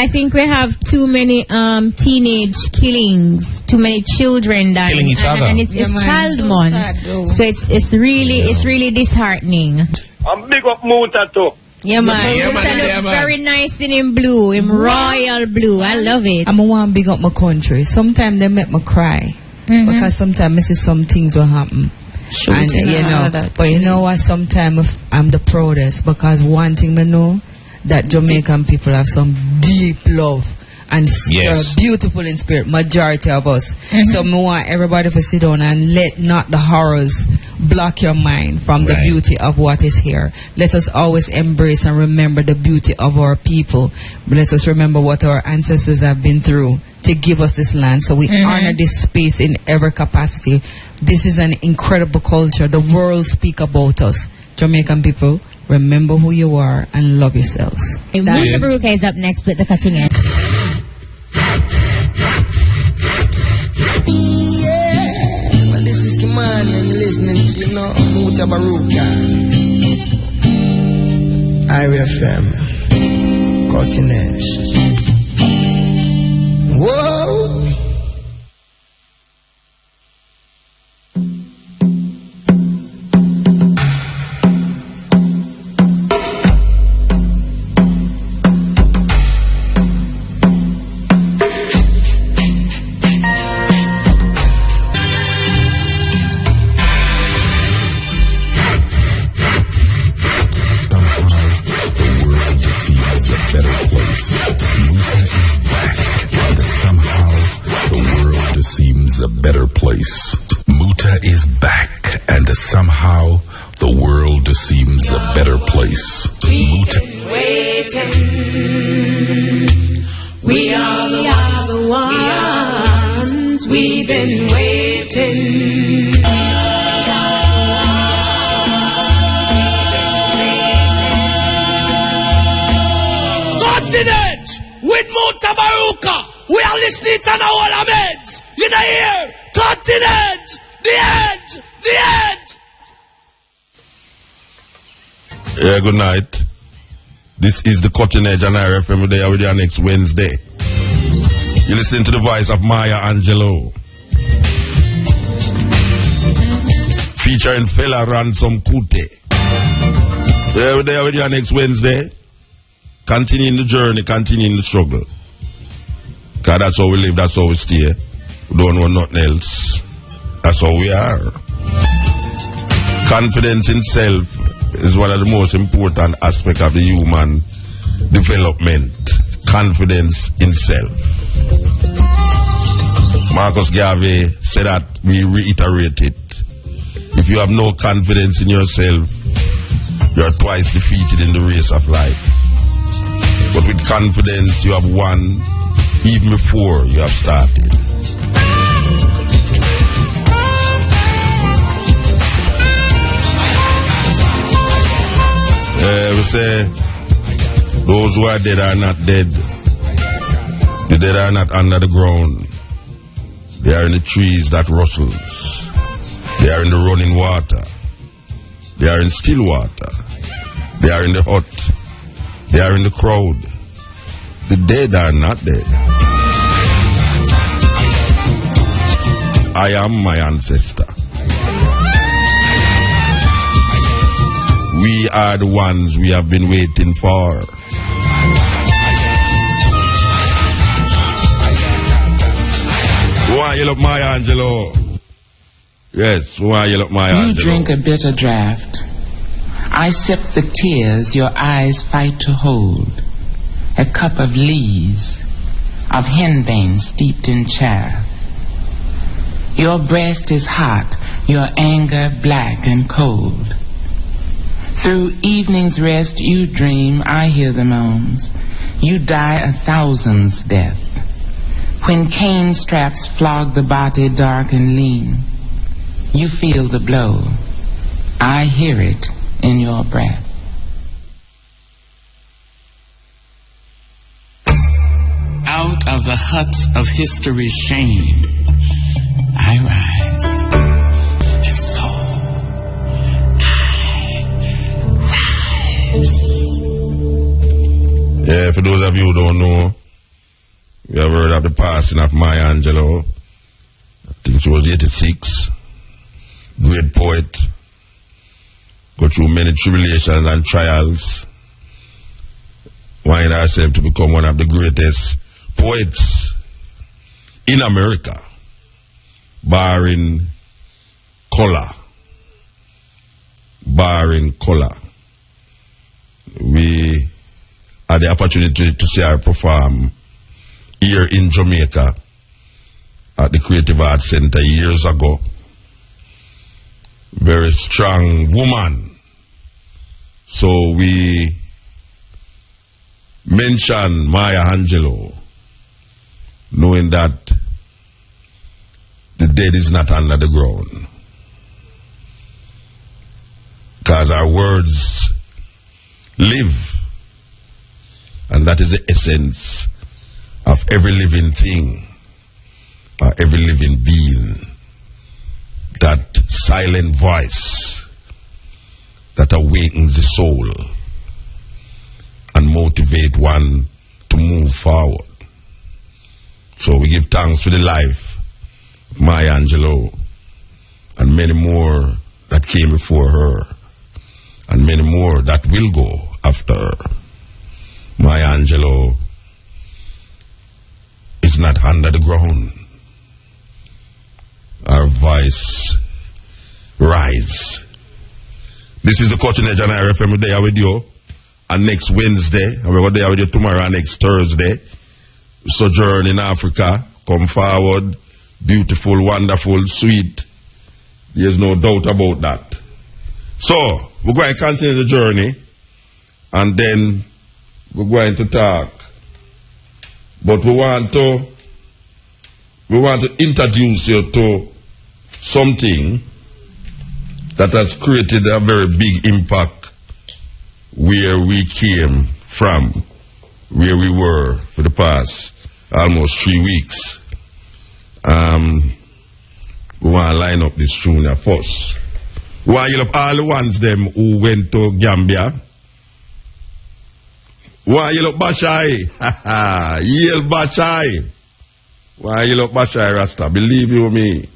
I think we have too many teenage killings, too many children dying, killing each other, and it's child so month, sad, so it's really disheartening. I'm big up Muta too. Yeah, man. Muta look very nice in blue, in royal blue. I love it. I'm a one big up my country. Sometimes they make me cry because sometimes I see some things will happen. And but you know what? Sometimes I'm the proudest because one thing I know that Jamaican people have some deep love and beautiful in spirit. Majority of us. So I want everybody to sit down and let not the horrors block your mind from the beauty of what is here. Let us always embrace and remember the beauty of our people. Let us remember what our ancestors have been through to give us this land. So we honor this space in every capacity. This is an incredible culture. The world speak about us. Jamaican people, remember who you are and love yourselves. Mutabaruka is up next with the cutting edge. Well, this is Kimani and you're listening to, Mutabaruka. R.I.P.Maya. Continent. Whoa! A better place. Muta is back, and somehow the world seems a better place. Muta. We are the ones. We've been waiting. Continent with Mutabaruka. We are listening to the whole of it. You know here, Continent, the end. Yeah, good night. This is the Cutting Edge and R.I.P.Maya day with you next Wednesday. You listen to the voice of Maya Angelou, featuring fella Ransom Kute. Yeah, we're there with you next Wednesday. Continuing the journey, continuing the struggle. Because that's how we live, that's how we stay. We don't know nothing else. That's how we are. Confidence in self is one of the most important aspects of the human development. Confidence in self. Marcus Garvey said that, we reiterate it. If you have no confidence in yourself, you are twice defeated in the race of life. But with confidence, you have won even before you have started. We say, those who are dead are not dead. The dead are not under the ground. They are in the trees that rustles. They are in the running water. They are in still water. They are in the hut. They are in the crowd. The dead are not dead. I am my ancestor. We are the ones we have been waiting for. Why you look Maya Angelou? Yes, why you look Maya Angelou? You drink a bitter draught. I sip the tears your eyes fight to hold. A cup of lees, of henbane steeped in chaff. Your breast is hot, your anger black and cold. Through evening's rest you dream, I hear the moans. You die a thousand's death. When cane straps flog the body dark and lean, you feel the blow. I hear it in your breath. Out of the huts of history's shame, I rise. And so, I rise. Yeah, for those of you who don't know, We have heard of the passing of Maya Angelou. I think she was 86. Great poet. Go through many tribulations and trials. Wind herself to become one of the greatest poets in America, barring color. We had the opportunity to see her perform here in Jamaica at the Creative Arts Center years ago. Very strong woman. So we mention Maya Angelou, knowing that the dead is not under the ground. Because our words live. And that is the essence of every living thing, or every living being. That silent voice that awakens the soul and motivate one to move forward. So we give thanks for the life of Maya Angelou and many more that came before her and many more that will go after her. Maya Angelou is not under the ground. Our voice rise. This is the Continent on R.I.P.Maya day with you. And next Wednesday, and we're there with you tomorrow and next Thursday. Sojourn in Africa. Come forward. Beautiful, wonderful, sweet. There's no doubt about that. So, we're going to continue the journey. And then we're going to talk. But we want to introduce you to something that has created a very big impact where we came from, where we were for the past almost 3 weeks. We want to line up this tune here first. We want to yell up all the ones them who went to Gambia. We want to yell up Bashai. Yell Bashai. We want to yell up Bashai Rasta. Believe you me.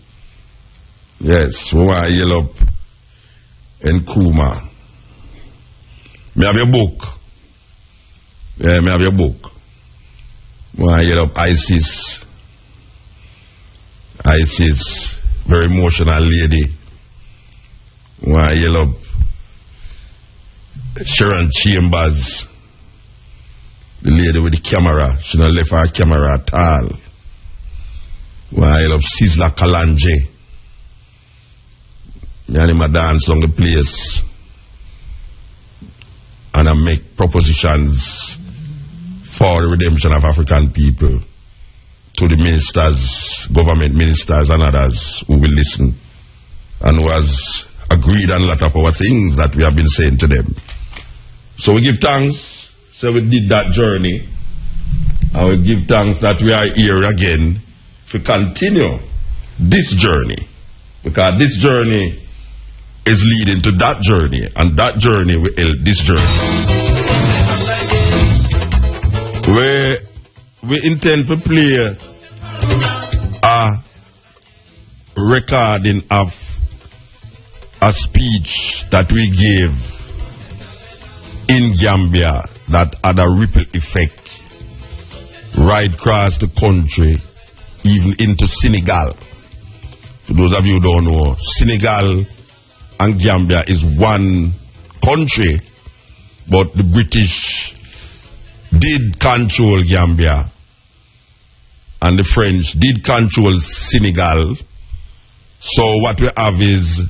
Yes, we want to yell up Nkrumah. Me have your book. Yeah, me have your book. We want to yell up Isis. Isis, very emotional lady. We want to yell up Sharon Chambers, the lady with the camera. She not left her camera at all. We want to yell up Sizzla Kalanje. Me and him a dance on the place. And I make propositions for the redemption of African people to the ministers, government ministers and others who will listen and who has agreed on a lot of our things that we have been saying to them. So we give thanks, so we did that journey, and we give thanks that we are here again to continue this journey, because this journey is leading to that journey, and that journey will end this journey. We intend to play a recording of a speech that we gave in Gambia that had a ripple effect right across the country, even into Senegal. For those of you who don't know, Senegal and Gambia is one country, but the British did control Gambia and the French did control Senegal. So what we have is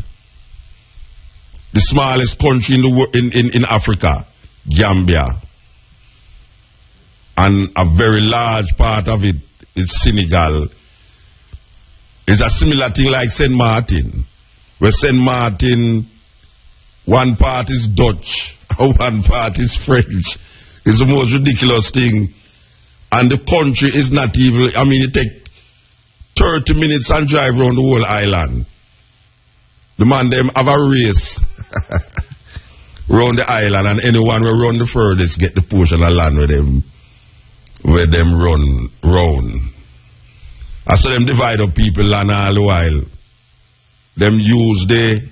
the smallest country in the in Africa, Gambia, and a very large part of it is Senegal. It's a similar thing like St. Martin, where St. Martin, one part is Dutch and one part is French. It's the most ridiculous thing. And the country is not even, I mean, it take 30 minutes and drive around the whole island. The man them have a race around the island, and anyone will run the furthest get the portion of land with them where them run round. I saw them divide up people land all the while. Them use the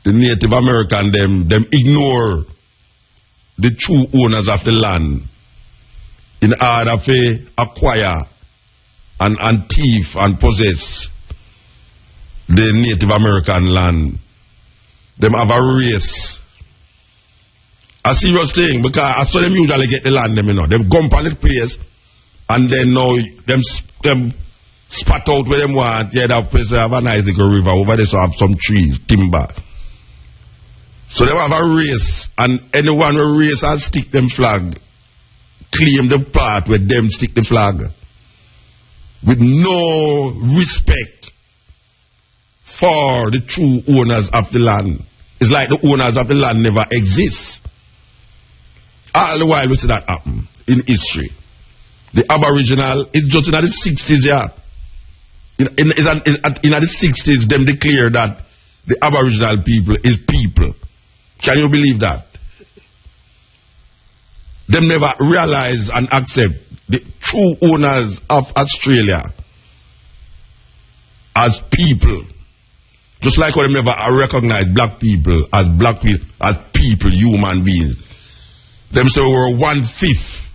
Native American, them ignore the true owners of the land in order to acquire and thief and possess the Native American land. Them have a race. A serious thing, because I saw them usually get the land, them, you know. Them gump on the place, and then now them spat out where them want. Yeah, that place have a nice little river. Over there so have some trees, timber. So they have a race, and anyone who race and stick them flag, claim the part where them stick the flag, with no respect for the true owners of the land. It's like the owners of the land never exist. All the while we see that happen in history. The Aboriginal, it's just in the 60s, yeah. In the 60s, them declare that the Aboriginal people is people. Can you believe that? Them never realize and accept the true owners of Australia as people. Just like how they never recognize black people, as people, human beings. Them say we were 1/5.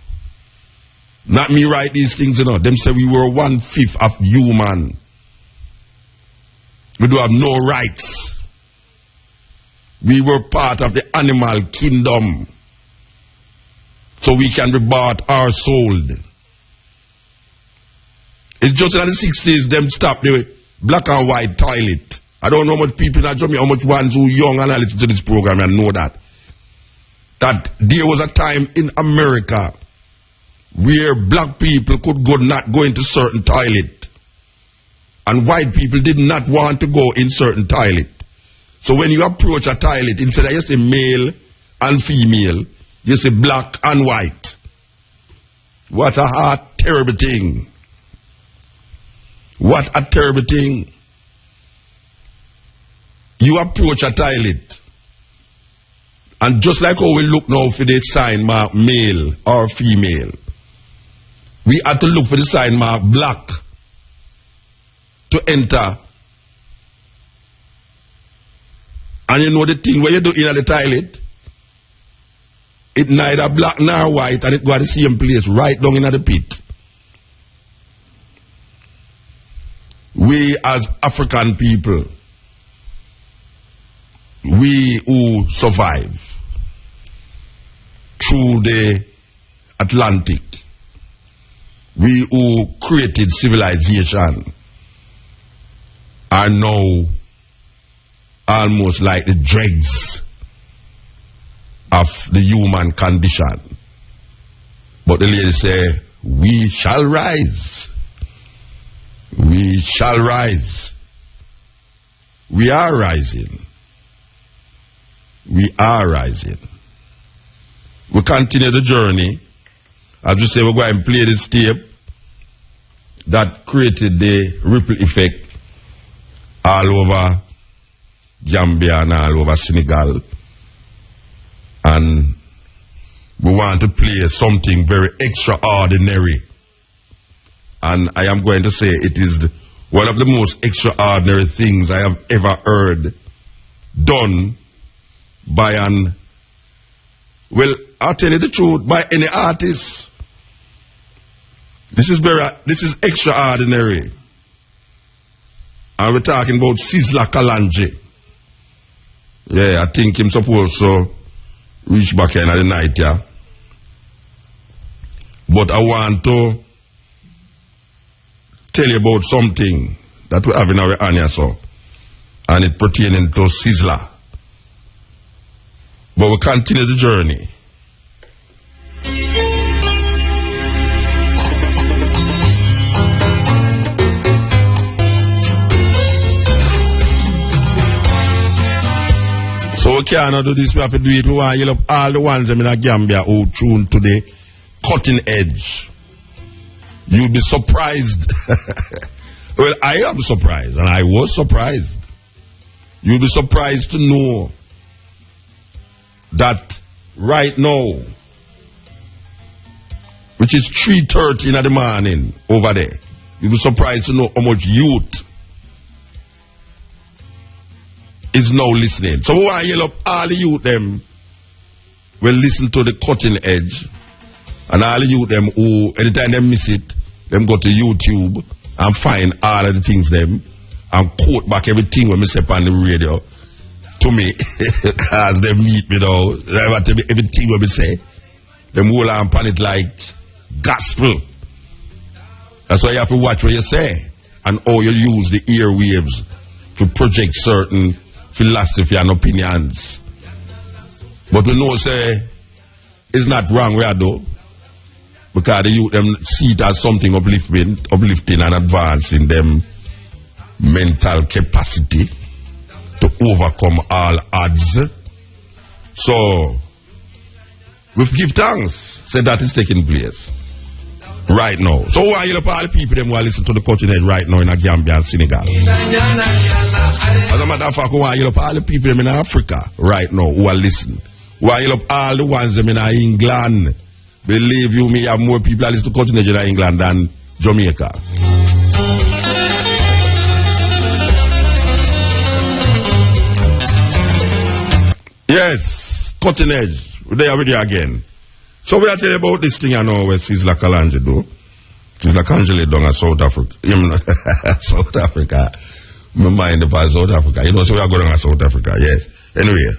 Not me write these things, you know. Them say we were 1/5 of human. We do have no rights. We were part of the animal kingdom. So we can be bought or sold. It's just in the 60s, them stop the black and white toilet. I don't know how much people in Jamaica, how much ones who young and listen to this program and know that. That there was a time in America where black people could not go into certain toilet. And white people did not want to go in certain toilet. So when you approach a toilet, instead of you say male and female, you say black and white. What a terrible thing. What a terrible thing. You approach a toilet, and just like how we look now for the sign mark male or female, we had to look for the sign mark black to enter. And you know the thing where you do in the toilet, it neither black nor white, and it go to the same place, right down in the pit. We as African people, we who survive through the Atlantic, we who created civilization, are now almost like the dregs of the human condition. But the lady say, we shall rise. We shall rise. We are rising. We are rising. We continue the journey. As we say, we're going to play this tape that created the ripple effect all over Gambia and all over Senegal. And we want to play something very extraordinary. And I am going to say it is one of the most extraordinary things I have ever heard done by I'll tell you the truth, by any artist. This is extraordinary. And we're talking about Sizzla Kalanje. Yeah, I think him supposed to reach back in the night, yeah. But I want to tell you about something that we have in our area, so, and it pertaining to Sizzla. But we continue the journey. So we cannot do this, we have to do it. We want to yell up all the ones in Gambia who tune to the cutting edge. You'll be surprised. Well, I am surprised, and I was surprised. You'll be surprised to know that right now, which is 3:30 in the morning over there. You'll be surprised to know how much youth is now listening. So we want to yell up all the youth them will listen to the cutting edge, and all the youth them who anytime they miss it, them go to YouTube and find all of the things them and quote back everything when me say on the radio to me because they meet me now. Everything when me say, them hold on pan it like gospel. That's why you have to watch what you say and how you use the airwaves to project certain philosophy and opinions. But we know say it's not wrong where I do, because the youth them see it as something uplifting and advancing them mental capacity to overcome all odds. So we give thanks, say that is taking place right now. So why you look all the people them who are listening to the continent right now in Gambia and Senegal? As a matter of fact, why you look all the people them in Africa right now who are listening? Why you look all the ones them in England? Believe you me, have more people that listen to continent in England than Jamaica. Yes, cutting edge. They are with you again. So we are telling you about this thing I know where Thyself.Muta do. Thyself.Muta down in South Africa. South Africa. My mind about South Africa. You know, so we are going to South Africa, yes. Anyway,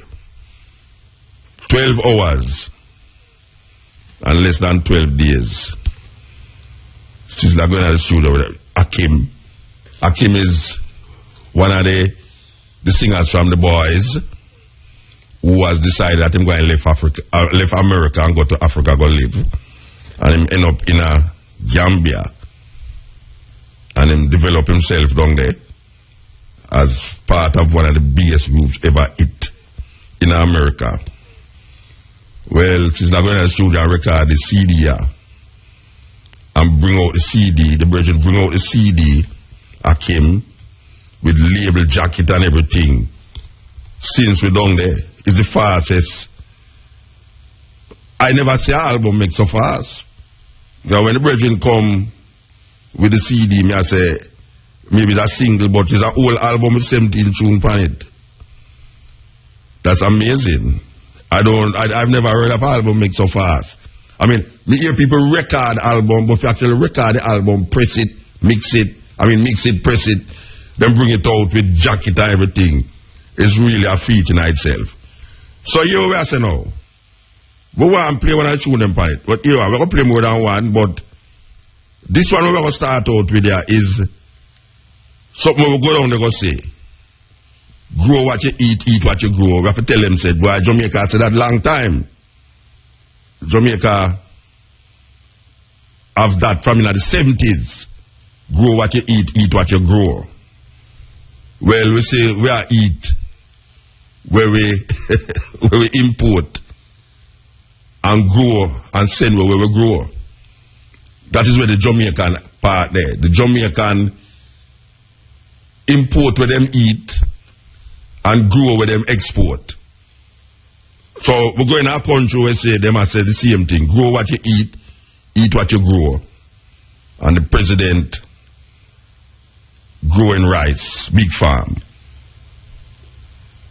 12 hours and less than 12 days. Thyself going to the studio with Akim. Akim is one of the singers from the boys who has decided that him going to leave America and go to Africa, go live. And him end up in a Gambia. And him develop himself down there as part of one of the biggest groups ever hit in America. Well, since they're going to the studio and record the CD and bring out the CD, the brethren bring out the CD, Akim, with label jacket and everything. Since we're down there, it's the fastest. I never see an album make so fast. Now when the brethren come with the CD, me I say, maybe it's a single, but it's a whole album with 17 tunes on it. That's amazing. I've never heard of an album make so fast. I mean, me hear people record album, but if you actually record the album, press it, mix it, press it, then bring it out with jacket and everything. It's really a feat in itself. So here we are saying now. We want to play one and tune them on it. But here we're going to play more than one, but this one we're going to start out with here is something we go down there go say. Grow what you eat what you grow. We have to tell them, say, boy, Jamaica said that long time. Jamaica have that from in the 70s. Grow what you eat what you grow. Well, we say we are eat where we where we import and grow and send where we grow. That is where the Jamaican part there. The Jamaican import where them eat and grow where them export. So we go in our country where say them I say the same thing. Grow what you eat what you grow. And the president growing rice, big farm.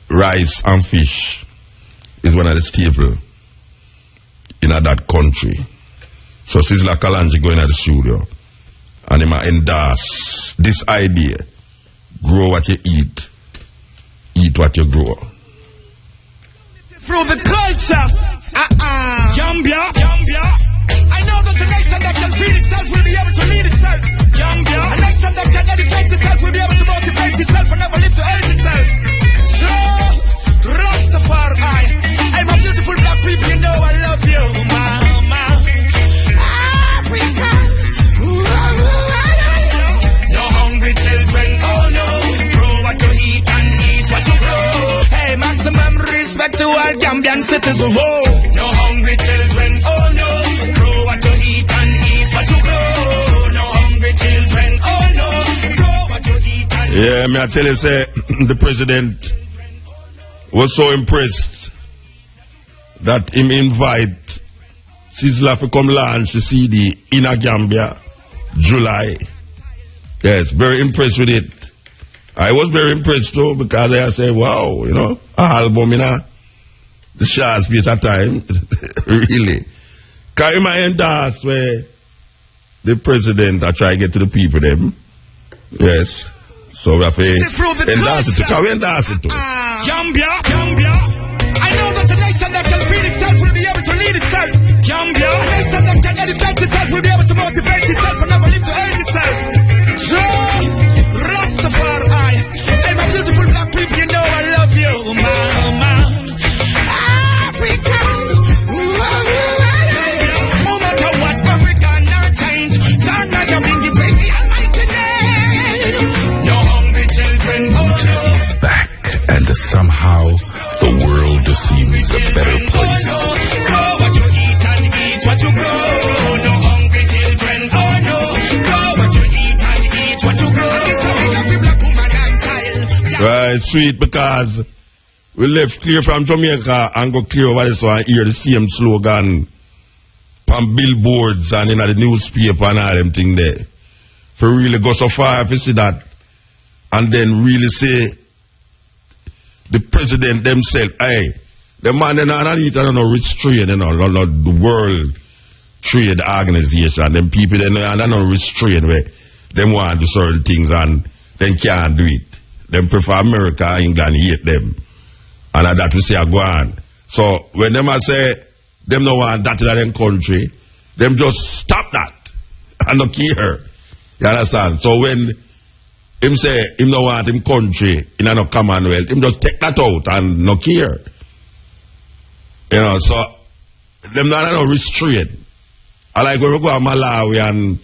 Rice and fish is one of the staple in that country. So Thyself.Muta going to the studio and he endorse this idea. Grow what you eat what you grow. Through the culture, Gambia. I know that the nation that can feed itself will be able to lead itself. Gambia. A nation that can educate itself will be able to motivate itself and never live to hate itself. So, Rastafari, I'm a beautiful black people, you know I love you, mama. Africa. No hungry children, oh no. Grow what you eat and eat what you grow. Hey, maximum respect to all Gambian citizens. Whoa. No hungry children, oh no. Grow what you eat and eat what you grow. No hungry children, oh no. Grow what you eat and eat. Yeah, me I tell you, say, the president was so impressed that him invite Sizzla for come launch the CD in a Gambia, July. Yes, very impressed with it. I was very impressed too because I said, wow, you know, a album in the short space of time. Really. Can you endorse where the president I try to get to the people them? Yes. So we have to endorse it too. Can we endorse it too? Gambia. I know that the nation that can feed itself will be able to lead itself. Gambia. A nation that can educate itself will be able to motivate itself and never live to hate itself. Rastafari. Hey, my beautiful black people, you know I love you, mama. Africa. No matter what, Africa not change. Turn like a bingy baby, almighty name. No hungry children. Muta is back, and somehow the world seems a better place. Grow what you eat and eat what you grow. No hungry children. Oh no. Grow what you eat and eat what you grow. Right, sweet, because we left clear from Jamaica and go clear over this one and hear the same slogan on billboards and in the newspaper and all them thing there. For really go so far if you see that and then really say the president themselves, hey, the man they not eat I don't know rich trade, you know, not the World Trade Organization, them people they know and I know rich trade where them want to do certain things and then can't do it. Them prefer America, England, hate them. And that we say I go on. So when them say them don't want that in their country, them just stop that and not care. You understand? So when him say him don't want him country in a Commonwealth, him just take that out and not care. You know, so them not no restraint. I like when we go to Malawi and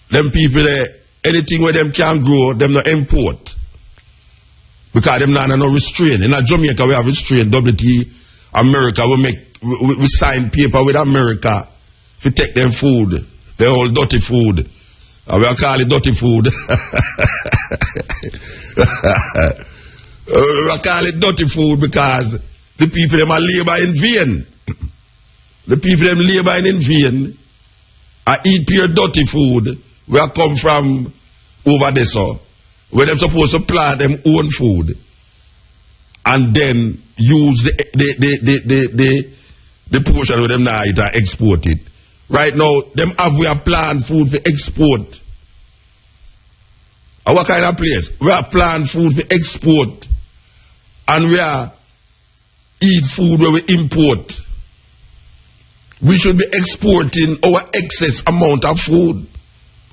them people there, anything where them can grow, them not import. Because them not no restraint. In Jamaica we have restraint. WT America we sign paper with America to take them food. They all dirty food. And we call it dirty food. We call it dirty food because the people them are labor in vain. The people them labor in vain. I eat pure dirty food. Where I come from over there, so where them supposed to plant them own food and then use the portion of them now eat and export it. Right now, them have we are plant food for export. And what kind of place? We are plant food for export and we are eat food where we import. We should be exporting our excess amount of food.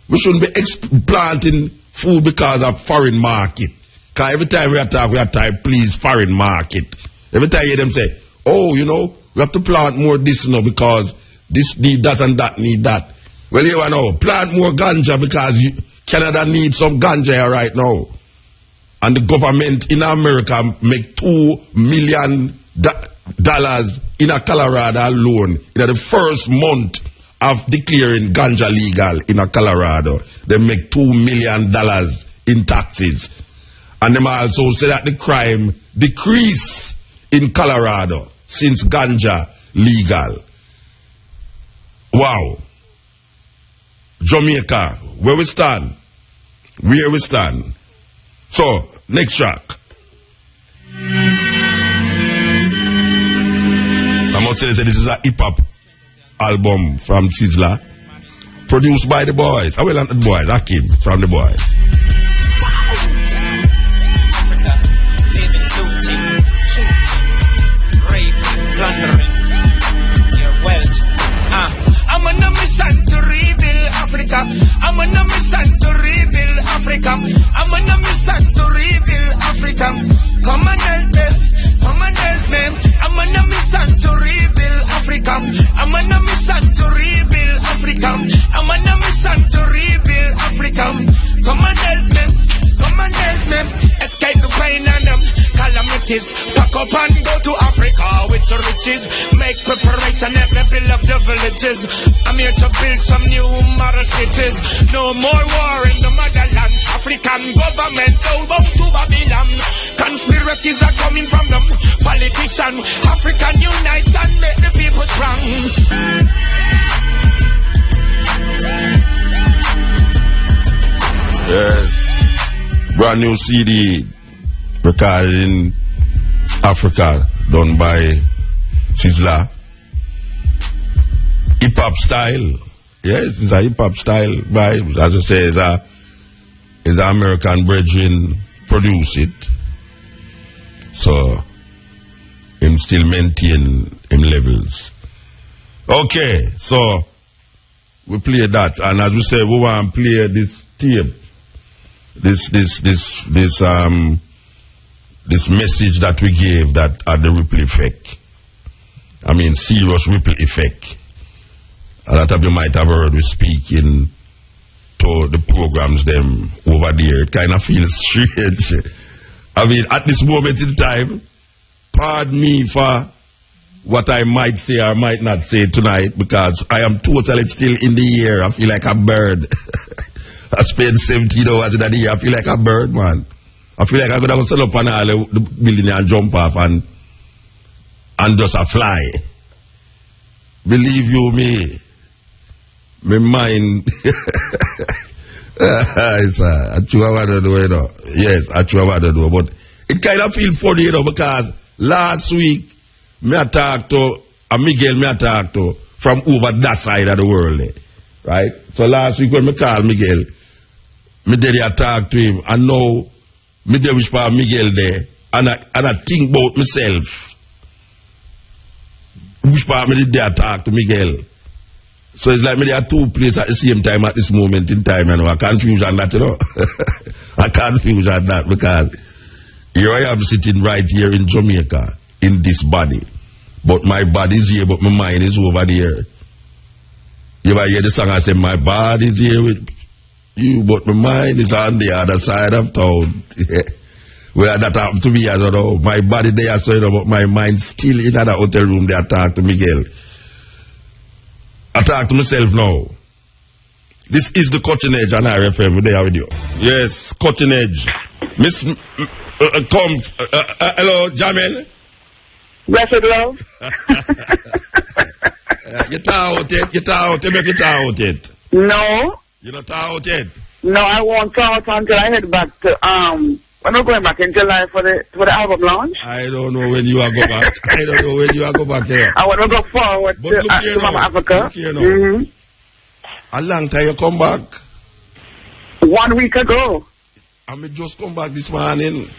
We shouldn't be planting food because of foreign market. Because every time we type, please, foreign market. Every time you hear them say, oh, you know, we have to plant more this, you know, because this need that and that need that. Well, you know, plant more ganja because Canada needs some ganja here right now. And the government in America make $2 million in a Colorado alone in the first month of declaring ganja legal in a Colorado. They make $2 million in taxes. And them also say that the crime decrease in Colorado since ganja legal. Wow. Jamaica, where we stand? Where we stand? So, next track. I must say this is a hip-hop album from Sizzla, produced by the boys. I will not the boys, Akim from the boys. Africa, living, looting, shooting, rape, plundering, your wealth. I'm on a mission to rebuild Africa. I'm on a mission to rebuild Africa. I'm on a mission to rebuild Africa. Come and help me. Come and help me. I'm on a mission to rebuild Africa. I'm on a mission to rebuild Africa. I'm on a mission to rebuild Africa. Come and help me. Come and help me. Escape the pain and calamities. Pack up and go to Africa with the riches. Make preparation every build of the villages. I'm here to build some new model cities. No more war in the motherland. African government, go back to Babylon. Conspiracy threats are coming from them politician. African unite and make the people strong. Yes. Brand new CD recorded in Africa, done by Sizzla. Hip hop style. Yes, it's a hip hop style vibe. As I say, it's an American brethren produce it. So him still maintain him levels. Okay, so we play that, and as we say, we want to play this tape. This message that we gave that had the ripple effect. I mean, serious ripple effect. A lot of you might have heard we speaking to the programs them over there. It kind of feels strange. I mean, at this moment in time, pardon me for what I might say or might not say tonight, because I am totally still in the air. I feel like a bird. I spent 17 hours in the year. I feel like a bird, man. I feel like I'm going to stand up on all the building and jump off and just a fly. Believe you me, my mind. It's a true I don't know, you know. Yes, a true I don't know. But it kind of feel funny, you know, because last week, I talked to Miguel, from over that side of the world, right? So last week when I called Miguel, I did talk to him, and now I did wish for Miguel there, and I think about myself. Which part me did talk to Miguel. So it's like me there are two places at the same time at this moment in time, you know. I confuse on that, you know. I confuse on that because here I am sitting right here in Jamaica in this body. But my body is here, but my mind is over there. If I hear the song, I say, my body is here with you, but my mind is on the other side of town. Well, that happened to me, I don't know. My body there, so you know, but my mind still in that hotel room. They talk to Miguel. I talk to myself now. This is the Cutting Edge on R.I.P.Maya. We're there with you. Yes, Cutting Edge. Miss, come. Hello, Jamel. Blessed love. You talk out it, make you talk out it. No. You not talk out it? No, I won't talk until I head back to, we're not going back in July for the album launch. I don't know when you are go back. I don't know when you are go back here. I want to go forward to Mama Africa. Mm-hmm. How long time you come back? 1 week ago. I may just come back this morning.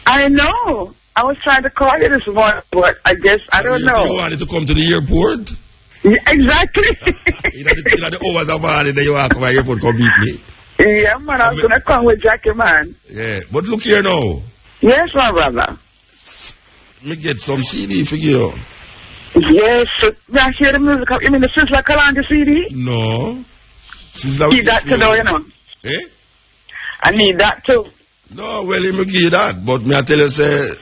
I know. I was trying to call you this morning, but I guess I don't know. You wanted to come to the airport? Yeah, exactly. You know the hours of morning that you want to come to the airport come meet me. Yeah, man, I was going to come with Jackie, man. Yeah, but look here now. Yes, my brother. Me get some CD for you. Yes, may I hear the music? You mean the Thyself.Muta CD? No. Thyself need that too, you know. Eh? I need that too. No, well, me give that, but me I tell you, say,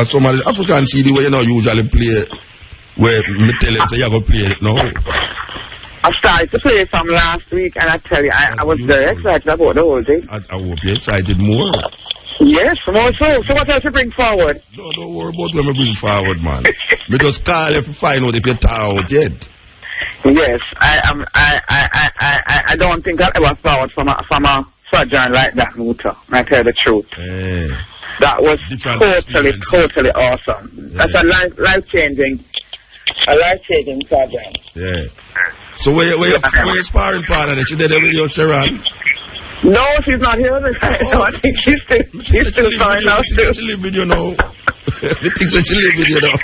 some of the African CD where you know usually play, where me tell you, say you go play it now. I started to play some last week, and I tell you, I was very excited about the whole thing. I hope you're excited more. Yes, more so. So what else you bring forward? No, don't worry about what I bring forward, man. Me just call you to find out if you're tired out yet. Yes, I don't think I'll ever forward from a surgeon like that, Muta. I tell you the truth. That was totally awesome. Yeah. That's a life-changing surgeon. Yeah. So where you sparring partner that you did with your Sharon? No, she's not here. I think she's still fine now too. She live with you now. I think that she live with you now.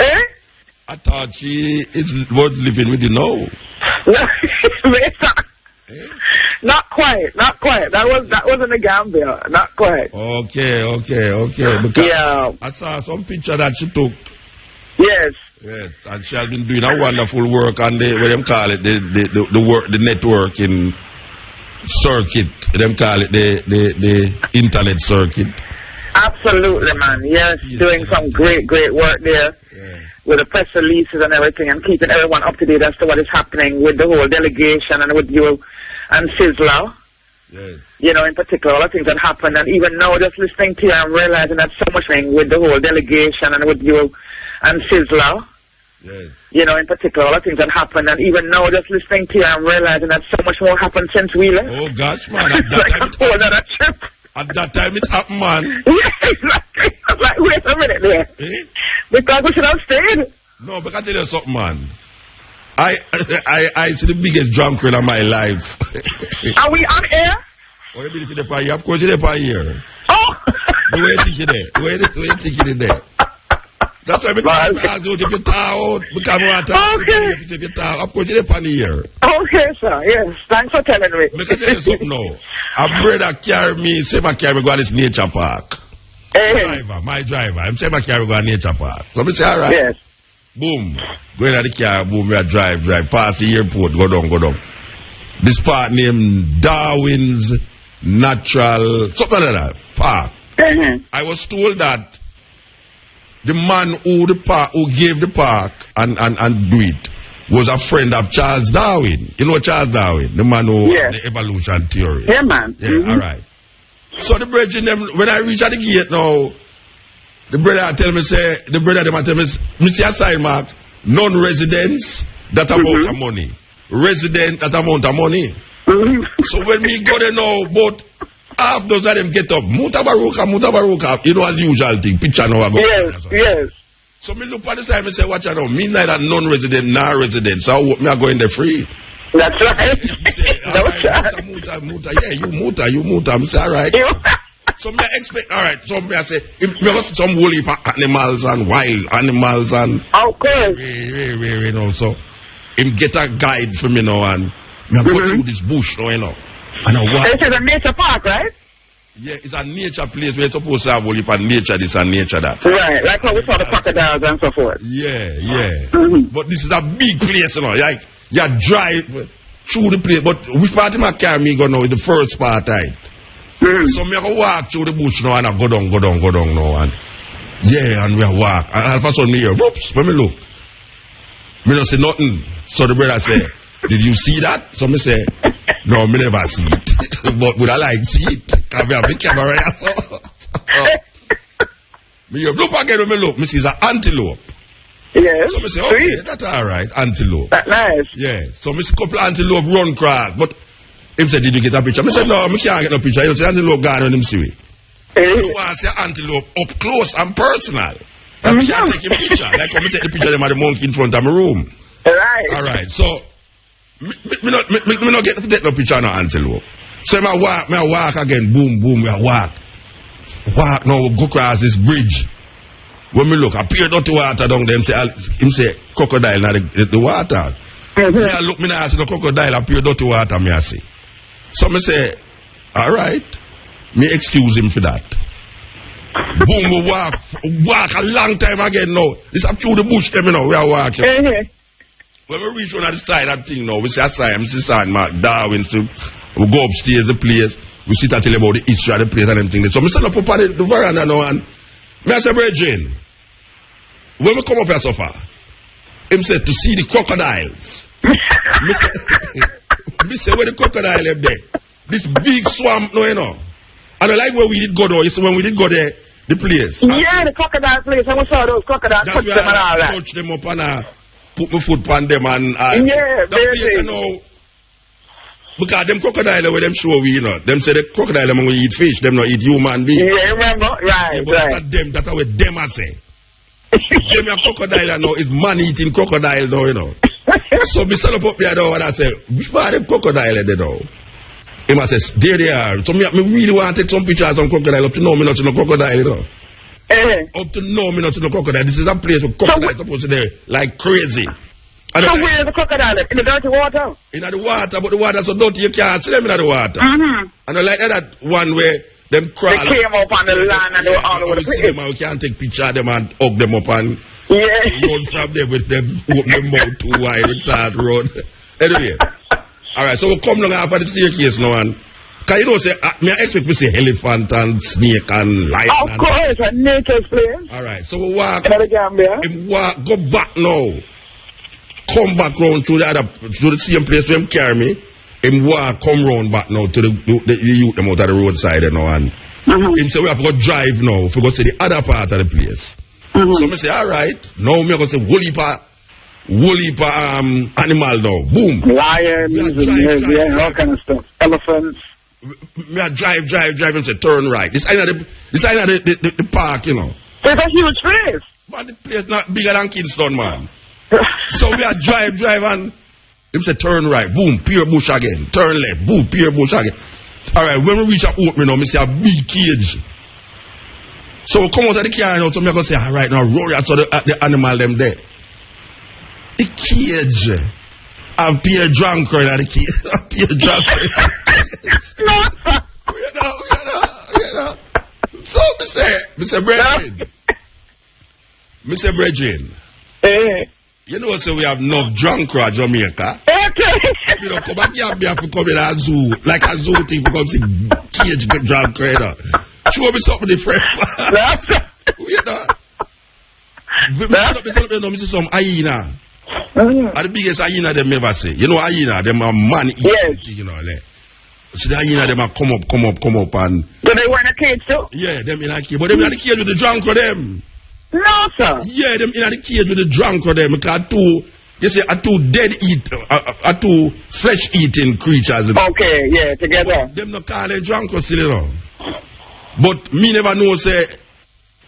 Eh? I thought she was living with you now. Not quite. That was in the Gambia. Not quite. Okay. Because I saw some picture that she took. Yes. Yes, and she has been doing a wonderful work on the what them call it, the networking circuit. Them call it the internet circuit. Absolutely, man. Yes, doing some great work there. Yeah. With the press releases and everything, and keeping everyone up to date as to what is happening with the whole delegation and with you and Sizzla. Yes. You know, in particular, all the things that happened, and even now, just listening to you, I'm realizing that so much thing with the whole delegation and with you and Sizzla. Yes. You know, in particular, all the things that happened, and even now, just listening to you, I'm realizing that so much more happened since we left. Oh gosh, man! It's like a whole other trip. At that time, it happened, man. Yeah, exactly. I was like, wait a minute there, because we should have stayed. No, but I tell you something, man. I see the biggest drunk in my life. Are we on air? Oh, you believe in the pie? Of course, you're there here. Oh! The way you think you're there. The way you think you're there. That's why I'm talking if you talk, become one time. Okay. If you talk, of course, you're there here. Okay, sir. Yes. Thanks for telling me. Let me tell you something now. A brother carry me, say my carry go to this nature park. Hey. My driver. I'm saying my carry go to nature park. So I say, all right. Yes. Boom. Go in the car, boom, we drive, past the airport, go down. This park named Darwin's Natural, something like that, park. I was told that the man who gave the park and do it was a friend of Charles Darwin. You know Charles Darwin, the man who the evolution theory. Yeah, man. Yeah, all right. So the brethren, when I reach at the gate now, the brother tell me, Mr. Aside Mark, non-residents, that amount of money. Resident, that amount of money. So when we go there now, about half those of them get up. Mutabaruka, you know, unusual thing. Picture now. Yes. So me look at the side and say, watch out now. Me neither non-resident nor resident. So me are going there free. That's right. Say, all right, Muta. Yeah, you Muta. I say, all right. So me expect, all right. So me I say, some woolly animals and wild animals and. Of course. You know. So him get a guide for me now and me go through this bush now, you know. And I walk. This is a nature park, right? Yeah, it's a nature place where you're supposed to have woolly for nature this and nature that. Right, like how we saw the crocodiles and so forth. Yeah. But this is a big place, you know. Like you drive through the place, but which part of my car me go now is the first part, right? So me go walk through the bush now and I go down now and and we walk and all of a sudden me hear whoops when me look. Me don't say nothing. So the brother say, did you see that? So me say, no, me never see it. But would I like see it? Because we have the camera here, so. Me hear look again when me look. Me see it's an antelope. Yes. So me say, okay, that's all right, antelope. That's nice. Yeah. So me see couple antelope run cross, but him said, did you get a picture? I said, no, I can't get no picture. You say antelope gone on him see it. You want to see antelope up close and personal. And me can't take a picture. Like when me take the picture of them at the monkey in front of my room. Right. All right. So, me not get to take no picture of no antelope. So I walk again. Boom, we walk. Walk now, go across this bridge. When me look, I peer dirty water down there. Him say crocodile na the water. Me I look, me now see the crocodile, I peer dirty water, me I see. So me say, all right, me excuse him for that. Boom, we walk a long time again now. This up through the bush, them, you know, we are walking. When we reach on the side of that thing now, we see a sign, Mark Darwin, so we go upstairs the place, we sit and tell about the history of the place and everything. So we stand up on the veranda now and me I say, Bridget, when we come up here so far, him said to see the crocodiles. me say where the crocodile up there? This big swamp, no, you know. And I like where we did go though, you see when we did go there, the place. Yeah, the crocodile place, and we saw those crocodiles touch them and all that. Touch them up and put my foot on them and yeah, that place, you know. Because them crocodile where them show we, you know. Them say the crocodile them gonna eat fish, them not eat human beings. Yeah, remember? Right, yeah, but right. That's what them I say. Them a crocodile now is man eating crocodile now, you know. So me stand up there now and I say, which part of them crocodile they now? He must say, there they are. So me really want to take some pictures of some crocodile. Up to now me not to no crocodile, you know. Up to now me not to no crocodile. This is a place where crocodile supposed to be like crazy. And so where is the crocodile? In the dirty water? In the water, but the water so dirty you can't see them in the water. And I like that one where them crawl. They came up on the land and they were all over the place. We can't take picture of them and hug them up and run from them with them, open them mouth too wide and start run. Anyway. Alright, so we come along after the staircase now and can you know say me I expect to see elephant and snake and lion. Of course, a nature's place. Alright, so we walk in the Gambia. Go back now. Come back round to the same place where him carry me him walk come round back now to the youth them out of the roadside, you know, and him say we have to go drive now, if we go to the other part of the place. So me say, alright, now me go say whole heap animal now. Boom. Lions, all kind of stuff. Elephants. Me a drive and say turn right. This ain't the park, you know. So it's a huge place. But the place not bigger than Kingston, man. So we a drive and him say turn right, boom, pure bush again. Turn left, boom, pure bush again. Alright, when we reach a opening now, me see a big cage. So we come out of the car now, so me go say, alright now, roll out so the animal them there. The cage. I've peer drunk right now, the cage. I've peer drunk right now. You know. So me say brethren. You know, so we have enough drunk crowd Jamaica. You know, come back here and come in a zoo, like a zoo thing, for come see cage drunk crowd. Show me something different. You know. Me see some hyena. And the biggest hyena them ever say. You know hyena, them are man eating, yes. You know, like. So the hyena them are come up and. So they were in a cage too? Yeah, them in a cage. But them in the cage with the drunk of them. No, sir. Yeah, them in the cage with the drunk of them. Because two flesh eating creatures. Okay, yeah, together. Them no call them drunk or silly, you know. But me never know say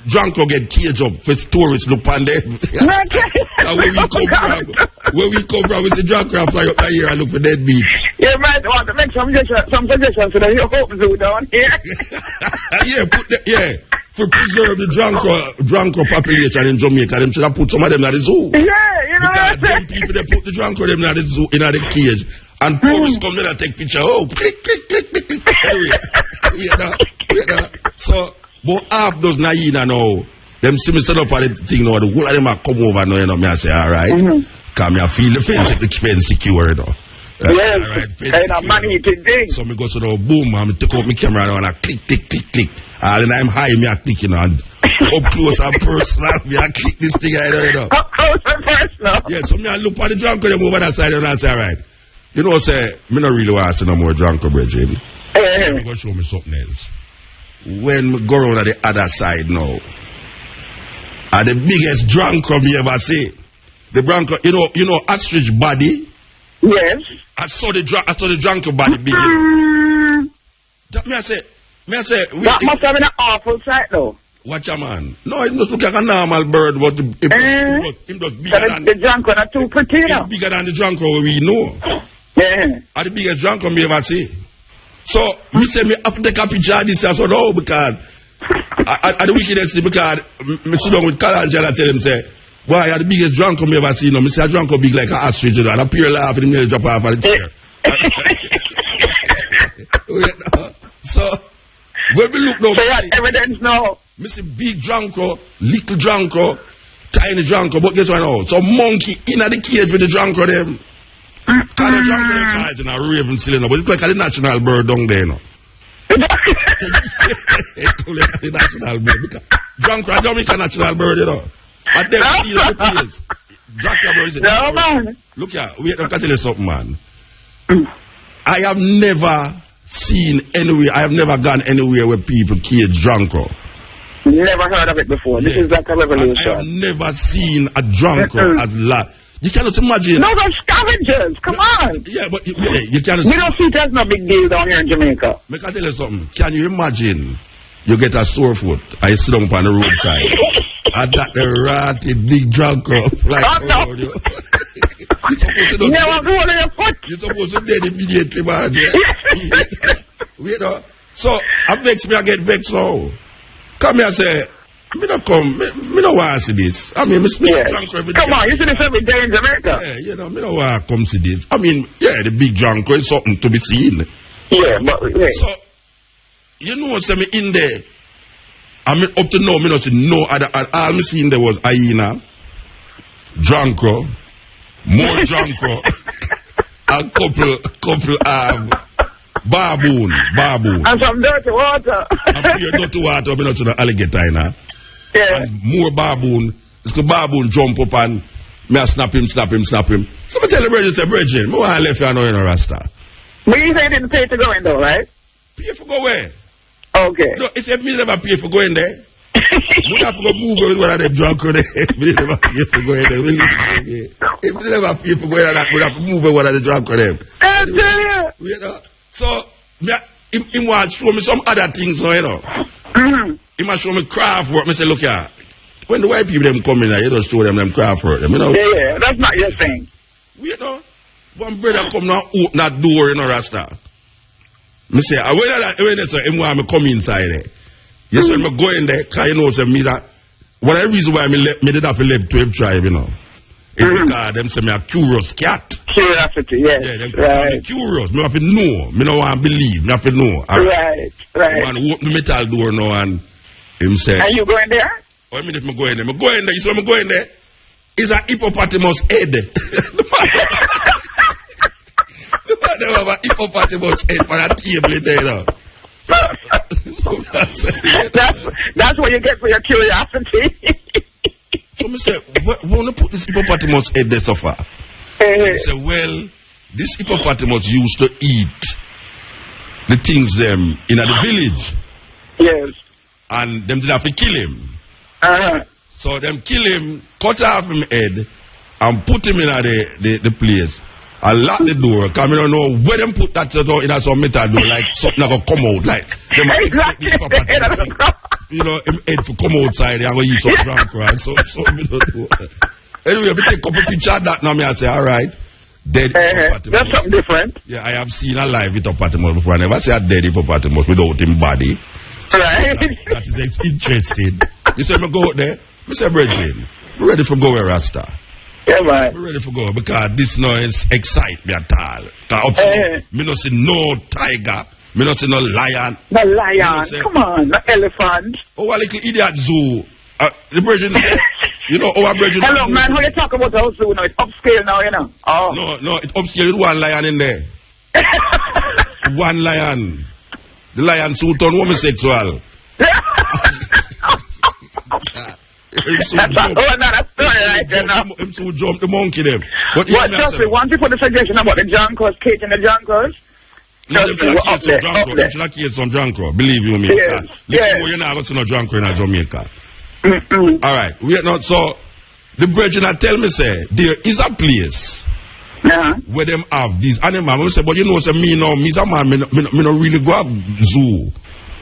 drunk or get cage up for tourists look on them. Where we come from, we see drunk or fly up here and look for dead meat. You might want to make some suggestions so that you hope zoo down here. For preserve the drunker population in Jamaica, them should have put some of them in the zoo. Yeah, you know because them people they put the drunker them in the zoo, in the cage, and tourists come there and take picture. Oh, click. Anyway, so, but half those hyena now, them see me set up at the thing now, the whole of them are come over now, you know, me I say, alright, because me I feel the fence secure, you know. Yes, right, kind of money today. So me go to the boom, and take out my camera now and I click. And I'm high, me I click, you know, and up close and personal, me I click this thing, you know. Up close and personal. Yeah, so me I look at the drunk them over that side and I say, alright. You know, say, me not really want to see no more drunk brethren. I'm going to show me something else. When we go around at the other side now, are the biggest drunk me ever see. The drunk, you know, ostrich body. Yes. I saw the drunk body big. That me I say. That must have been an awful sight though. Watch a man. No, it must look like a normal bird, but him just bigger than the drunk are too pretty now. Bigger than the drunk we know. Yeah. Are the biggest drunk me ever see. So me say me have to take a picture of this as well because at the wickedest because me sit down with Kalanja and tell him say, why are the biggest drunk me ever see? No, me say a drunk big like an ostrich, you know, and a pure laugh and the drop off of the chair. So when we look now, so you have evidence now. Me see big drunko, little drunko, tiny drunko, but guess what now? So monkey in the cage with the drunko them. Kind of drunko them cage and a raven still, but it's like a national bird down there, no. It's like a national bird. Drunko, a Jamaican national bird, you know. And then we need the place. Drunko bird is a no, man. Look here, wait, I can tell you something, man. I have never seen anywhere, I have never gone anywhere where people cage drunko. Never heard of it before. This is like a revolution. I have never seen a drunko as large. You cannot imagine. No, they're scavengers. Come on. Yeah, but you cannot. We don't see it as no big deal down here in Jamaica. I can tell you something. Can you imagine? You get a sore foot. I sit down on the roadside. And that the ratty big drunko fly around you. You never go on your foot. You're supposed to dead immediately, man. You know. So I get vexed now. Come here and say, me not want to see this. I mean, drunk every day. Come on, you see this every day in Jamaica. Yeah, you know, me don't want to come see this. I mean, yeah, the big drunk is something to be seen. Yeah, but wait. So, you know what, me in there, I mean, up to now, me not see no other, all me see in there was hyena, drunko, more drunko, and couple, baboon. And some dirty water. And pure dirty water, I'm not to the alligator, you know. Yeah. And more baboon. It's because baboon jump up and me I snap him. So I tell the brethren, say, brethren, me want to left you know, Rasta. But you say you didn't pay to go in though, right? Pay for go where? Okay. No, it's if me never pay for going there. We have to go move with one of them drunk on there. Me never pay for going there. If me never pay for going there, we have to move with one of the drunk on them. You know? So, he want to show me some other things now, you know. He must show me craft work. I say, look here, when the white people them come in here, you don't show them craft work. You know? Yeah, that's not your thing. You know, one brother come now, open that door, you know, Rasta. I say, when they say, I want to come inside there. Yes, when I go in there, because you know, say, me that, one of the reasons why me did have to live 12 tribe, you know, is because them say me a curious cat. Curiosity, yes. Yeah, them right. Curious. Me have to know. Me don't want to believe. Me have to know. Right. I want to open the metal door now and him say. Are you going there? Oh, I mean, if I go in there. I go in there. You see when I go in there? It's a hippopotamus head. They have a hippopotamus head for that table in there, you know. That's what you get for your curiosity. So I say, when I put this hippopotamus head there so far? I say, well, this hippopotamus used to eat the things them in the village. Yes. And them did have to kill him. So them kill him, cut off him head, and put him in the place. I lock the door, because I don't know where them put that door in some metal door, like something that come out, like them exactly. You know, him head for come outside and go eat some drunk, right? So me don't know. Anyway, we take a couple pictures of that now, me I say, all right, dead hippopotamus. That's something different. Yeah, I have seen a live hippopotamus before. I never see a dead hippopotamus without him body. Right. That is interesting. You say, me go out there, me say, brethren, we ready for go where Rasta. Yeah, man. We're ready for go because this noise excite me at all. Up to me no see no tiger, me no see no lion. No lion, come on, no elephant. Oh, a little idiot zoo. The virgin say, you know, our virgin. Hello, man, how you talk about the zoo now? It's upscale now, you know. Oh. No, it's upscale with one lion in there. One lion. The lion so turn homosexual. That's another story right there now. Him so jump the monkey them. But trust me, once you put the suggestion about the junkers, Kate and the junkers, no, them should have killed some junker. Believe you me. Yes. You're not going to no junker in Jamaica. All right. We are not so. The brethren tell me say there is a place where them have these animals. I say, but you know, say me now, me a man, me no really go have zoo.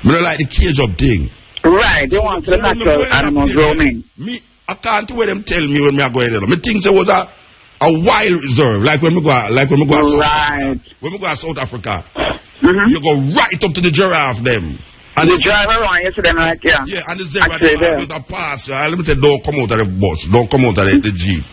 Me no like the cage up thing. Right, they want the natural animals roaming. Me, I can't where them tell me when me I go there. Me think there was a wild reserve, like when we go right. When we go to South Africa, you go right up to the giraffe them. And you drive around, you see them like, yeah. Yeah, and the zebra, there's a pass. Let me tell you, don't come out of the bus, don't come out of the jeep.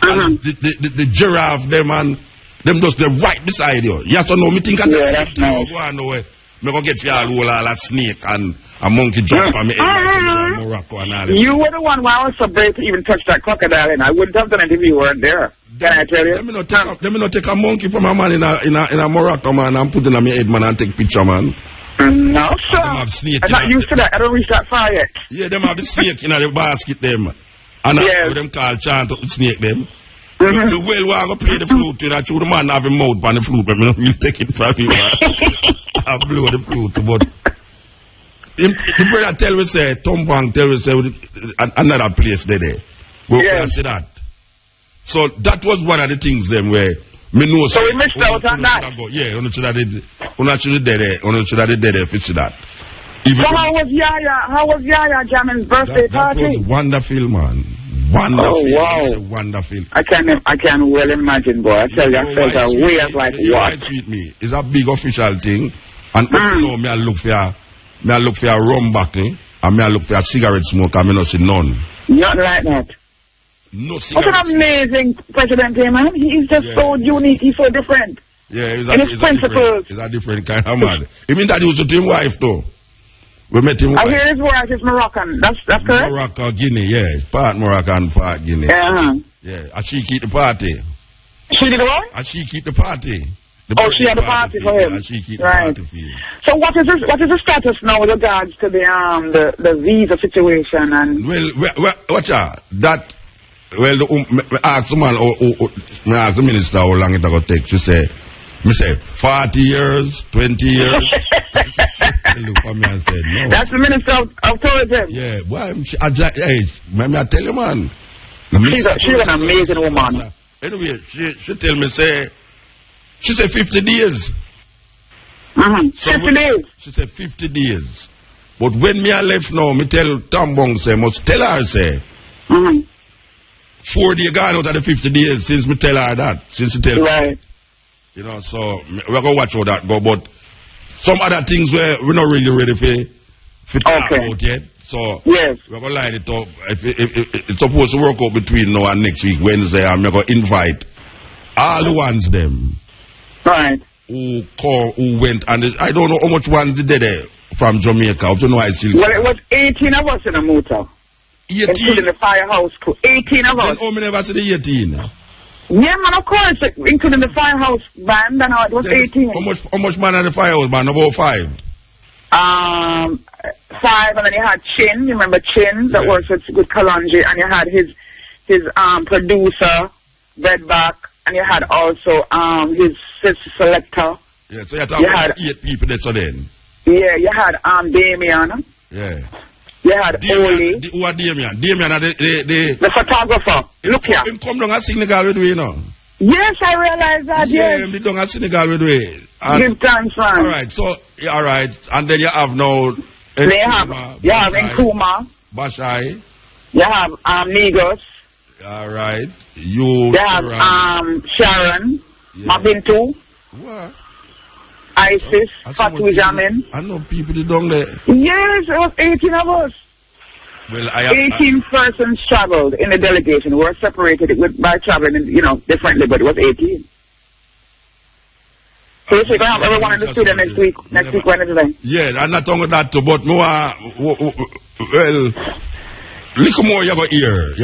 And the giraffe them and them just they're right beside you. You have to know, me think at the same time, go on nowhere. Me go get for all that snake and a monkey jump on me head like Morocco and all that. You were the one who I was so brave to even touch that crocodile, and I wouldn't have done it if you weren't there. Can I tell you? Let me not take a monkey from a man in a Morocco, man, and put it on my head, man, and take picture, man. No, sir. I'm not used to that. I don't reach that far yet. Yeah, them have the snake in the basket, them. And I them call chant up the snake, them. The whale will go play the flute, and I show the man have a mouth on the flute, but I don't really take it from him, man. I blow the flute, but the brother tell me say, Tom Wang tell me say, another place there. We can see that. So that was one of the things them where me know. So we missed out on that. Yeah, you should have did there if you see that. So how was Yaya Jamin's birthday party? That was wonderful, man. Wonderful. Oh, wow. It's wonderful. I can well imagine, boy. I tell you, I felt a weird like what? Sweet me. It's a big official thing. And you know, me I look for a rum buckle, and me I look for a cigarette smoke, and me not see none. Not like that. No cigarette. What an amazing president, man. He's just so unique. He's so different. Yeah, he's a different kind of man. He mean that he was with his wife, though. We met him. I hear his wife is Moroccan. That's correct? Morocco, Guinea, yeah. Part Moroccan, part Guinea. Yeah, and she keep the party. She did what? And she keep the party. She had a party for him. And she keep the party for him. So what is the status now with regards to the visa situation and? Well, watch out. That. Well, I asked the man, I asked the minister how long it will take. She said Me say 40 years, 20 years. Look for me and said no. That's the Minister of Tourism. Yeah, boy, hey, I tell you, man. She's an amazing woman. Anyway, she tell me she said 50 days. Mm-hmm. So 50 days. She said 50 days. But when me I left now, me tell Tom Bong say, must tell her say. 4 days gone out of the 50 days since me tell her that. Since she tell right. You know, so we're gonna watch how that go. But some other things where we're not really ready for talk about yet. So yes. We're gonna line it up. If it's supposed to work out between now and next week, Wednesday, I'm gonna invite all the ones them. Right. Who went, and I don't know how much ones did there from Jamaica. Up to now, I still. Well, it was 18 of us in a Muta. 18? Including the firehouse crew. 18 of us. Then how many never see the 18? Yeah, man, of course. Including the firehouse band, and it was then 18. How much man at the firehouse band? About 5? 5, and then you had Chin. You remember Chin that works with Kalonji, and you had his producer, Redback, and you had also his selector. Yeah, so you had 8 people there, so then. Yeah, you had Damien. Yeah. You had Oli. Who are Damien? Damien are the photographer. Look here. Him come down at Senegal with we, you know. Yes, I realize that, yes. Yeah, him down at Senegal with we. Give thanks, man. Alright, so, alright. And then you have now... You have Nkrumah. Bashai. You have Negos. Alright. You have Sharon. Yeah. Mabintu. What? Isis. Fatou Jamin. I know people down there. Yes, it was 18 of us. Well, 18 persons traveled in the delegation. We were separated by traveling, differently, but it was 18. So we're going to have everyone in the studio next week Wednesday. Yeah, I'm not talking that too, but more, little more you got ear.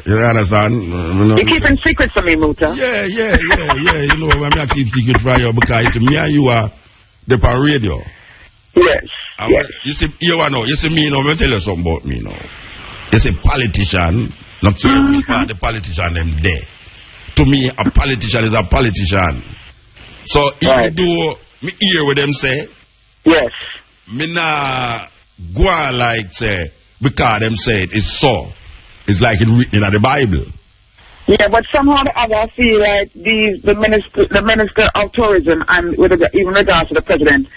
You understand? You're keeping secrets from me, Muta. Yeah. You know, I'm not keep secrets from you because me and you are the on radio. Yes. You see, you see me, I'm going to tell you something about me now. You see, politician, not to which part the politician them there. To me, a politician is a politician. So even though me hear what them say, yes, me nah go on like say because them say it's so. It's like it's written in the Bible. Yeah, but somehow the other I feel like the minister of tourism and even regards to the president,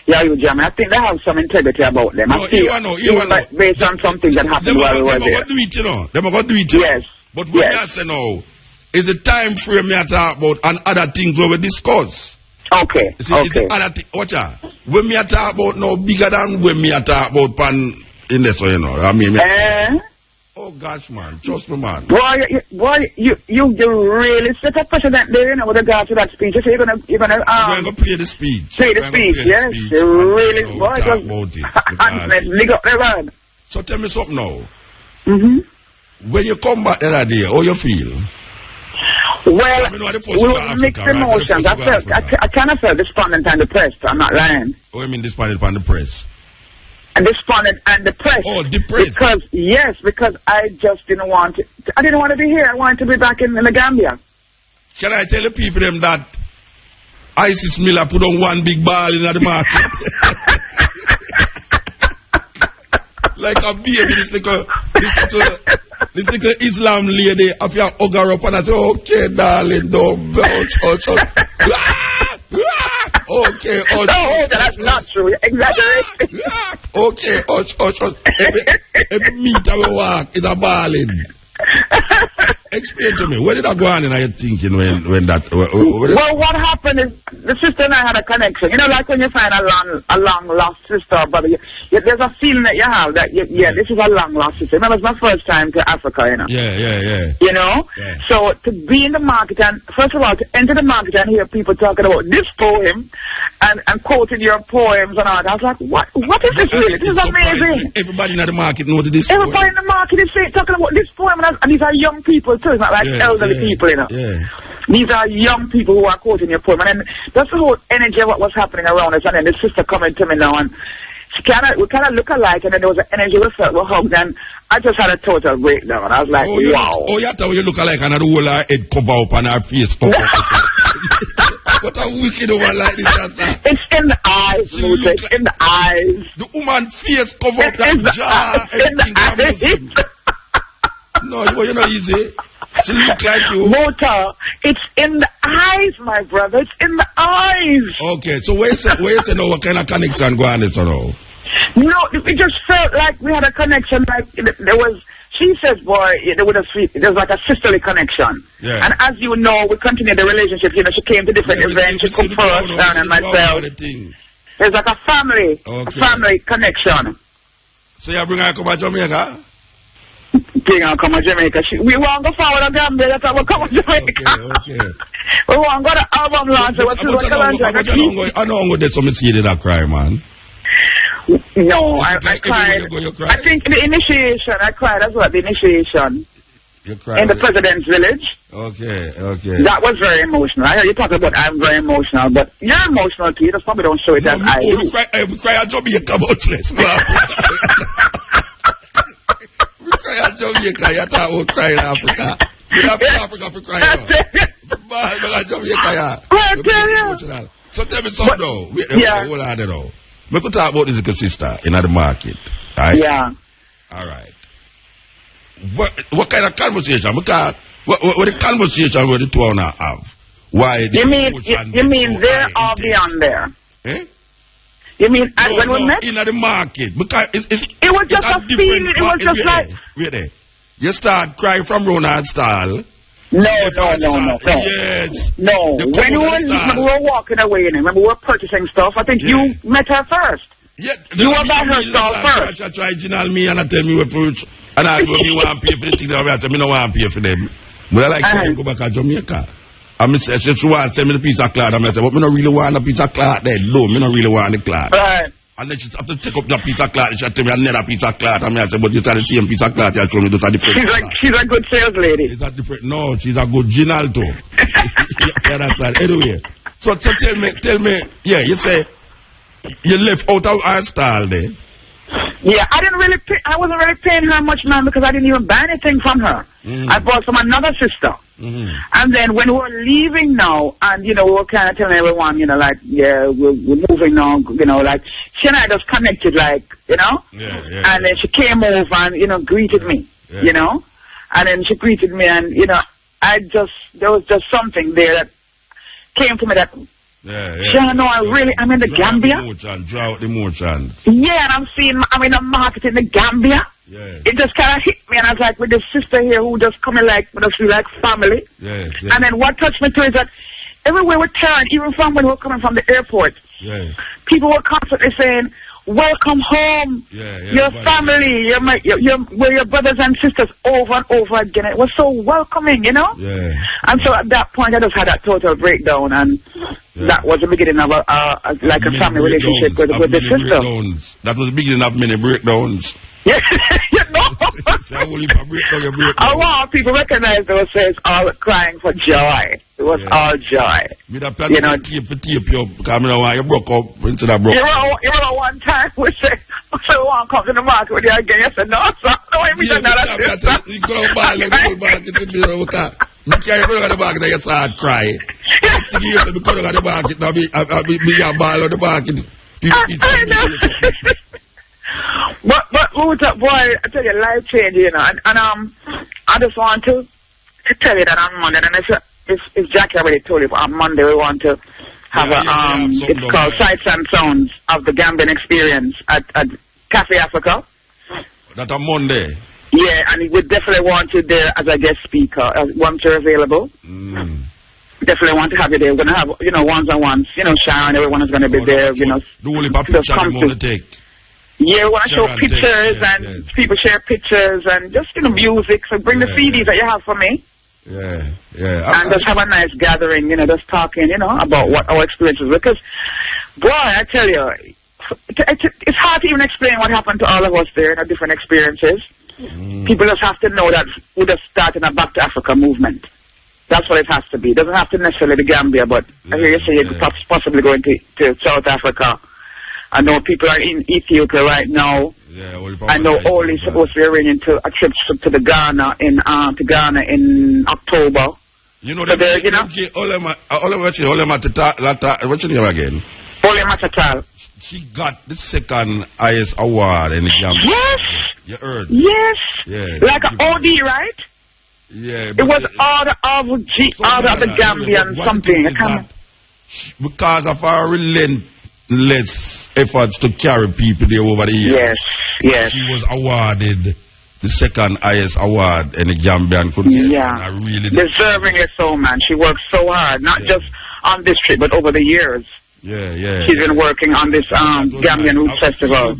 I think they have some integrity about them. I feel based on something that happened while we were there. They're going to do it, Yes. But when I say no, it's a time frame me talk about and other things we discuss. Okay. It's other thing. Watch out. When me talk about no bigger than when me talk about pan in this, I mean. Oh gosh, man, trust me, man. Boy, you really set a precedent there, with regard to that speech. You say you're gonna play the speech. Play the speech, yes. You really, boy, just So tell me something now. Mm-hmm. When you come back the other day, how you feel? Well, we were mixed emotions. I kind of felt despondent and depressed. I'm not lying. Oh, you mean despondent and depressed? And despondent and depressed. Oh, depressed. Because I just didn't want to. I didn't want to be here. I wanted to be back in the Gambia. Can I tell the people them that Isis Miller put on one big ball in the market? Like a baby, this little Islam lady, if you hug her up and I say, okay, darling, don't hush. Okay, no, that's not true. Exaggerate. Okay, every meter we walk is a balling. Explain to me, where did I go on and I thinking when that... Well, what happened is the sister and I had a connection. Like when you find a long lost sister or brother, there's a feeling that you have that, this is a long lost sister. Remember, it's my first time to Africa, Yeah. Yeah. So to be in the market and, first of all, to enter the market and hear people talking about this poem and quoting your poems and all that, I was like, what is this really? This is amazing. Everybody in the market knows this poem. Everybody in the market is talking about this poem, and these are young people too. It's not like elderly people, Yeah. These are young people who are quoting your poem. And then that's the whole energy of what was happening around us. And then the sister coming to me now, and we kind of look alike, and then there was an energy we felt, we hugged, and I just had a total breakdown. And I was like, wow. You thought you look alike, and the whole head cover up and her face cover up. What a wicked woman like this, Rasta. It's in the eyes, Muta. It's in the eyes. The woman face cover up that jaw. Everything. No, you're not easy. She look like you. Muta, it's in the eyes, my brother. It's in the eyes. Okay, so where you say no, what kind of connection go on this or no? No, it just felt like we had a connection. Like there was. She says, boy, there was like a sisterly connection. Yeah. And as you know, we continued the relationship. You know, she came to different events. She cooked for us and myself. There's like a family connection. So you bring her come to Jamaica? Bring her come to Jamaica. We want to go forward to Gambia. That's how we come to Jamaica. Okay. We want to go to album launch. I know there's some see that cry, man. No, I cried. I think the initiation, I cried as well, the initiation. You cried? In the president's village. Okay. That was very emotional. I heard you talk about I'm very emotional, but you're emotional too. You just probably don't show it as I do. We cry at Jamaica about this. We cry at Jamaica, you talk about crying in Africa. You don't have Africa for crying out. Jamaica, so tell me something though. Hold on though. We could talk about this sister in the market, right? Yeah. All right. What kind of conversation? What the conversation where the two now have? Why? You mean there or beyond there? Eh? You mean when we met? In the market, because it was just a feeling. It was just like. Wait there. You start crying from Ronald's style. No. Yes. No. When we were walking away, remember we were purchasing stuff. I think you met her first. Yeah. You were by her stall first. I try to me and I tell me what fruits. And I go, me want to pay for the thing. I said, me no want to pay for them. But I like to go back to Jamaica. I said, she want to send me the piece of cloth. I said, but me no really want a piece of cloth there. No, me no really want the cloth. Right. And then she have to take up the piece of cloth. She tell me another piece of cloth. I said, but you tell the same piece of cloth. You show me those are different. She's a good sales lady. Is that different? No, she's a good ginal too. Yeah, that's right. Anyway, so tell me. Yeah, you say you left out of our style there. Yeah, I wasn't really paying her much, man, because I didn't even buy anything from her. I bought from another sister. And then when we were leaving now, and, we were kind of telling everyone, like, yeah, we're moving now, like, she and I just connected, like, Yeah. And then she came over and, greeted me, and then she greeted me and, there was just something there that came to me that, I'm in the Gambia. Draw out the emotions. Yeah, and I'm in the market in the Gambia. Yeah. It just kind of hit me, and I was like, with this sister here who just coming like, with us feel like family. Yeah. And then what touched me too is that everywhere we turned, even from when we were coming from the airport, people were constantly saying, welcome home. Your family, we're your brothers and sisters over and over again. It was so welcoming, Yeah. And so at that point, I just had that total breakdown, and that was the beginning of a family relationship with the sister. That was the beginning of many breakdowns. Yeah, I want people to recognize those says all crying for joy. It was all joy. Tape you because you broke up instead of broke up. You know, one time we said, we want to come to the market with you again. You said, no, sir. No, I mean, another sister. You go back and go back to the you carry the market and you start crying. Next thing you say, because of the market, now be a ball on the market. But boy, I tell you, life changing, and I just want to tell you that on Monday, and if Jackie already told you, but on Monday we want to have it's called Sights and Sounds of the Gambian Experience at Cafe Africa. That on Monday? Yeah, and we definitely want you there as a guest speaker, once you're available. Definitely want to have you there. We're going to have, ones-on-ones, Sharon, everyone is going to be there, The only picture I'm going to take. Yeah, we want to show pictures and people share pictures and just, music. So bring the CDs that you have for me. Yeah. And just have a nice gathering, just talking, about what our experiences. Because, boy, I tell you, it's hard to even explain what happened to all of us there in our different experiences. People just have to know that we're just starting a Back to Africa movement. That's what it has to be. It doesn't have to necessarily be Gambia, but I hear you say you're possibly going to South Africa. I know people are in Ethiopia right now. I know Oli's supposed to be arranging a trip to Ghana in October. You know, what you name again? Matata. She got the second highest award in the Gambia. Yes. You heard? Yes. Yeah. Like an OD, right? Yeah. It was order of the Gambian something. Because of our relentless efforts to carry people there over the years. Yes. She was awarded the second highest award in the Gambian could get. Yeah. And I really deserving it so, man. She worked so hard, not just on this trip, but over the years. Yeah. She's been working on this Gambian Roots Festival.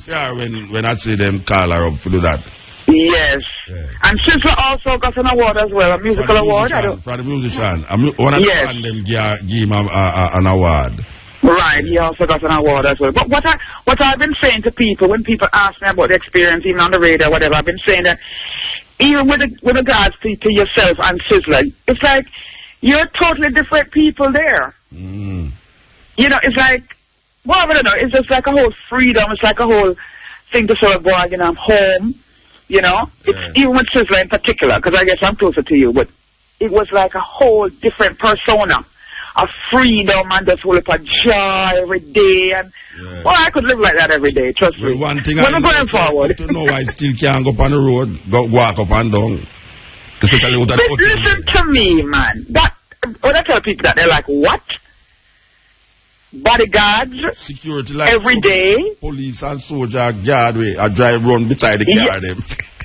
When I see them call her up to do that. Yes. Yeah. And Sizzla also got an award as well, a musical award. For the musician. One of them give him an award. Right, he also got an award as well. But what I've been saying to people, when people ask me about the experience, even on the radio or whatever, I've been saying that even with regards to yourself and Sizzla, it's like you're totally different people there. Mm. You know, it's like, well, I don't know, it's just like a whole freedom, it's like a whole thing to sort of go, you know, I'm home, you know? It's even with Sizzla in particular, because I guess I'm closer to you, but it was like a whole different persona. A freedom and just whole heap of joy every day, and well, I could live like that every day. Trust me. One thing I'm going forward. To know I still can't go up on the road, walk up and down. Especially with that. Listen to me, man. That when I tell people that, they're like, "What? Bodyguards, security, like every day, police and soldier guard I drive run beside the car them."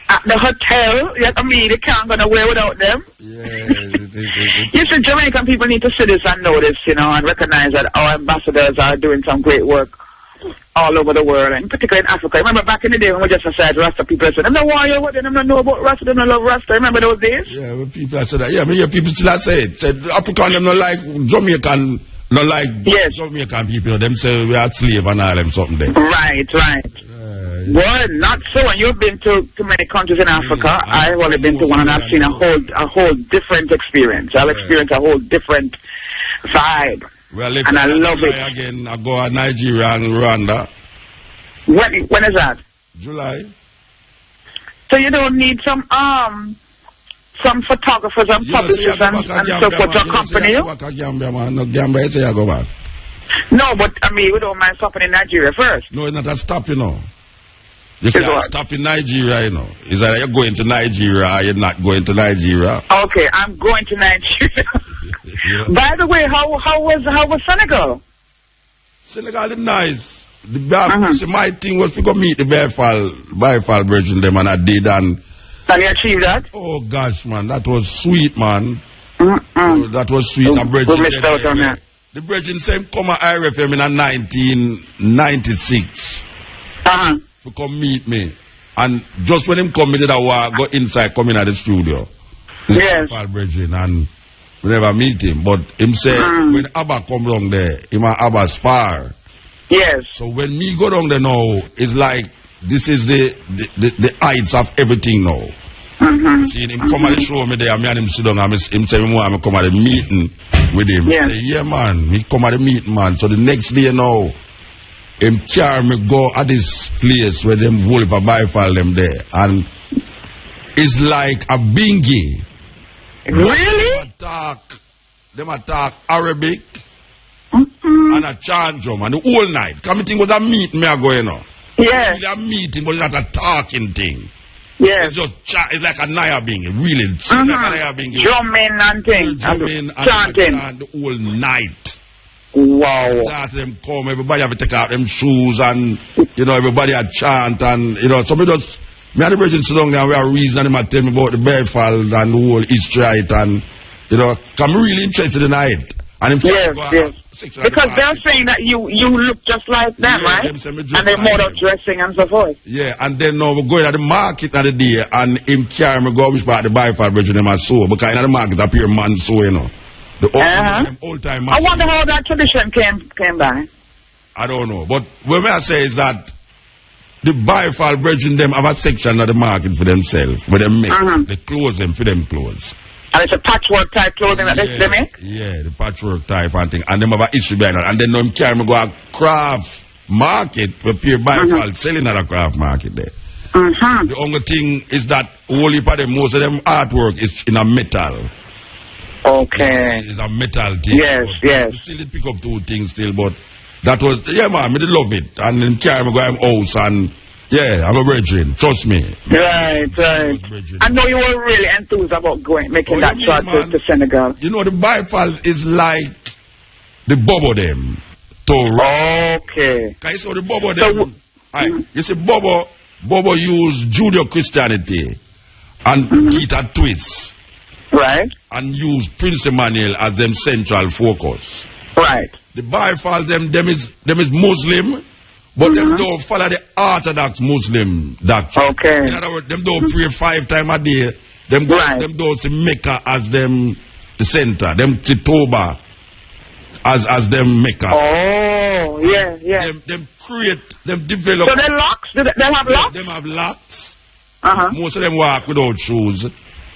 At the hotel, I mean, they can't go nowhere without them. You see, Jamaican people need to see this and know this, you know, and recognize that our ambassadors are doing some great work all over the world, and particularly in Africa. Remember back in the day when we just said Rasta, people said, "I'm not warrior, what? Them don't know about Rasta, they don't love Rasta." Remember those days? Yeah, when people said that. Yeah, I hear people still say it. Said African them not like Jamaican, not like Jamaican people. Them say we are slave and all them something there. Right. Well, not so. And you've been to many countries in Africa. I've only been to one, and I've seen a whole different experience. I'll experience a whole different vibe. Well, and I love it. Again, I go to Nigeria and Rwanda. When is that? July. So you don't need some photographers and publishers and so forth to accompany you? No, but I mean, we don't mind stopping in Nigeria first. No, it's not a stop, you know. You can't stop in Nigeria, you know. It's either you're going to Nigeria or you're not going to Nigeria. Okay, I'm going to Nigeria. By the way, how was Senegal? Senegal is nice. My thing was to go meet the Paphal Virgin them, and I did, and you achieved that? Oh gosh, man, that was sweet, man. Oh, that was sweet. We missed out on that. The Virgin same come at R.I.P.Maya in 1996. To come meet me, and just when him come, me did go inside, come in at the studio. Yes. Virgin, and we never meet him, but him say when Abba come down there, him and Abba spar. Yes. So when me go down there now, it's like this is the heights of everything now. See him come and show me there, me and him sit down, and him say me want to come at the meeting with him. Yes. Say, yeah man, me come at the meeting, man. So the next day now, him carry me go at this place where them wolf a Paphal them there, and it's like a bingy. Really? Them attack Arabic and a chant drum, and the whole night. Coming thing was a meeting me a go, you know. Yeah. Really a meeting, but it's not a talking thing. Yeah. It's just it's like a naya bingy, really. It's like a naya bingy. Drumming and things. Drumming and chanting. The whole night. Wow. That them come, everybody have to take out them shoes, and you know, everybody a chant, and you know, so me and the Virgin sit down there, and we are reasoning, and tell me about the Paphal and the whole history, and you know, I'm really interested in it. And yes. Because they're saying that you look just like them, right? And they're more of dressing and so forth. Yeah, and then now we're going at the market at the day, and him carry me go which part the Paphal Virgin them as so, because in the market appear man so, you know. The old time. I wonder how that tradition came by. I don't know, but what I say is that the Paphal Virgin them have a section of the market for themselves, where they make they clothes them for them clothes. And it's a patchwork type clothing that they make? Yeah, the patchwork type and thing. And them have an issue behind that. And then them carry me go a craft market where Pierre Paphal selling at a craft market there. The only thing is that whole heap of them, most of them artwork is in a metal. Okay. It's a metal thing. Yes, yes. We still did pick up 2 things still, but that was, yeah, man, I did love it. And then carry me go to house and, yeah, I'm a virgin. Trust me. Right. I know you were really enthused about making that shot to Senegal. You know, the Paphal is like the Bobo them. Okay. Can you see the Bobo them? You see, Bobo use Judeo-Christianity and eat a twist. Right. And use Prince Emmanuel as them central focus. Right. The Paphal them is Muslim, but them don't follow the Orthodox Muslim doctrine. Okay. In other words, them don't pray 5 times a day. Them don't see Mecca as them the center. Them see Toba as them Mecca. Oh, yeah. Them develop. So they're locks? They have locks? Them have locks. Most of them walk without shoes.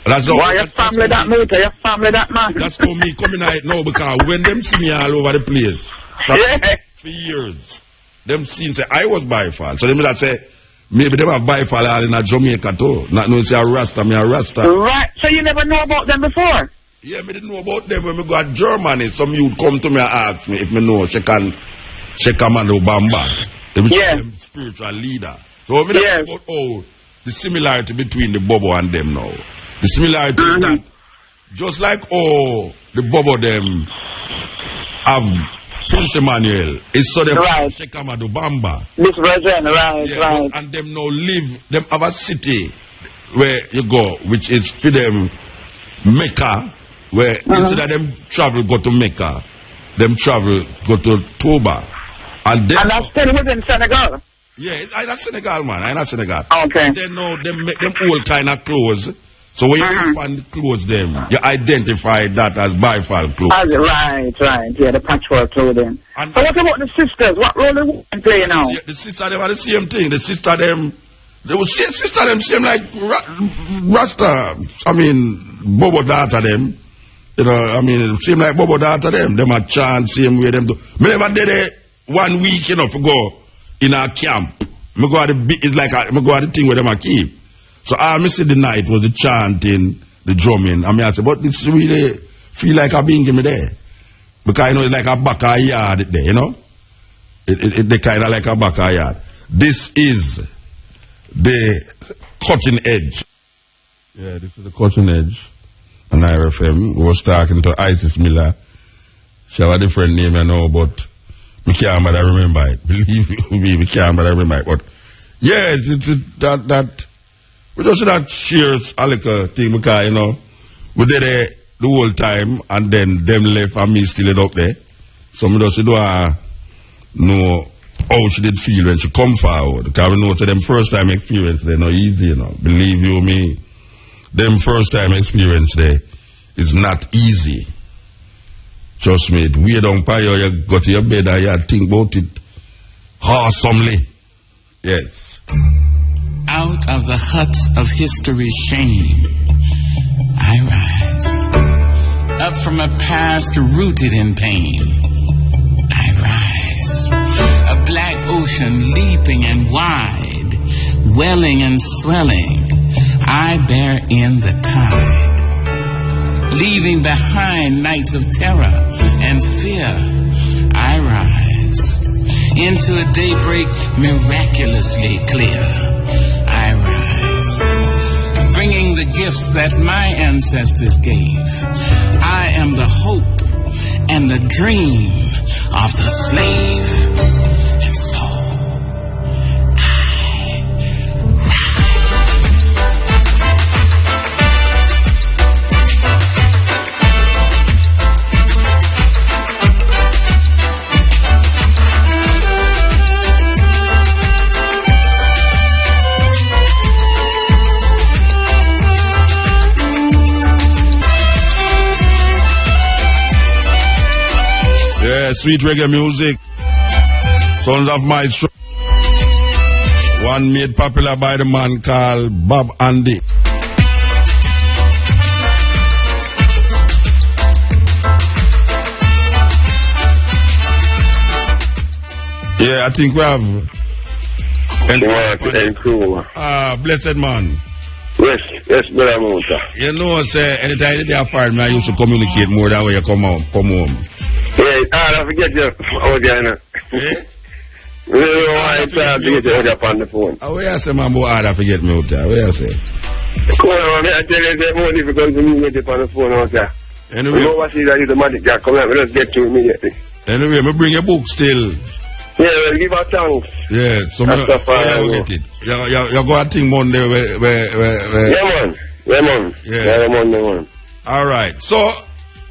Why your family that Muta? Your family that man? That's how me coming out now, because when them see me all over the place for years, them seen say I was Paphal. So them like say maybe them have Paphal all in a Jamaica too. Not knowing say a Rasta, me a Rasta. Right. So you never know about them before? Yeah, me didn't know about them when me go to Germany. Some youth come to me and ask me if me know Sheikh Amando Bamba. Them spiritual leader. So me don't know about the similarity between the Bobo and them now. The similarity is that just like the Bobo them have Prince Emmanuel, it's so them Sheikh Amado Bamba. This version, right. And them now them have a city where you go, which is for them Mecca, where instead of them travel go to Mecca, them travel go to Toba. And that's still within Senegal? Yeah, I'm not Senegal, man. I'm not Senegal. Okay. They know them make them all kind of clothes. So when you open the clothes them, you identify that as Paphal clothes. Right. Yeah, the patchwork clothing. And what about the sisters? What role do they play now? The sister them are the same thing. The sister them seem like Rasta. I mean, Bobo daughter them. You know, I mean, it seem like Bobo daughter them. Them a chant same way them do. Me never did it 1 week, you know, for go in a camp. Me go at the thing where them a keep. So I see the night was the chanting, the drumming. I mean, I said, but it's really feel like I've been me there. Because, you know, it's like a backyard there, you know. They kind of like a backyard. This is the cutting edge. Yeah, this is the cutting edge. On RFM, we was talking to Isis Miller. She have a different name, I know, but me can't but I remember it. Believe me, can't but I remember it. But yeah, that we just that shares Alika thing because, you know, we did it the whole time and then them left and me still it up there. So me just know how she did feel when she come forward. Because we know to them first time experience they're not easy, you know. Believe you me. Them first time experience there is not easy. Trust me, we don't pay you go to your bed and you think about it awesomely. Yes. Out of the huts of history's shame, I rise. Up from a past rooted in pain, I rise. A black ocean leaping and wide, welling and swelling, I bear in the tide. Leaving behind nights of terror and fear, I rise. Into a daybreak miraculously clear, I rise. Bringing the gifts that my ancestors gave. I am the hope and the dream of the slave. And so sweet reggae music. Sons of Maestro. One made popular by the man called Bob Andy. Yeah, I think we have. Nkrumah. Blessed man. Yes, brother Muta. You know, say, anytime they are fired, I used to communicate more than when you come home. Yeah, I forget you out there now. Eh? You know why I try to get you out there on the phone. Where I say, man, boy, I forget me out there. Where I say? Come on, man, I tell you, it's more difficult to me get you on the phone out there. Anyway. You know what, see that you're the magic guy. Come on, let's get to it immediately. Anyway, me bring a book still. Yeah, well, give her thanks. Yeah, so I get it. You go and think Monday where. Yeah, man. All right. So,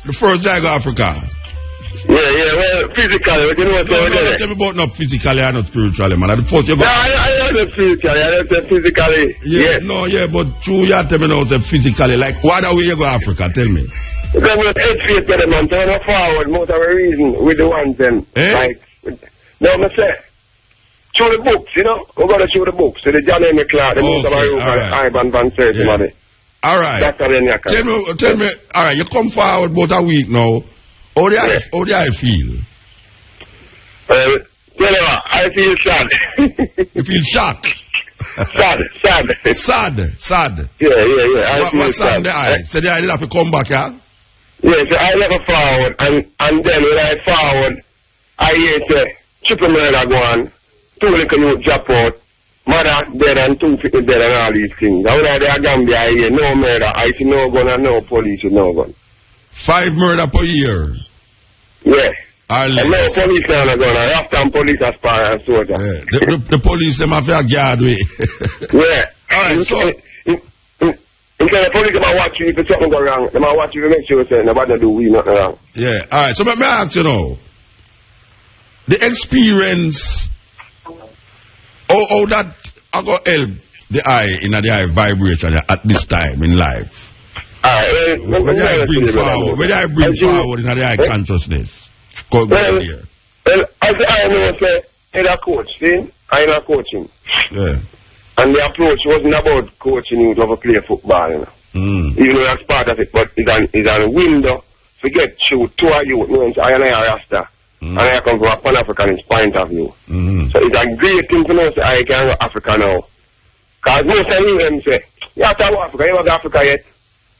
the first day I go Africa. Yeah, well, physically, you know what I'm saying? Tell me about not physically and not spiritually, man. The first you go. I don't physically, I don't say physically. Yeah, no, yeah, but true, you tell me now, say physically. Like, what are we you go Africa? Tell me. Because we're educated, man, turn forward, most of the reason with the ones then. Like, no, I say, show the books, you know? We're going to show the books. So the John M. Clark, the Mutabaruka, Ivan Van Serti, money. All right. Tell me, all right, you come forward about a week now. How do I feel? Tell you what, I feel sad. You feel shocked? Sad. Yeah. I feel what's sad. So I didn't have to come back, yeah? Yeah, so I never forward, and then when I forward, I hear say, triple murder go on, 2 little youth drop out, mother dead and 2 people dead and all these things. And when I there Gambia, I hear no murder, I see no gun and no police with no gun. 5 murder per year? Yeah. And no police now a gun, and after police as far as soldier. Yeah. The police, them have a guard way. Yeah. All right, so... Because the police might watch you if something go wrong. They might watch you to make sure that nobody do we nothing wrong. Yeah, all right. So let me ask you now. The experience, how that I go help the eye in the eye vibration at this time in life. Where do I bring forward in the eye consciousness? Well, as I know, say, I'm a coach, see? I'm a coaching. Yeah. And the approach wasn't about coaching you to have a play football, you know. Even though that's part of it, but it's a window to get through to a youth, you know, I am a Rasta. And I come from a Pan-Africanist point of view. So it's a great thing to know that I can go Africa now. Because most of them say, you have to go Africa, you haven't go Africa yet.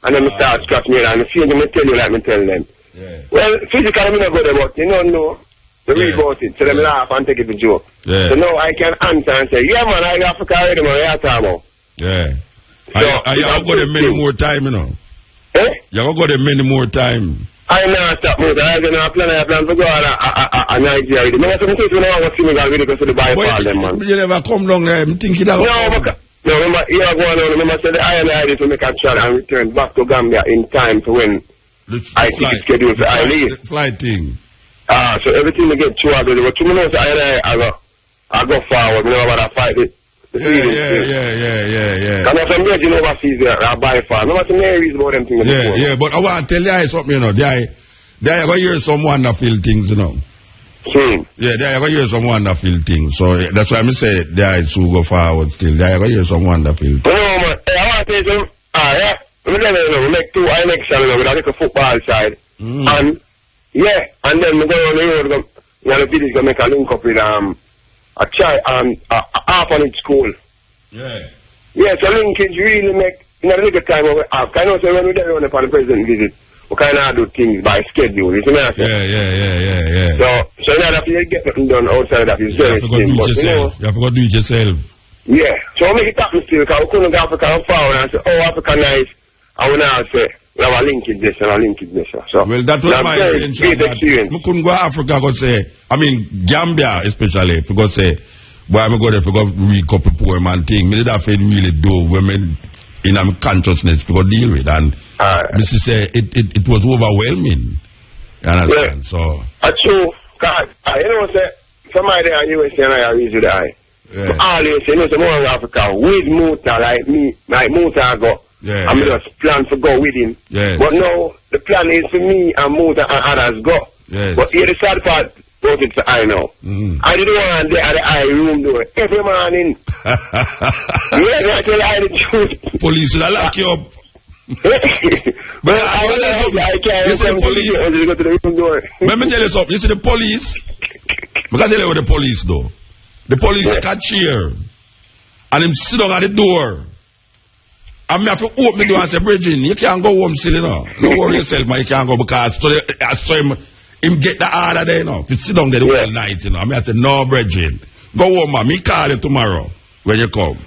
And then I start scratching me and I feel them tell you like me tell them. Yeah. Well, physically I'm not good about it, you don't know. They read about it, so them laugh and take it a joke. Yeah. So now I can answer and say, yeah man, I got Africa already, man, yeah, Tamo. Yeah. So, you have got them many more time, you know. You have got them many more time. I know stop Muta. I plan to go on Nigeria. Remember some things when I was Senegal with because of the Paphal them, man. You never come down there, I'm thinking that. No, remember, here I go on, remember, so the I to make a shot and return back to Gambia in time to when I think it's scheduled for I leave. The flight thing. So everything we get through, I go, but 2 minutes I go forward, you know, about I fight it. Yeah. And I'm making overseas there, by far. No matter Mary's about them things. Yeah, but I want to tell you something, you know. They are going to hear some wonderful things, you know. Yeah, they are going to hear some wonderful things. So that's why I say they are to go forward still. They are going to hear some wonderful things. No, man. I want to tell you something. We make 2 elections with a little football side. And, and then we go on the road, the village go make a link up with a child, orphanage school. Yeah, so linkage really make, in a little time of I know, so when we don't run upon the president visit, we kind of do things by schedule, you see what I'm saying? Yeah. So in order for you to get nothing done outside of that is very simple. You have to do it yourself. Yeah, so we make it happen still, because we couldn't go Africa and forward and say, oh, Africa nice, and we now say, we have a linkage this and a linkage this. So, well, that was my intention. We couldn't go to Africa and say, I mean, Gambia especially, because say, boy, I'm going to read a couple poem and thing. Me did have to really do women in a consciousness to deal with. And Mrs. say it was overwhelming. You understand? So true. God, you know, say, somebody there in USA and I read with the eye. Always, you know, some more in Africa with Muta, like me, like Muta go. I'm just plan to go with him. But no, the plan is for me and Muta and others go. But here the sad part, both it's I know. I didn't want there at the eye room door every morning. I tell I the truth. Police will lock you up. But I can't come to the room door. Let me tell you something. You see the police? Because tell you what the police do. The police take a chair and him sit down at the door. I have to open the door and say, Bridging, you can't go home still, you know. Don't worry yourself, man, you can't go because I saw him get the order there, you know. If you sit down there the whole night, you know. I have to, no, Bridging. Go home, man. Me call you tomorrow when you come.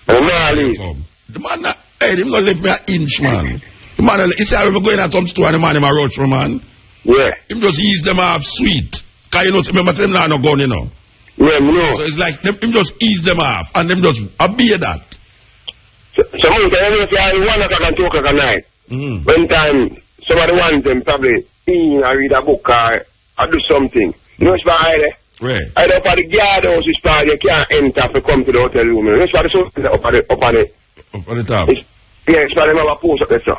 The man, hey, him gonna leave me an inch, man. The man, he said, I'm going to some store and the man, him a roach for man. Yeah. Him just ease them off sweet. Because you know, remember, them now no gun, you know. Yeah, no. So it's like, him just ease them off and them just obey that. So you say 1 o'clock and 2 o'clock at night. When time somebody wants them probably or read a book or do something. You know what's behind it? Right. I up at the guardhouse which part you can't enter to come to the hotel room. You know what's the up on the top? It's part of them have a post up there, sir.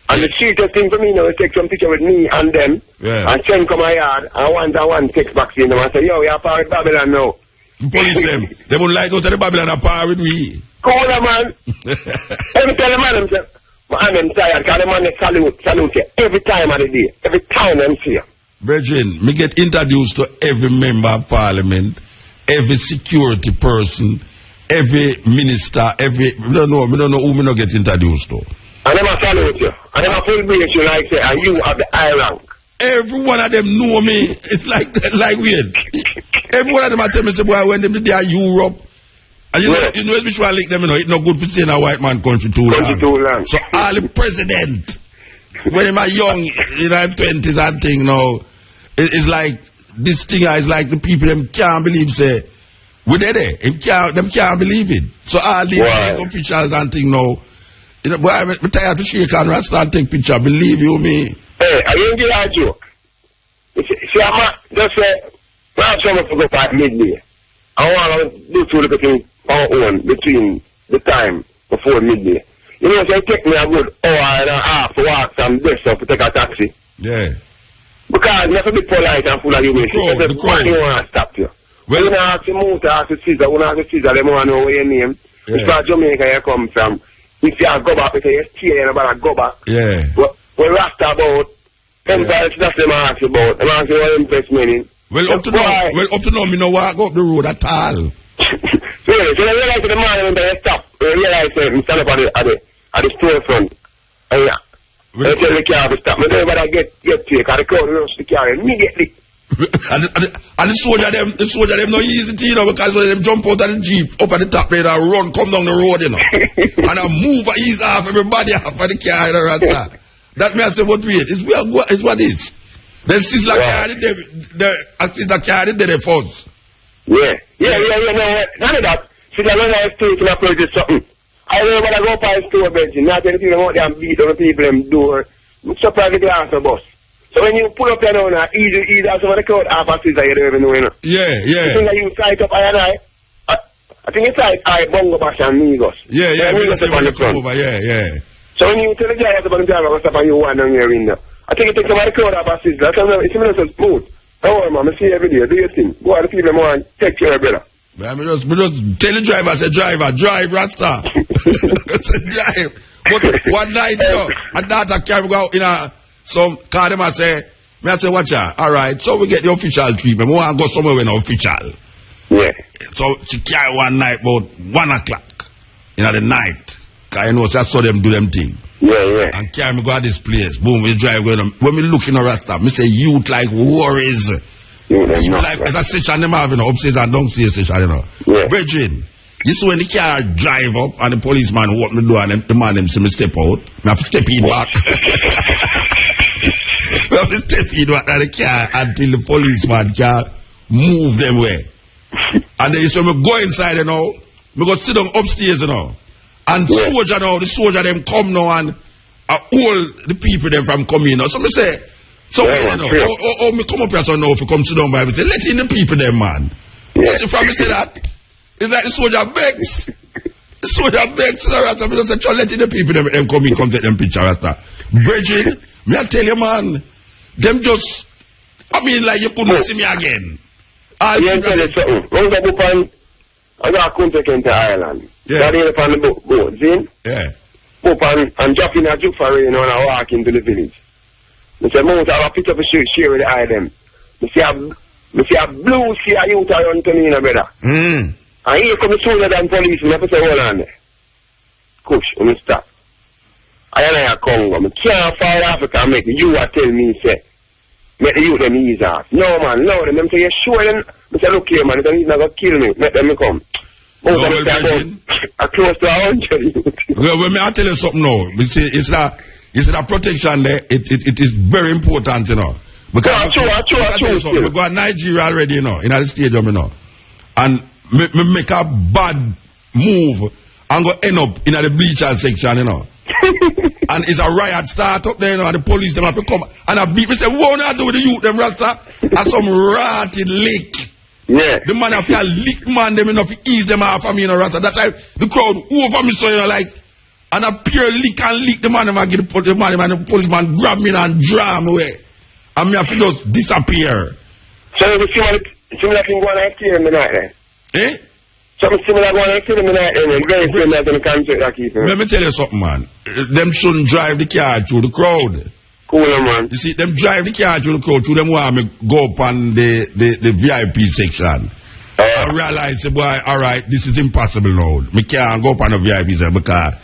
And the sweetest thing for me now is take some picture with me and them and send come my yard and one text back to them and say, yo, we are part of Babylon now. Police them. They won't like go to the Babylon and part with me. Cool, man. Every time the man say, I'm tired because the man salute you every time of the day. Every time I'm here. Brethren, me get introduced to every member of parliament, every security person, every minister, me don't know who me not get introduced to. And them a salute you. And them a full brace you like say, and you have the high rank. Every one of them know me. It's like weird. Every one of them a tell me, say, boy, when them did their Europe, and you know which one like them, you know, it's not good for staying in a white man country too long. So all the president, when them are young, in their 20s and thing now, it's like, this thing is like the people, them can't believe, say, we there. Them can't believe it. So all these officials and thing now, you know, boy, I'm tired to shake and rasta and take picture, believe you me. Hey, I didn't get a joke. See, I'm just say, I have someone to go by midday. I want to do two little things on own between the time before midday. You know, so it take me a good hour and a half to walk some distance to take a taxi. Yeah. Because you have to be polite and full of humility. The crowd don't want to stop you. Well, you know, ask the Muta, ask the Sizzla, when ask the Sizzla, they want to know where your name. Which part of Jamaica you come from. If you go back, because you stay and about to go back. Yeah. Well, Rasta about, that's them ask you about. Them ask you what investment in. Well, up to now, me no walk up the road at all. So I realize the man when they stop, I realize me stand up at the storefront. And I tell the car to stop. I don't ever get to you, because the crowd rush the car immediately. and the soldier them no easy to, you know, because when them jump out of the jeep up at the top there and run, come down the road, you know. And I move and ease off everybody off of the car, you know, that means what wait, it's what is. Then Sizzla carried the carry the force. Yeah, no, none of that. Sizzla when I stay to purchase something. I remember I go up on store benching, not anything about them beat on the people them door. I'm surprised they answer bus. So when you pull up there now, easy some of the crowd half a Sizzla, you don't even know, you know. Yeah. You think that you sight up I think it's like Bongo Bash and Migos. Yeah, Migos up on the front. Yeah. So when you tell the guy about the driver, what's up on you one on your window. I think it takes somebody crowd half a Sizzla. It's a smooth. Don't worry, man, I see you every day. Do your thing. Go out the people want to take care of brother. Man, me just tell the driver, I say, drive, Rasta. I say, drive. But one night, you know, and that I carry go out in some car, them I say, watch out. All right, so we get the official treatment. We want to go somewhere with no official. Yeah. So she carry one night about 1 o'clock in the night. Because you know, so I saw them do them thing. Yeah. And carry me go to this place. Boom, we drive going. When we look in a Rasta, me say, youth like worries. Like, it's a session them have, you know, upstairs and downstairs session, you know. Yeah. Brethren, you see when the car drive up and the policeman open the door and the man them see me step out, I have to step in back. I have to step in back of the car until the policeman can move them way. And then you see me go inside, you know, me go sit down upstairs, you know. And the soldier them come now and all the people them from coming, you know. So me say, so you know, me come up here so now if you come sit down by me say, let in the people them, man. Yeah. See from me say that, it's like the soldier begs. The soldier begs, so me don't say, let in the people them come in, come take them picture after. Bridging, me I tell you, man, them just, I mean, like you couldn't see me again. I tell you something. When I go on, I got a contact into Ireland. Yeah. Got in upon the boat, see? Yeah. Up and drop in a juke for you know, and I walk into the village. I said, Mount, I have a picture of a share with the eye them. I see a blue sea a youth around to me, brother. And here come the soldier and police, and I say, hold on there. Kush, when we stop. I am Congo. I can't fall Africa and make you tell me, say, make the youth them ease off. No, man, no, them say, you sure them? I say, look here, man, he's not going to kill me. Let them come. No, well, close to 100 youth. Well, when I tell you something now, it's that protection there, it is very important, you know. Because true. We go to Nigeria already, you know, in the stadium, you know. And me make a bad move and go end up in the bleacher section, you know. And it's a riot start up there, you know, and the police them have to come and I beat me, say, what do I do with the youth, them rasta? And some rotted lick. Yeah. The man have to lick man them enough to ease them off of me, you know, rasta. That time the crowd over me, so you know, like, and a pure lick and lick the man, and get the man, and the policeman grab me and draw me away. And me have to just disappear. So you see similar thing going on here in the night then? Eh? Something similar going on here in the night then, and very similar to the concert that keep. Let me tell you something, man. Them shouldn't drive the car through the crowd. Cool, man. You see, them drive the car through the crowd, through them want me go up on the VIP section. I realize, boy, alright, this is impossible now. Me can't go up on the VIP section because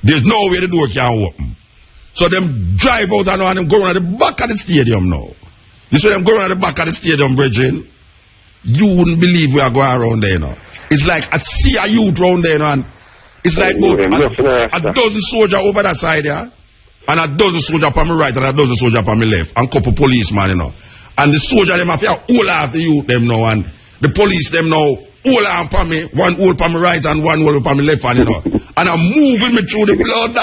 there's no way the door can open. So them drive out and them go around the back of the stadium now. You see them go around the back of the stadium, Bridget. You wouldn't believe we are going around there now. It's like I see a youth around there, and it's like a dozen soldiers over that side, yeah, and a dozen soldiers on my right and a dozen soldiers on my left, and couple policemen, you know. And the soldiers them have to hold off the youth them now, and the police them now hold on for me, one hold on my right and one hold on my left, and you know. And I'm moving me through the blood,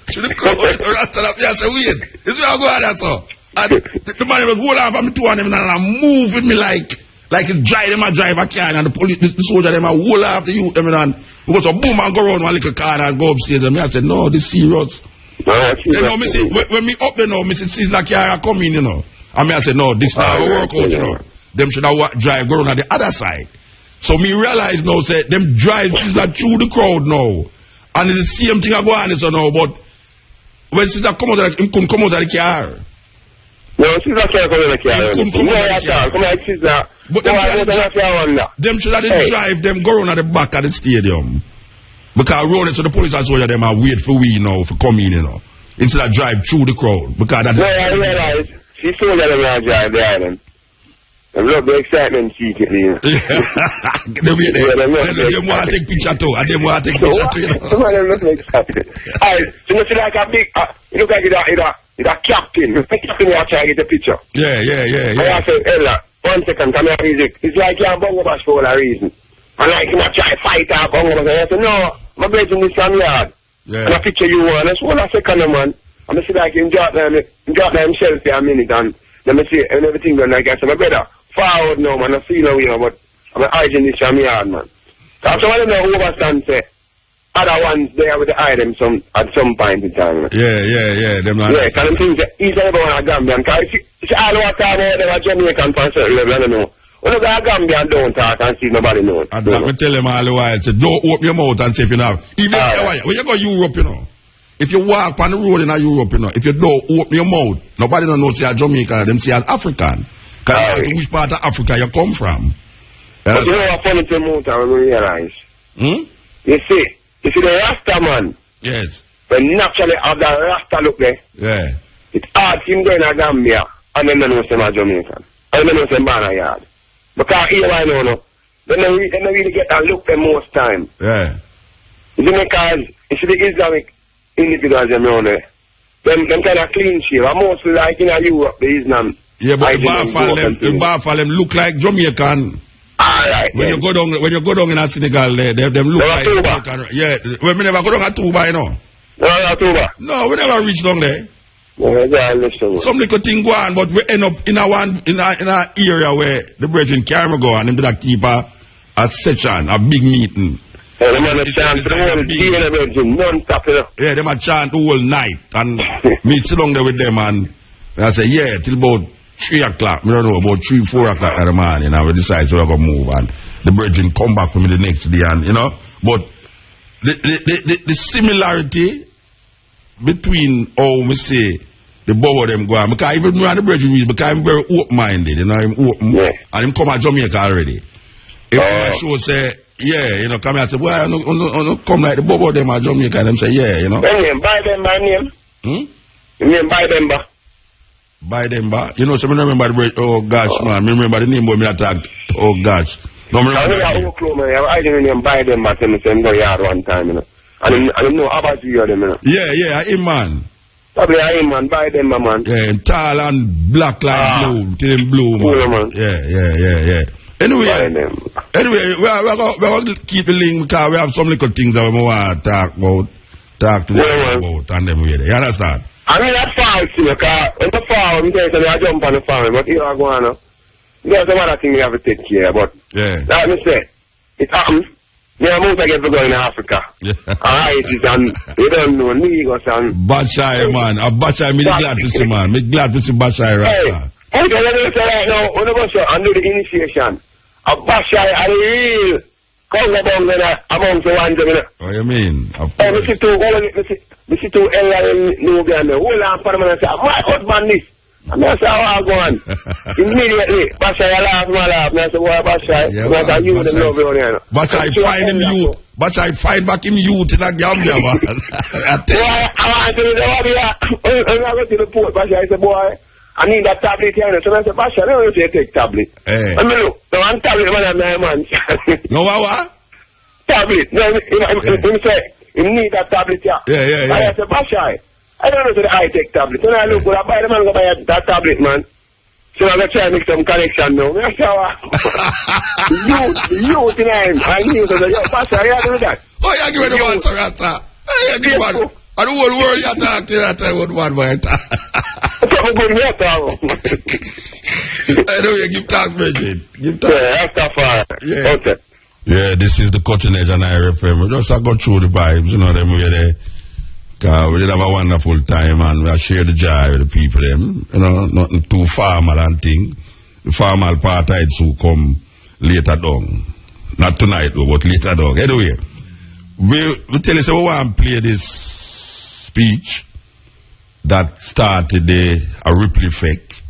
through the crowd, the rest of them. I say, wait, this is how I go out there, so. And the man was hold on for me two of them, and I'm moving me like it's drive them a drive a car, and the police, the soldier them a hold off the youth them, and we go so boom and go around one little car and go upstairs, and I said, no, this serious. You know, me see, when me up there now, me see Sizzla car come in, you know. And I said, no, this not going to work out, you know. Them should have drive, go around on the other side. So me realize now, say, them drive Sizzla through the crowd now. And it's the same thing I go on, so now, but when Sizzla come out of the, him couldn't come out of the car. No, Sizzla can't come out of the car. Him couldn't come out of the car. Come out of Sizzla. But them should have drive them, go around at the back of the stadium. Because running to the police and soldier them and wait for we, you know, for coming, you know. Instead of drive through the crowd. Because that is... I realize. She told them to drive the island. I love the excitement secretly. You know. They want to take picture too. And they want to take picture too, you know. Them look excited. Alright, so you see like a big... you look like it's a captain. The captain will try to get the picture. Yeah. I said, Ella, 1 second, come here, music. It's like you're a bongo bash for all a reason. And like him a try fight out bongo bash. I said, no, my brother in this yard. Yeah. And I picture you one. I said, 1 second, man. And I see like him drop down himself for a minute, and then I see and everything done like I said, my brother, forward now, man, I see no way, but I'm urging this from yard, man. So some of them know overstand, say, other ones there with the item at some point in time. Man. Yeah, them like because them things that each and every one are Gambian. Because if all what time they were Jamaican for a certain level, I don't know. When you go to Gambia and don't talk and see nobody knows. And that me tell them all the while, say, don't open your mouth and say if you know. Even when you go to Europe, you know. If you walk on the road in Europe, you know, if you don't open your mouth, nobody don't know say you're Jamaican, them say you're African. Because which part of Africa you come from. But you know what funny thing about when we realize? You see the Rasta man. Yes. When naturally have the Rasta look there. Yeah. It's hard him going to Gambia and then they know say I'm Jamaican. And then they know say I'm yard. Because here I know, they don't really get that look them most time. Yeah. Because you see the Islamic individuals them around there. Them kind of clean shave. And mostly like in Europe, the Islam. Yeah, but the Paphal them look like Jamaican. Alright. When you go down in a Senegal, them look like Jamaican. Yeah, we never go down at Tuba, you know. No, Tuba. No, we never reach down there. Some little thing go on, but we end up in a area where the brethren carry go and them do that keep a session, a big meeting. Yeah, them a chant the whole day, non-stop, you know. Yeah, them a chant the whole night, and me sit down there with them, and I say, yeah, till about 3 o'clock, I don't know, about 3, 4 o'clock in the morning, and we decide to have a move, and the brethren come back for me the next day, and, you know, but the similarity between, we say, the both of them go on, because even when the brethren read, because I'm very open-minded, you know, I'm open, and him come to Jamaica already. If I show say, Yeah, you know, come here and say, boy, I don't come like the Bobo them at Jamaica. Them say, yeah, you know. Buy them by name. Name by them ba. By them ba. You know, so I remember the break. Oh gosh, man. I remember the name boy me attack. Oh gosh. No, I didn't name by them but them say go yard one time, you know. I don't know about you them, you know. Yeah, him man. Probably him man, by them man. Yeah, tall and black like blue. Till him blue man. Yeah. Anyway, we're going to keep the link because we have some little things that we want to talk to them about and them with. You understand? I mean, that's false, you know, because in the farm, I jump on the farm, but here I go on. There's some other thing you have to take care, but let me say, it happens. Yeah, most I get to go in Africa. Alright, and you don't know Lagos and Bashai, man. Bashai, me glad to see, man. Me glad to see Bashai right now. Okay, let me say right now, when I go and do the initiation, a Bashai are real come among the ones, you know. What you mean? Of course. We see two area in New Gambia. Hold on for a minute and say, my husband this. And I say, how I go on? Immediately, Bashai laugh. I say, why Bashai? I say, you the love you, you know. Bashai find him youth. Bashai find back him youth in a Gambia, man. I want to do the when I go to the port, Bashai say, boy, I need that tablet here. So I say, Bashai, I don't want you to take tablet. I mean, look, the one tablet, man. No, what? Tablet. No, he say, you need that tablet here. Yeah. I say, Bashai, I don't know to the high-tech tablet. So I look, I buy the man, go buy that tablet, man. So I'm going to try to make some connection now. I say, you tonight. I knew to say, yo, Bashai, you do that. Oh, you give me the answer at that. I give one. And the whole world you talk to that time with one boy. I know you give talk, Bridget. Give talk. Yeah, that's far. Yeah. Okay. Yeah, this is the Continent and R.I.P.Maya. We just go through the vibes, you know, them way there. We did have a wonderful time and we share the joy with the people, them. You know, nothing too formal and thing. The formal part will come later down. Not tonight though, but later down. Anyway, we tell you, so we want to play this speech that started a ripple effect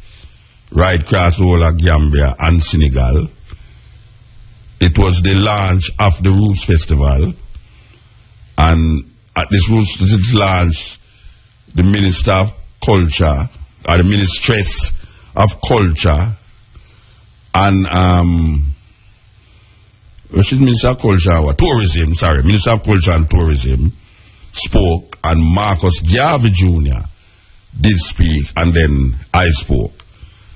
right across the whole of Gambia and Senegal. It was the launch of the Roots Festival, and at this Roots launch, the Minister of Culture, or the Ministress of Culture, and which is Minister of Culture or Tourism, sorry, Minister of Culture and Tourism spoke, and Marcus Garvey Jr. did speak, and then I spoke.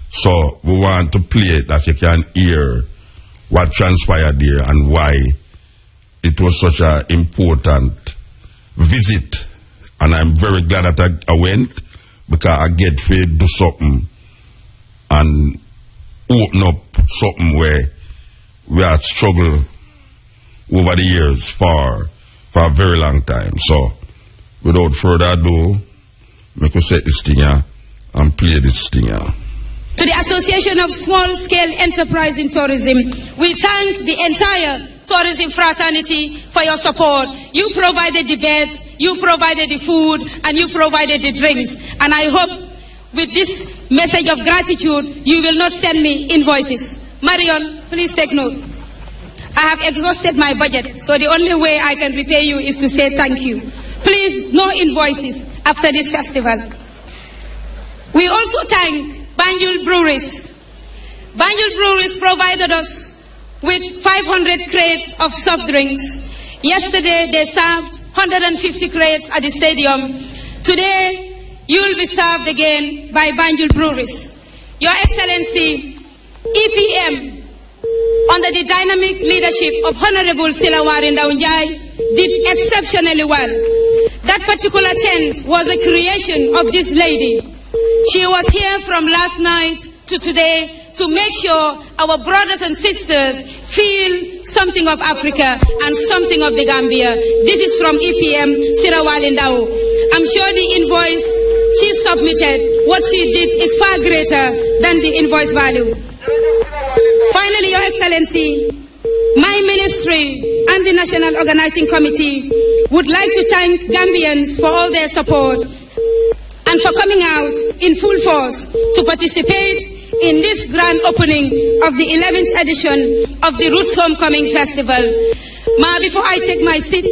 So we want to play it that you can hear what transpired there and why it was such an important visit. And I'm very glad that I went, because I get to do something and open up something where we have struggled over the years for a very long time. So without further ado, make us set this thing here and play this thing here. To the Association of Small Scale Enterprise in Tourism, we thank the entire tourism fraternity for your support. You provided the beds, you provided the food, and you provided the drinks. And I hope with this message of gratitude, you will not send me invoices. Marion, please take note. I have exhausted my budget, so the only way I can repay you is to say thank you. Please, no invoices after this festival. We also thank Banjul Breweries. Banjul Breweries provided us with 500 crates of soft drinks. Yesterday they served 150 crates at the stadium. Today you will be served again by Banjul Breweries. Your Excellency, EPM, under the dynamic leadership of Honorable Silawari Ndaunjai, did exceptionally well. That particular tent was a creation of this lady. She was here from last night to today to make sure our brothers and sisters feel something of Africa and something of the Gambia. This is from EPM Sirawali Ndao. I'm sure the invoice she submitted, what she did is far greater than the invoice value. Finally, Your Excellency, my ministry and the National Organizing Committee would like to thank Gambians for all their support and for coming out in full force to participate in this grand opening of the 11th edition of the Roots Homecoming Festival. Before I take my seat,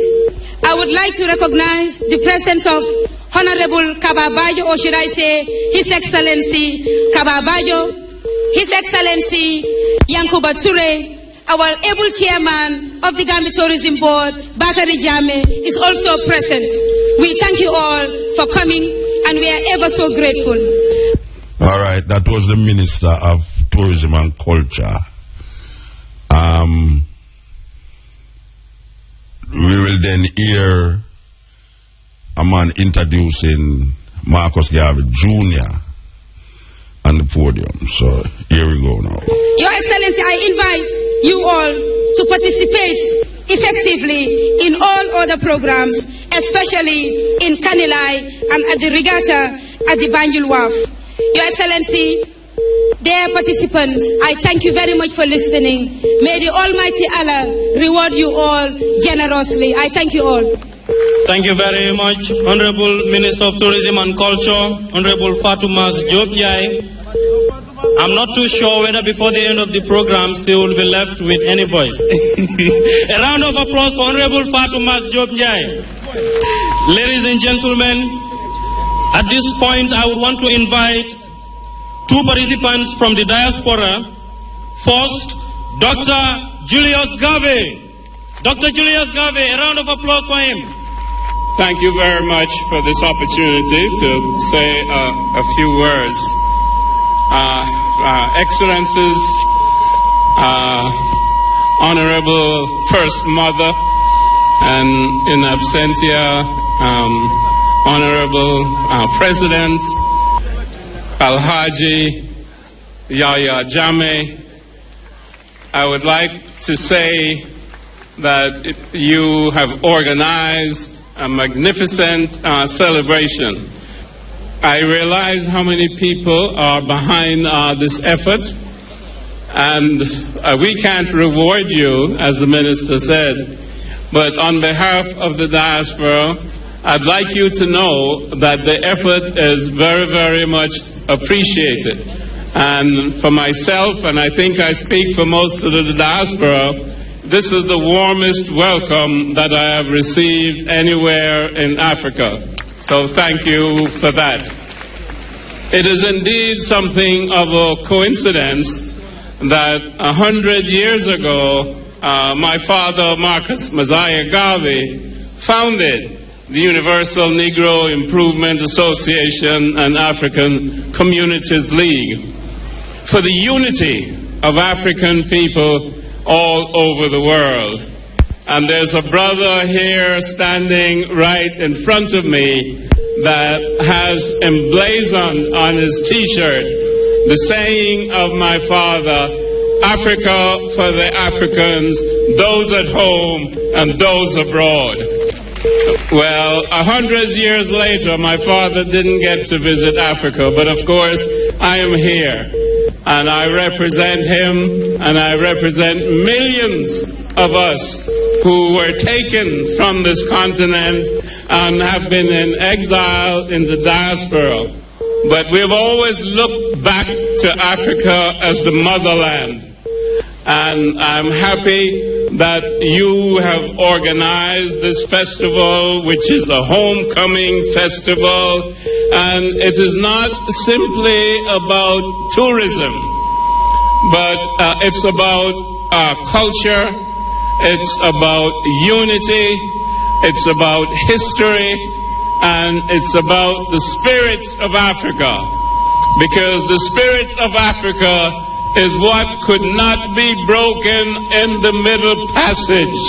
I would like to recognize the presence of Honorable Kababajo, or should I say His Excellency Kababajo, His Excellency Yankuba Ture, our able chairman of the Gambia Tourism Board, Bakari Jame, is also present. We thank you all for coming, and we are ever so grateful. All right, that was the Minister of Tourism and Culture. We will then hear a man introducing Marcus Garvey Jr. on the podium. So here we go now. Your Excellency, I invite you all to participate effectively in all other programs, especially in Kanilai and at the regatta at the Banjul Wharf. Your Excellency, dear participants, I thank you very much for listening. May the Almighty Allah reward you all generously. I thank you all. Thank you very much, Honorable Minister of Tourism and Culture, Honorable Fatumas Jobjai. I'm not too sure whether before the end of the program she will be left with any voice. A round of applause for Honorable Fatumas Jobjai. Ladies and gentlemen, at this point I would want to invite two participants from the diaspora. First, Dr. Julius Garvey. Dr. Julius Garvey, a round of applause for him. Thank you very much for this opportunity to say a few words. Excellencies, Honorable First Mother, and in absentia, Honorable President, Alhaji Yahya Jammeh, I would like to say that you have organized a magnificent celebration. I realize how many people are behind this effort, and we can't reward you, as the minister said, but on behalf of the diaspora, I'd like you to know that the effort is very, very much appreciated. And for myself, and I think I speak for most of the diaspora, this is the warmest welcome that I have received anywhere in Africa. So thank you for that. It is indeed something of a coincidence that 100 years ago, my father, Marcus Messiah Garvey, founded the Universal Negro Improvement Association and African Communities League for the unity of African people all over the world. And there's a brother here standing right in front of me that has emblazoned on his t-shirt the saying of my father, Africa for the Africans, those at home and those abroad. Well, 100 years later, my father didn't get to visit Africa, but of course, I am here. And I represent him, and I represent millions of us who were taken from this continent and have been in exile in the diaspora. But we've always looked back to Africa as the motherland. And I'm happy that you have organized this festival, which is a homecoming festival. And it is not simply about tourism, but it's about culture, it's about unity, it's about history, and it's about the spirit of Africa. Because the spirit of Africa is what could not be broken in the Middle Passage.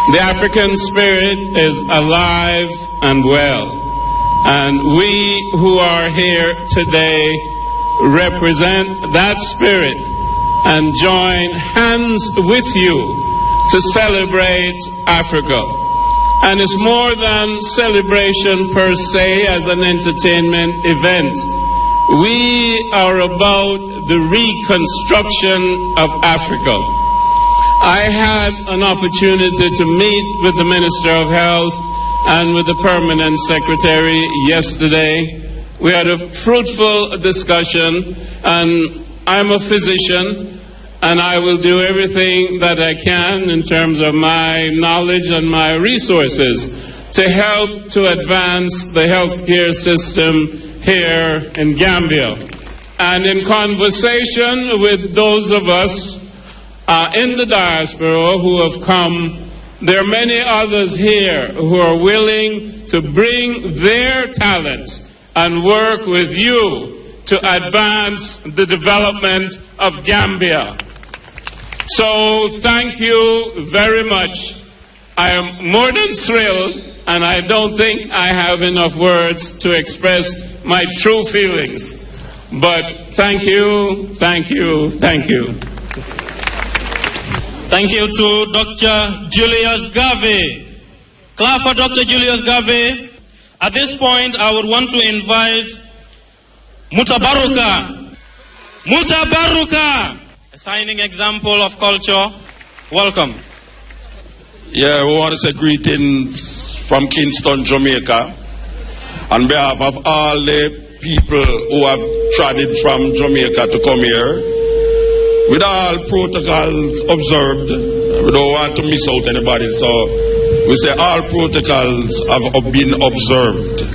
The African spirit is alive and well. And we who are here today represent that spirit and join hands with you to celebrate Africa. And it's more than celebration per se as an entertainment event. We are about the reconstruction of Africa. I had an opportunity to meet with the Minister of Health and with the Permanent Secretary yesterday. We had a fruitful discussion, and I'm a physician, and I will do everything that I can in terms of my knowledge and my resources to help to advance the healthcare system here in Gambia. And in conversation with those of us in the diaspora who have come, there are many others here who are willing to bring their talents and work with you to advance the development of Gambia. So thank you very much. I am more than thrilled, and I don't think I have enough words to express my true feelings. But thank you, thank you, thank you. Thank you to Dr. Julius Garvey. Clap for Dr. Julius Garvey. At this point, I would want to invite Mutabaruka. Mutabaruka! A shining example of culture. Welcome. Yeah, we want to say greetings from Kingston, Jamaica. On behalf of all the people who have traveled from Jamaica to come here, with all protocols observed. We don't want to miss out anybody, so we say all protocols have been observed.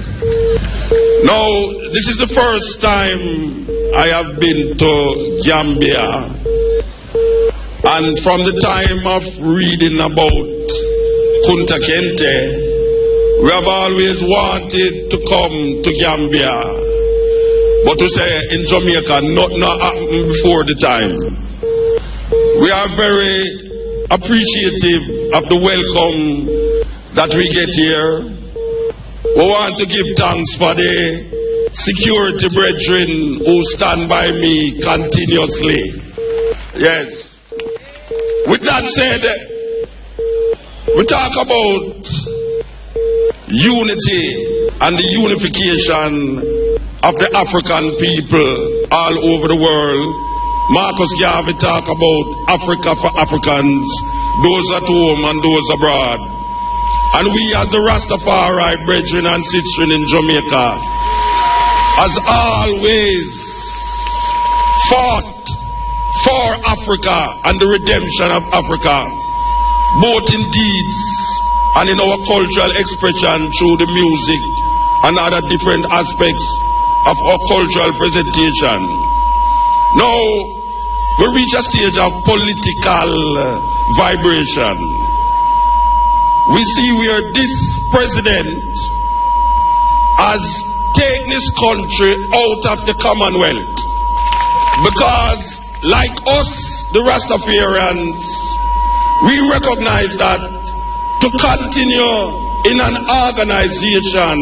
Now, this is the first time I have been to Gambia, and from the time of reading about Kunta Kinte, we have always wanted to come to Gambia. But we say in Jamaica, nothing happened before the time. We are very appreciative of the welcome that we get here. We want to give thanks for the security brethren who stand by me continuously. Yes. With that said, we talk about unity and the unification of the African people all over the world. Marcus Garvey talk about Africa for Africans, those at home and those abroad. And we as the Rastafari brethren and sisters in Jamaica, as always, fought for Africa and the redemption of Africa, both in deeds and in our cultural expression through the music and other different aspects of our cultural presentation. Now, we reach a stage of political vibration. We see where this president has taken this country out of the Commonwealth. Because, like us, the Rastafarians, we recognize that to continue in an organization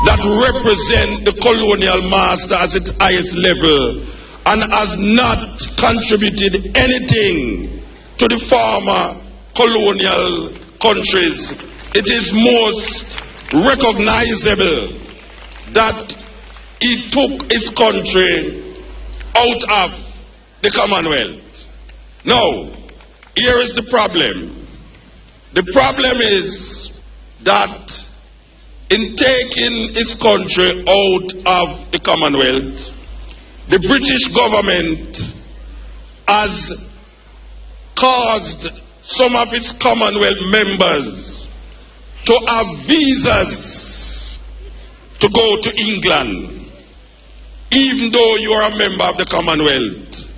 that represent the colonial master at its highest level and has not contributed anything to the former colonial countries, it is most recognizable that he took his country out of the Commonwealth. Now, here is the problem. The problem is that in taking his country out of the Commonwealth, the British government has caused some of its Commonwealth members to have visas to go to England. Even though you are a member of the Commonwealth,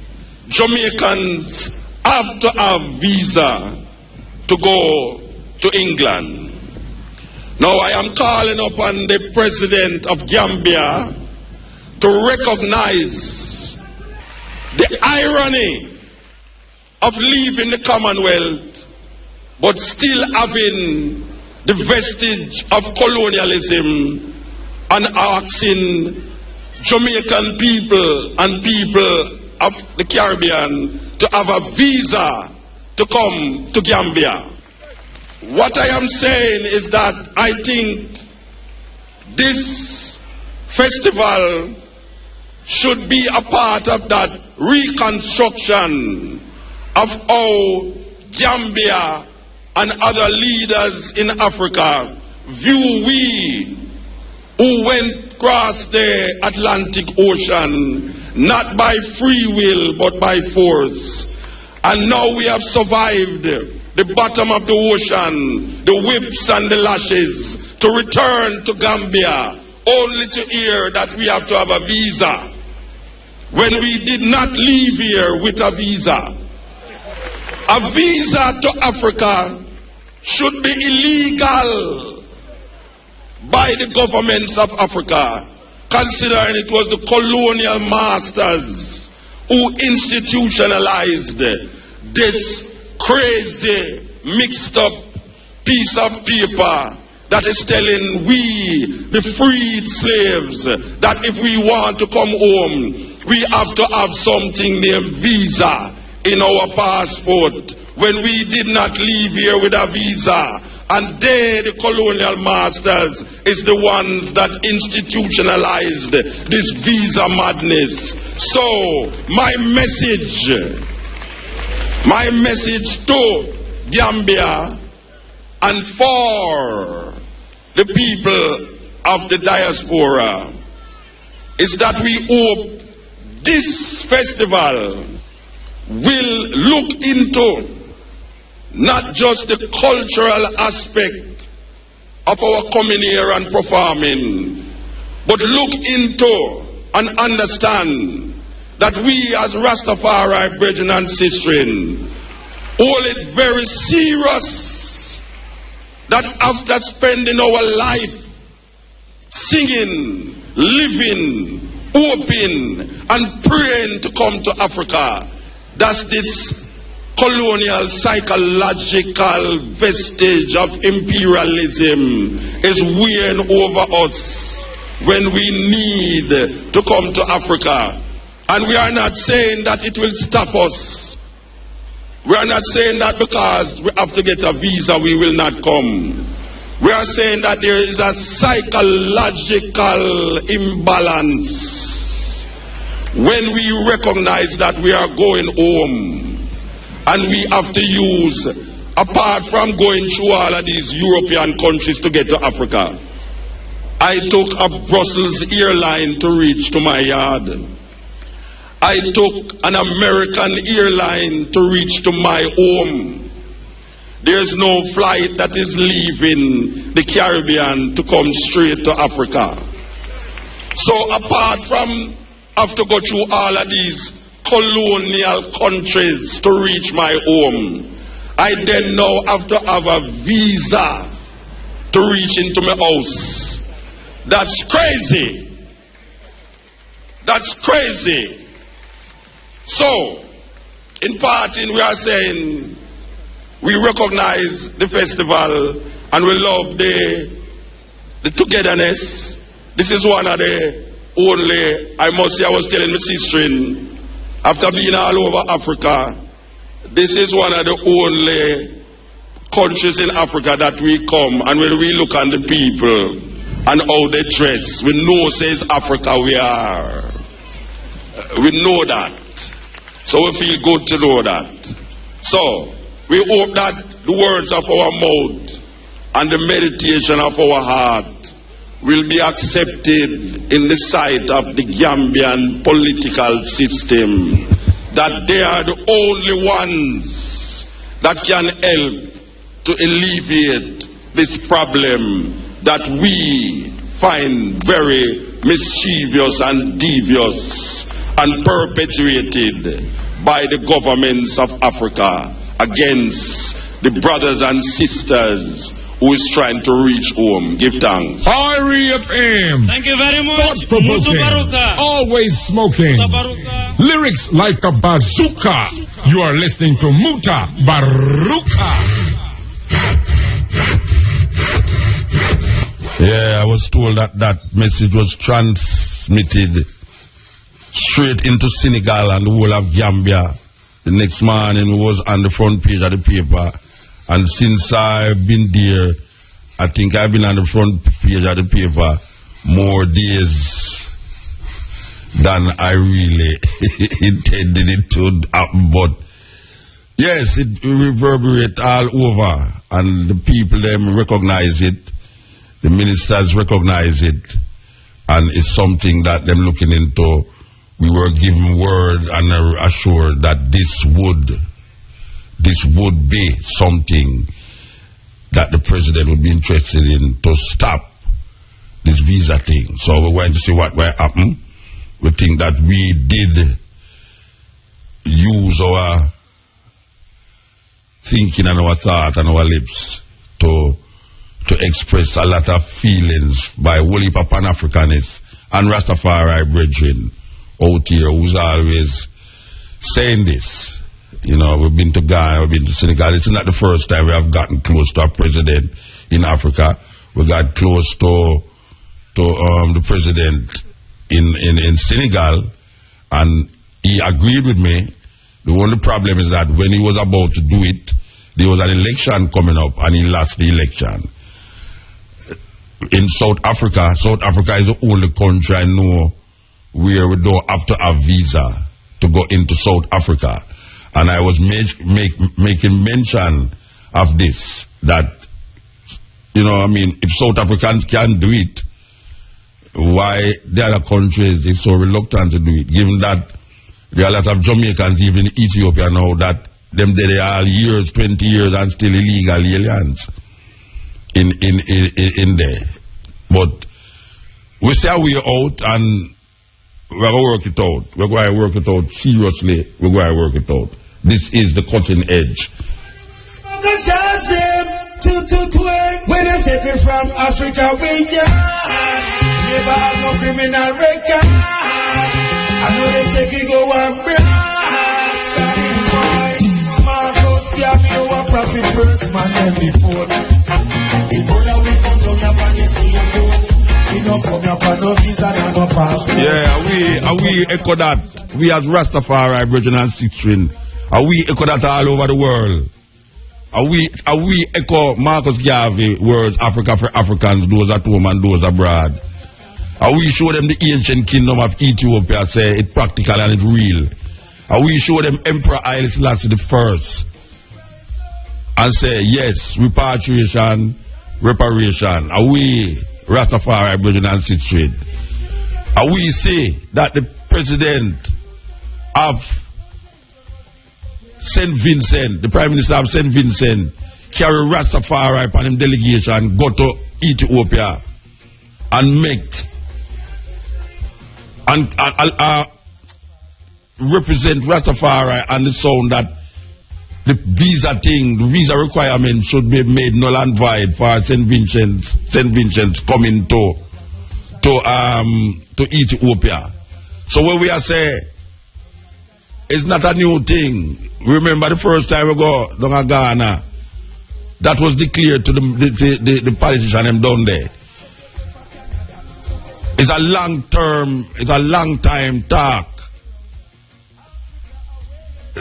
Jamaicans have to have visa to go to England. Now I am calling upon the President of Gambia to recognize the irony of leaving the Commonwealth but still having the vestige of colonialism and asking Jamaican people and people of the Caribbean to have a visa to come to Gambia. What I am saying is that I think this festival should be a part of that reconstruction of how Gambia and other leaders in Africa view we who went across the Atlantic Ocean not by free will, but by force. And now we have survived the bottom of the ocean, the whips and the lashes, to return to Gambia, only to hear that we have to have a visa, when we did not leave here with a visa. A visa to Africa should be illegal by the governments of Africa, considering it was the colonial masters who institutionalized this crazy, mixed up piece of paper that is telling we, the freed slaves, that if we want to come home, we have to have something named visa in our passport, when we did not leave here with a visa. And they, the colonial masters, is the ones that institutionalized this visa madness. So, my message to Gambia and for the people of the diaspora is that we hope this festival will look into not just the cultural aspect of our coming here and performing, but look into and understand that we as Rastafari brethren and sistren hold it very serious that after spending our life singing, living, hoping and praying to come to Africa, that's this colonial psychological vestige of imperialism is weighing over us when we need to come to Africa. And we are not saying that it will stop us. We are not saying that because we have to get a visa we will not come. We are saying that there is a psychological imbalance when we recognize that we are going home. And we have to use, apart from going through all of these European countries to get to Africa, I took a Brussels airline to reach to my yard. I took an American airline to reach to my home. There's no flight that is leaving the Caribbean to come straight to Africa. So apart from have to go through all of these colonial countries to reach my home, I then now have to have a visa to reach into my house. That's crazy. That's crazy. So, in parting, we are saying we recognize the festival and we love the togetherness. This is one of the only, I must say, I was telling my sister, after being all over Africa, this is one of the only countries in Africa that we come, and when we look at the people and how they dress, we know says Africa we are. We know that. So we feel good to know that. So we hope that the words of our mouth and the meditation of our heart will be accepted in the sight of the Gambian political system, that they are the only ones that can help to alleviate this problem that we find very mischievous and devious and perpetuated by the governments of Africa against the brothers and sisters who is trying to reach home. Give thanks. R.I.P.M. Thank you very much. Thought-provoking. Mutabaruka. Always smoking. Mutabaruka. Lyrics like a bazooka. You are listening to Mutabaruka. Yeah, I was told that that message was transmitted straight into Senegal and the whole of Gambia. The next morning it was on the front page of the paper. And since I've been there, I think I've been on the front page of the paper more days than I really intended it to happen. But yes, it reverberates all over, and the people them recognize it, the ministers recognize it, and it's something that them looking into we were given word and assured that this would be something that the president would be interested in to stop this visa thing. So we're going to see what will happen. We think that we did use our thinking and our thought and our lips to express a lot of feelings by whole heap of Pan-Africanists and Rastafari brethren out here who's always saying this. You know, we've been to Ghana, we've been to Senegal. It's not the first time we have gotten close to our president in Africa. We got close to the president in Senegal, and he agreed with me. The only problem is that when he was about to do it, there was an election coming up and he lost the election. In South Africa is the only country I know where we don't have to have visa to go into South Africa. And I was making mention of this, that, you know, I mean, if South Africans can do it, why the other countries is so reluctant to do it, given that there are a lot of Jamaicans, even in Ethiopia now, that them they are years, 20 years, and still illegal aliens in there. But we say we're out, and we're going to work it out. We're going to work it out seriously. We're going to work it out. This is the cutting edge. When they take it from Africa, we never have no criminal record. I know they take it go and break. Starting boy, Marcus Garvey, our profit first man, then before. Before that we come down up on the same boat. We don't come up on no visa and no passport. Yeah, we echo that. We as Rastafari, Brethren and Sistren, we echo that all over the world. We echo Marcus Garvey words, Africa for Africans, those at home and those abroad. We show them the ancient kingdom of Ethiopia, say it's practical and it's real. We show them Emperor Haile Selassie the first and say, yes, repatriation, reparation. We Rastafari, Brethren and Sistren. We say that the president of St. Vincent, the Prime Minister of St. Vincent, carry Rastafari upon him delegation, go to Ethiopia and make and represent Rastafari and the sound that the visa requirement should be made null and void for St. Vincent's coming to Ethiopia. So when we are saying it's not a new thing. Remember the first time we go down to Ghana, that was declared to the politician them down there. It's a long time talk.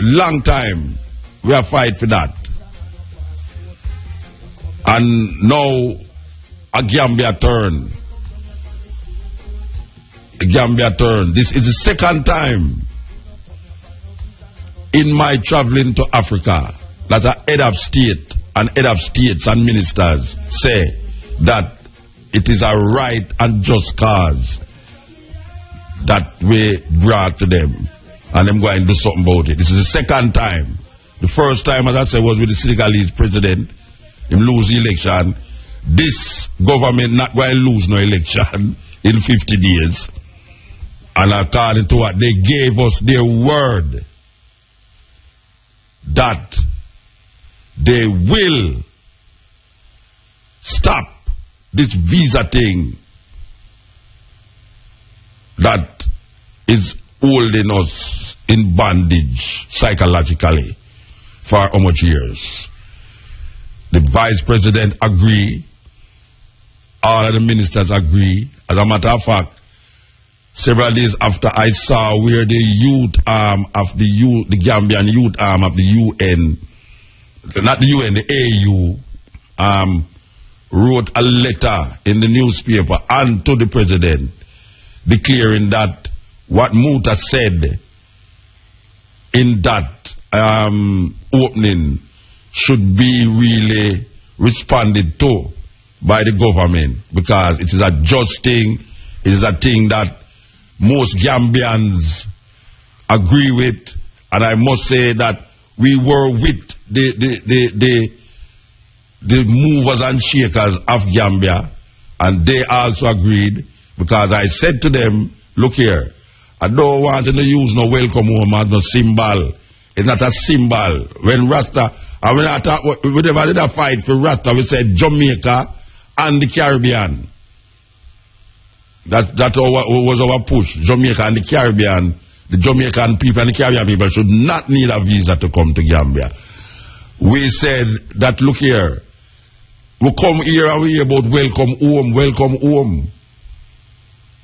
Long time we have fight for that. And now a Gambia turn. This is the second time in my traveling to Africa that a head of state and head of states and ministers say that it is a right and just cause that we brought to them and them going to do something about it. This is the second time. The first time, as I said, was with the Senegalese president. Him lose the election. This government not going to lose no election in 50 days. And according to what they gave us their word, that they will stop this visa thing that is holding us in bondage psychologically for how much years. The vice president agree, all of the ministers agree. As a matter of fact, several days after I saw where the youth arm of the Gambian youth arm of the UN, not the UN, the AU, wrote a letter in the newspaper and to the president declaring that what Muta said in that opening should be really responded to by the government, because it is a just thing. It is a thing that most Gambians agree with, and I must say that we were with the movers and shakers of Gambia, and they also agreed, because I said to them, look here, I don't want to use no welcome home as no symbol. It's not a symbol. When Rasta, and when I thought, whenever did a fight for Rasta, we said Jamaica and the Caribbean. That was our push. Jamaica and the Caribbean. The Jamaican people and the Caribbean people should not need a visa to come to Gambia. We said that, look here, we come here and we hear about welcome home, welcome home.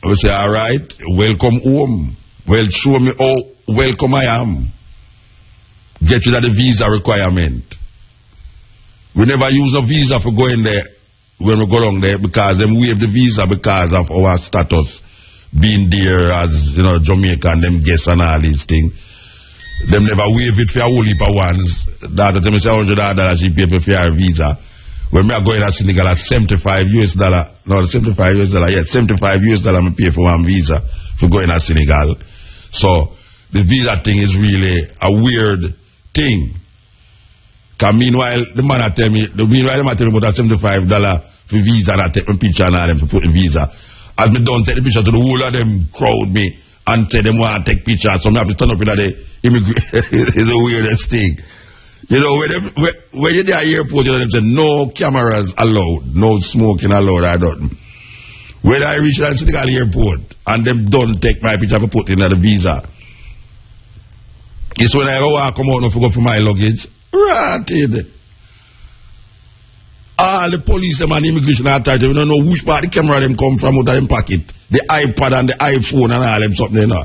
We say, all right, welcome home. Well, show me how welcome I am. Get rid of the visa requirement. We never use a visa for going there when we go down there, because them waive the visa because of our status being there as, you know, Jamaica and them guests and all these things. Them never waive it for a whole heap of ones. That time I say $100 she pay for your visa. When we are going to Senegal at $75 US, no, $75 US, yeah, $75 US I pay for one visa for going to Senegal. So the visa thing is really a weird thing. Because meanwhile, the man tell me about that $75 for visa, and I take my picture and all them to put the visa. As me don't take the picture to the whole of them crowd me and say them want to take pictures, so I have to stand up in the it's the weirdest thing. You know, when you're there at the airport, you know, them say no cameras allowed, no smoking allowed, I don't. When I reach the Senegal airport and them don't take my picture to put in the visa, it's when I come out and go for my luggage, ratted. All the police them and immigration authority, we don't know which part the camera them come from out of them pocket. The iPad and the iPhone and all them something, you know.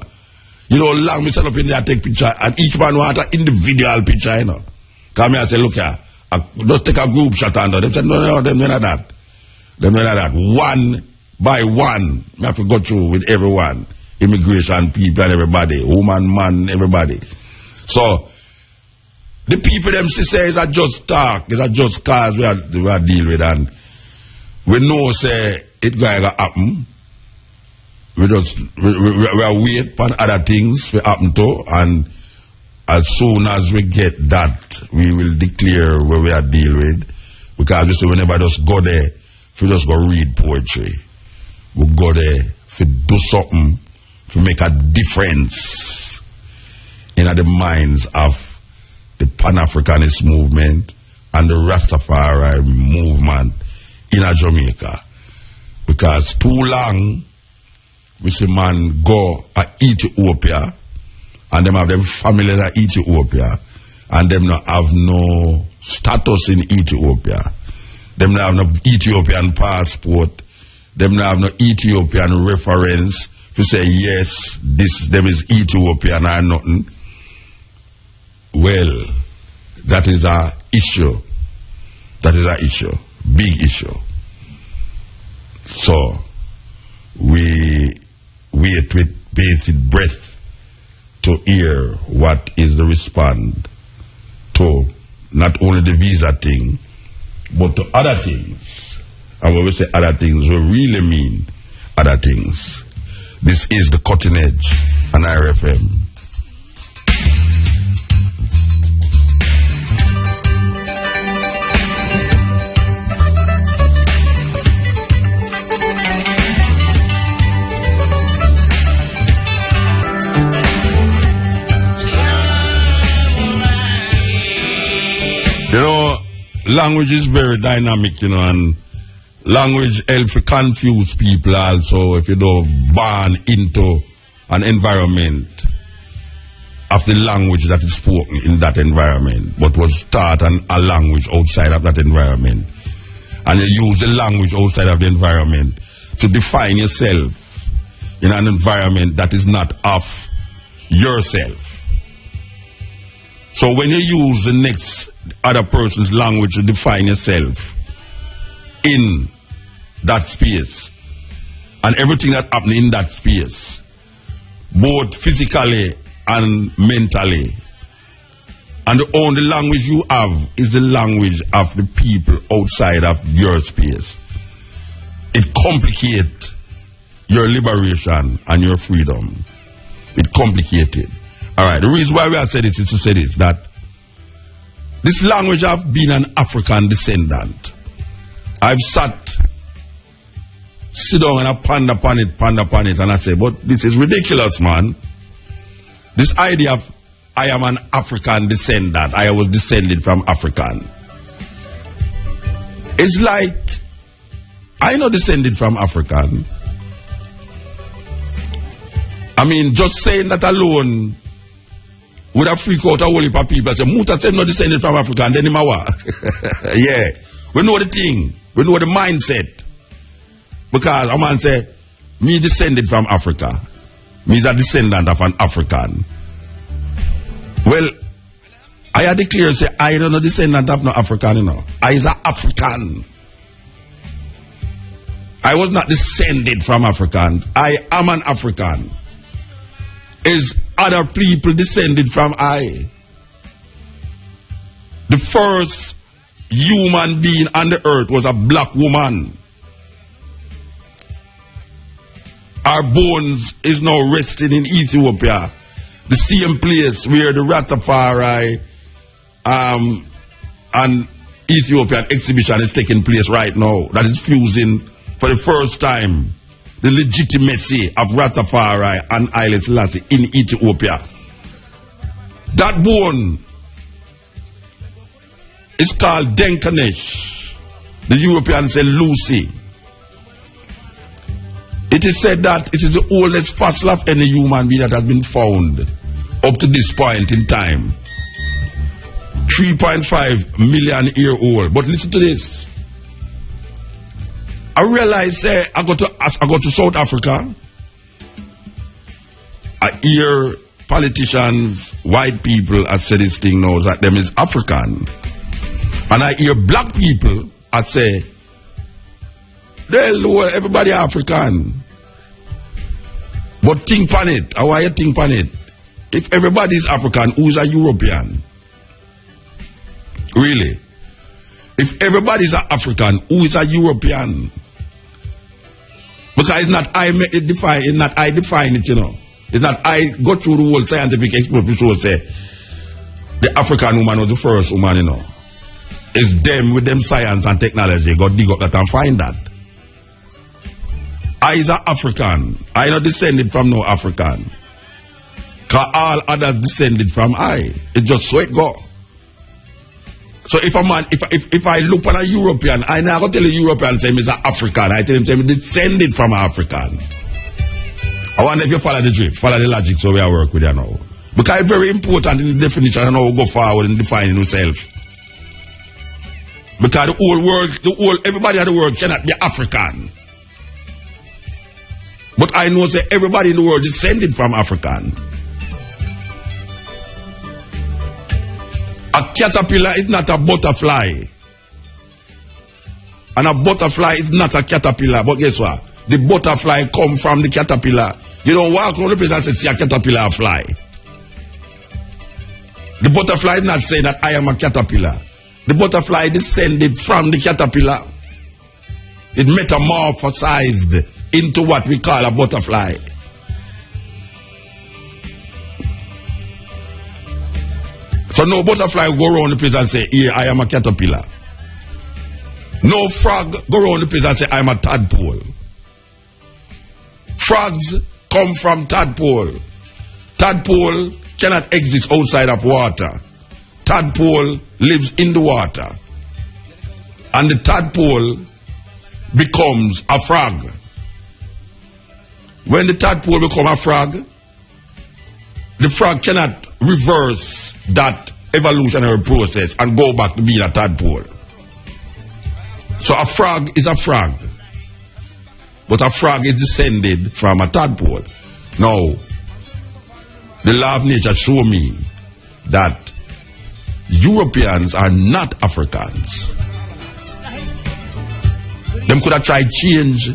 You know, long me set up in there, take picture, and each man want an individual picture, you know. Come here and say, look here, just take a group shot under. Them said, no, them not that. Them not that. One by one, we have to go through with everyone. Immigration people and everybody, woman, man, everybody. So, the people them say is a just talk, it's a just cause we are deal with, and we know say it going to happen. We are wait for other things to happen to, and as soon as we get that, we will declare where we are deal with. Because we say whenever just go there, we just go read poetry. We go there to do something to make a difference in the minds of the Pan-Africanist movement and the Rastafari movement in Jamaica. Because too long, we see man go to Ethiopia, and them have them families at Ethiopia, and them not have no status in Ethiopia. Them not have no Ethiopian passport. Them not have no Ethiopian reference to say yes, them is Ethiopian or nothing. Well, that is our issue. That is our issue. Big issue. So, we wait with bated breath to hear what is the response to not only the visa thing, but to other things. And when we say other things, we really mean other things. This is the Cutting Edge on RFM. You know, language is very dynamic, you know, and language helps to confuse people also if you don't born into an environment of the language that is spoken in that environment, but was taught a language outside of that environment. And you use the language outside of the environment to define yourself in an environment that is not of yourself. So when you use the next other person's language to define yourself in that space and everything that happens in that space, both physically and mentally, and the only language you have is the language of the people outside of your space, it complicates your liberation and your freedom. It's complicated. All right, the reason why we have said it is to say this, that this language of being an African descendant, I've sit down and I ponder upon it, and I say, but this is ridiculous, man. This idea of I am an African descendant, I was descended from African. It's like, I not descended from African. I mean, just saying that alone would have freaked out a whole heap of people. I say, Muta said not descended from Africa, and then him awa. Yeah. We know the thing. We know the mindset. Because a man say, me descended from Africa. Me is a descendant of an African. Well, I declare, say, I don't know descendant of no African, you know. I is an African. I was not descended from Africans. I am an African. Is other people descended from I. The first human being on the earth was a black woman. Our bones is now resting in Ethiopia, the same place where the Rastafari and Ethiopian exhibition is taking place right now. That is fusing for the first time the legitimacy of Rastafari and Haile Selassie in Ethiopia. That bone is called Denkanesh. The Europeans say Lucy. It is said that it is the oldest fossil of any human being that has been found up to this point in time. 3.5 million year old. But listen to this. I realize I go to South Africa. I hear politicians, white people, I say this thing now, that them is African. And I hear black people, I say, everybody African. But think on it. How are you think on it? If everybody is African, who is a European? Really? If everybody is African, who is a European? Because it's not I define it, not I define it, you know. It's not I go through the whole scientific experience to say the African woman was the first woman, you know. It's them with them science and technology got dig up that and find that. I is an African. I not descended from no African. Because all others descended from I. It just so it go. So if a man, if I look at a European, I never tell a European say he's an African. I tell him say he descended from an African. I wonder if you follow the drift, follow the logic so we are work with you now. Because it's very important in the definition and how we go forward in defining yourself. Because the whole world, everybody in the world cannot be African. But I know say everybody in the world descended from African. A caterpillar is not a butterfly. And a butterfly is not a caterpillar. But guess what? The butterfly come from the caterpillar. You don't walk around the place and say, see a caterpillar fly. The butterfly is not saying that I am a caterpillar. The butterfly descended from the caterpillar. It metamorphosized into what we call a butterfly. So no butterfly go around the place and say, here, I am a caterpillar. No frog go around the place and say, I am a tadpole. Frogs come from tadpole. Tadpole cannot exist outside of water. Tadpole lives in the water. And the tadpole becomes a frog. When the tadpole becomes a frog, the frog cannot reverse that evolutionary process and go back to being a tadpole. So a frog is a frog. But a frog is descended from a tadpole. Now, the law of nature show me that Europeans are not Africans. Them could have tried change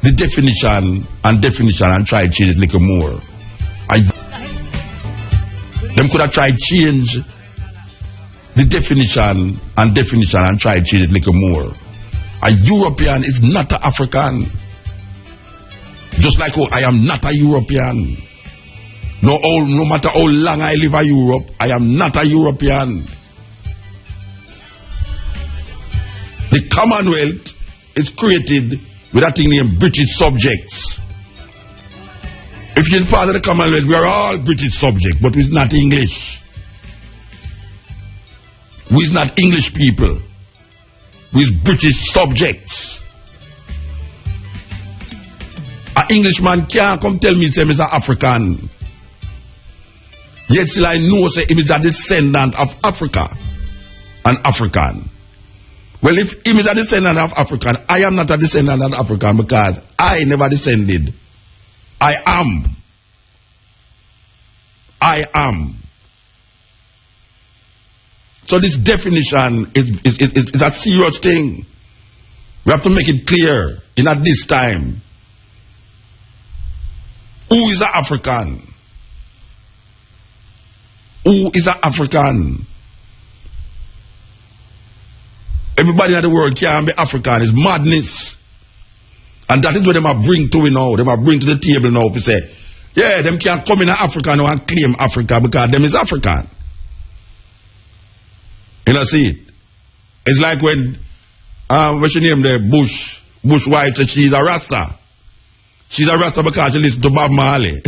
the definition and try to change it a little more. Them could have tried change the definition and try to change it a little more. A European is not an African. Just like I am not a European. No matter how long I live in Europe, I am not a European. The Commonwealth is created with a thing named British subjects. If you're part of the Commonwealth, we are all British subjects, but we're not English. We're not English people. We're British subjects. An Englishman can't come tell me say he's an African. Yet still I know say he is a descendant of Africa. An African. Well, if he is a descendant of African, I am not a descendant of African because I never descended. I am. I am. So this definition is a serious thing. We have to make it clear in at this time. Who is an African? Who is an African? Everybody in the world can be African. It's madness. And that is what they might bring to it now. They might bring to the table now to say, yeah, them can't come in Africa now and claim Africa because them is African. You know, see it? It's like when, what's your name there? Bush wife said she's a Rasta. She's a Rasta because she listens to Bob Marley.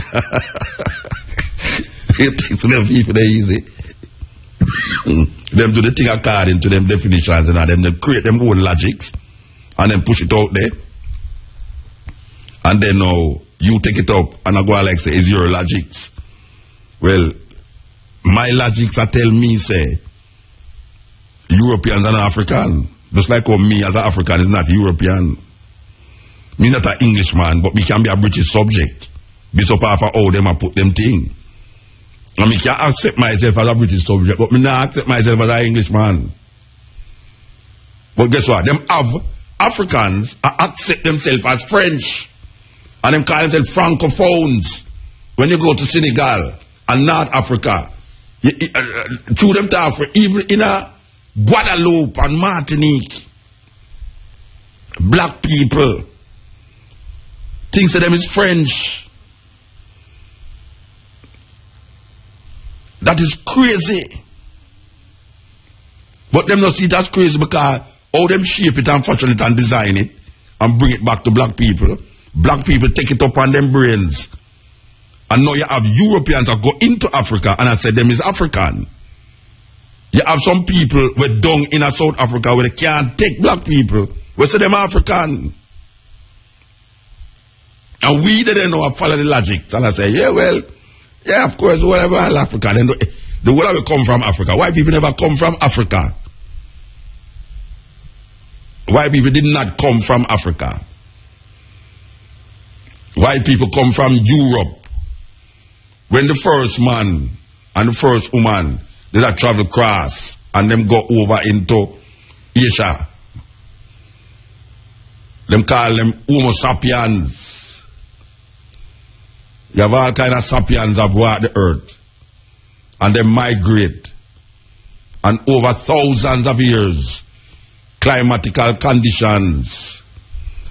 It takes them people, they easy. Them do the thing according to them definitions and them create them own logics and then push it out there. And then now you take it up and I go like say, it's your logics. Well, my logics are tell me say Europeans are not African. Just like how me as an African is not European. Me not an Englishman, but me can be a British subject. Based upon how them and put them thing. And me can accept myself as a British subject, but me not accept myself as an Englishman. But guess what? Them Africans accept themselves as French. And them call themselves Francophones. When you go to Senegal and North Africa, through them talk for even in a Guadeloupe and Martinique, black people think of them is French. That is crazy. But them not see it as crazy because how them shape it and fashion it and design it and bring it back to black people. Black people take it up on them brains. And now you have Europeans that go into Africa and I said them is African. You have some people who down in South Africa where they can't take black people. We say them African. And we didn't know how to follow the logic. And I say, yeah, well, yeah, of course, whatever Africa. Then the world will come from Africa. White people never come from Africa. White people did not come from Africa. White people come from Europe. When the first man and the first woman did a travel across and them go over into Asia, them call them Homo sapiens. You have all kind of sapiens that walk the earth and they migrate, and over thousands of years climatical conditions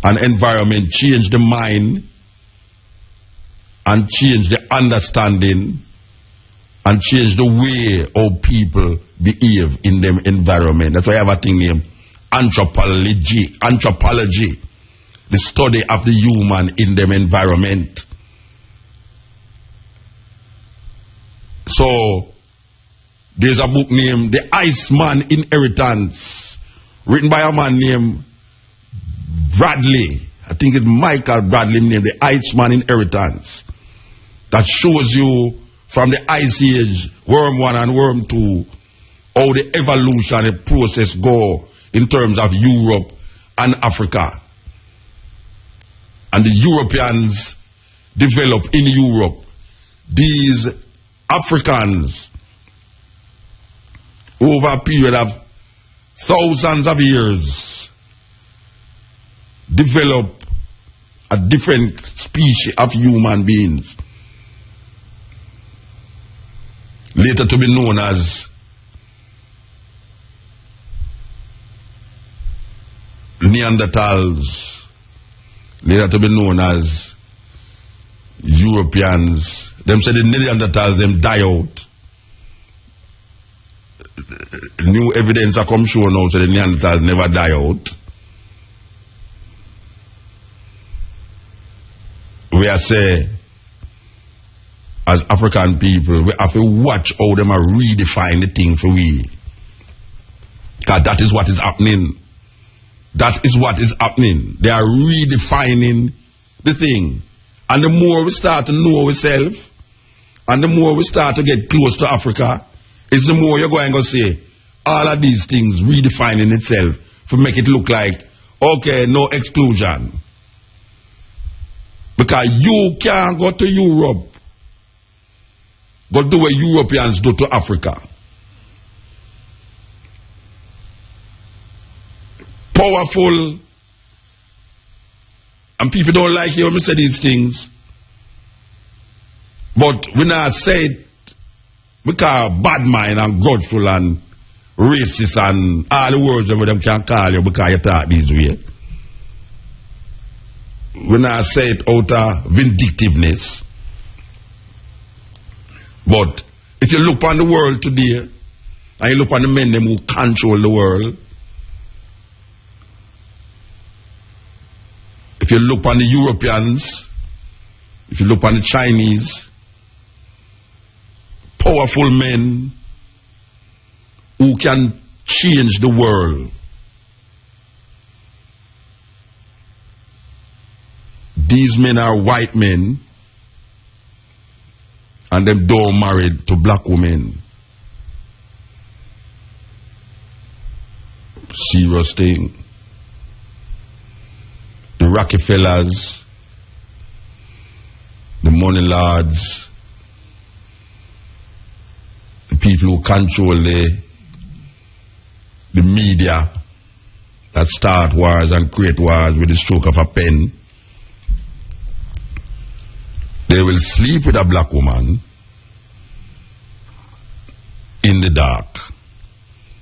and environment change the mind and change the understanding and change the way how people behave in them environment. That's why I have a thing named anthropology. Anthropology, the study of the human in them environment. So there's a book named The Iceman Inheritance, written by a man named Bradley. I think it's Michael Bradley named The Iceman Inheritance. That shows you from the Ice Age, Worm 1 and Worm 2, how the evolutionary process go in terms of Europe and Africa. And the Europeans develop in Europe. These Africans, over a period of thousands of years, develop a different species of human beings, later to be known as Neanderthals, later to be known as Europeans, them say the Neanderthals, them die out. New evidence are come show now, so the Neanderthals never die out. We are say, as African people, we have to watch how them are redefine the thing for we. Because that is what is happening. That is what is happening. They are redefining the thing. And the more we start to know ourselves, and the more we start to get close to Africa, is the more you're going to see all of these things redefining itself to make it look like, okay, no exclusion. Because you can't go to Europe, but do what Europeans do to Africa. Powerful, and people don't like you when I say these things. But when I say it, because bad mind and grudgeful and racist and all the words that them can call you because you talk this way. When I say it out of vindictiveness. But if you look on the world today, and you look on the men them who control the world, if you look on the Europeans, if you look on the Chinese, powerful men who can change the world. These men are white men, and them don't married to black women. Serious thing. The Rockefellers, the money lords, the people who control the media that start wars and create wars with the stroke of a pen. They will sleep with a black woman in the dark,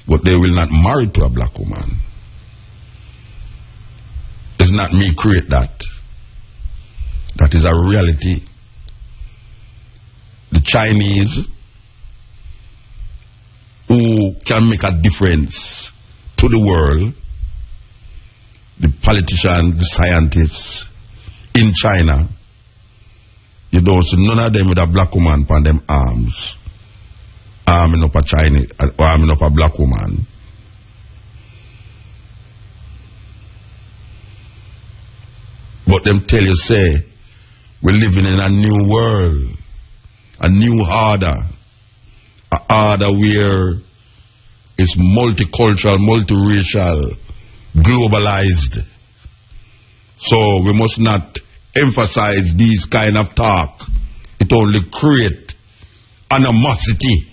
but they will not marry to a black woman. It's not me create that. That is a reality. The Chinese, who can make a difference to the world, the politicians, the scientists in China, you don't see none of them with a black woman upon them arms, arming up a Chinese, or arming up a black woman. But them tell you, say, we're living in a new world, a new order, an order where it's multicultural, multiracial, globalized. So we must not emphasize these kind of talk. It only create animosity.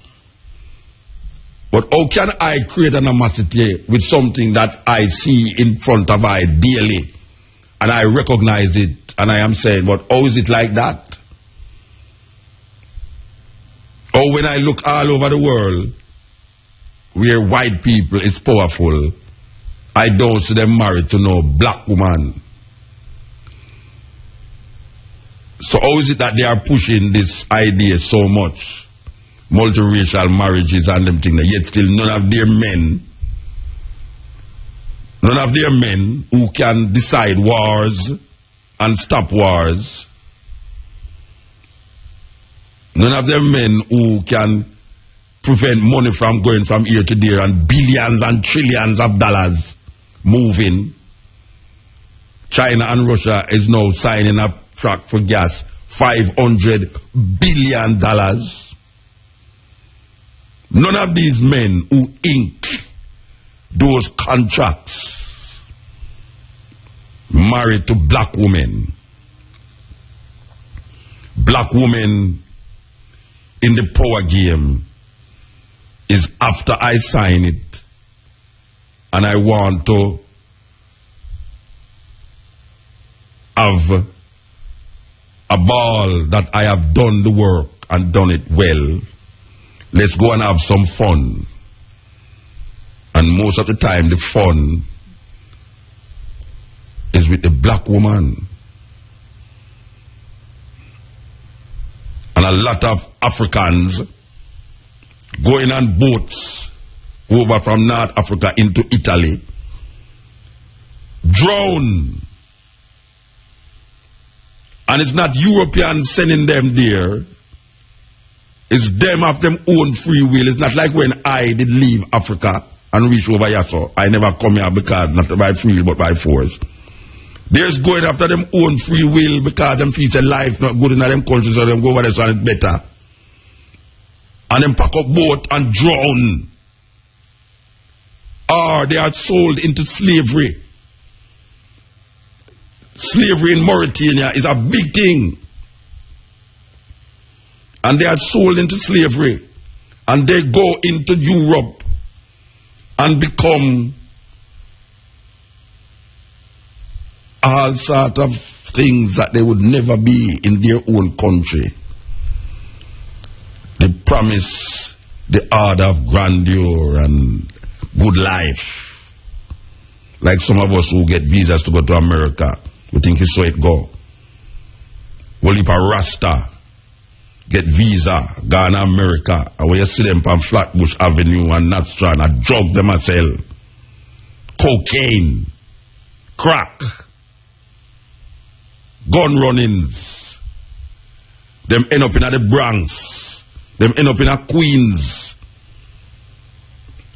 But how can I create animosity with something that I see in front of I daily, and I recognize it, and I am saying, but how is it like that? Or when I look all over the world where white people is powerful, I don't see them married to no black woman. So how is it that they are pushing this idea so much? Multiracial marriages and them things, yet still none of their men who can decide wars and stop wars, none of them men who can prevent money from going from here to there and billions and trillions of dollars moving. China and Russia is now signing a track for gas, $500 billion. None of these men who ink those contracts married to black women. Black women in the power game is after I sign it and I want to have a ball that I have done the work and done it well. Let's go and have some fun. And most of the time the fun is with the black woman. And a lot of Africans going on boats over from North Africa into Italy, drown. And it's not Europeans sending them there. It's them of them own free will. It's not like when I did leave Africa and reach over here. So I never come here because not by free will but by force. There's going after them own free will because them feel their life not good in them countries, so them go over there so it's better. And them pack up boat and drown. Or they are sold into slavery. Slavery in Mauritania is a big thing. And they are sold into slavery. And they go into Europe and become all sort of things that they would never be in their own country. They promise the order of grandeur and good life. Like some of us who get visas to go to America. We think it's so it go. We'll leave a Rasta, get visa, go to America, and when you see them on Flatbush Avenue and Natstrand, I drug them and sell cocaine, crack, gun runnings. Them end up in the Bronx. Them end up in Queens.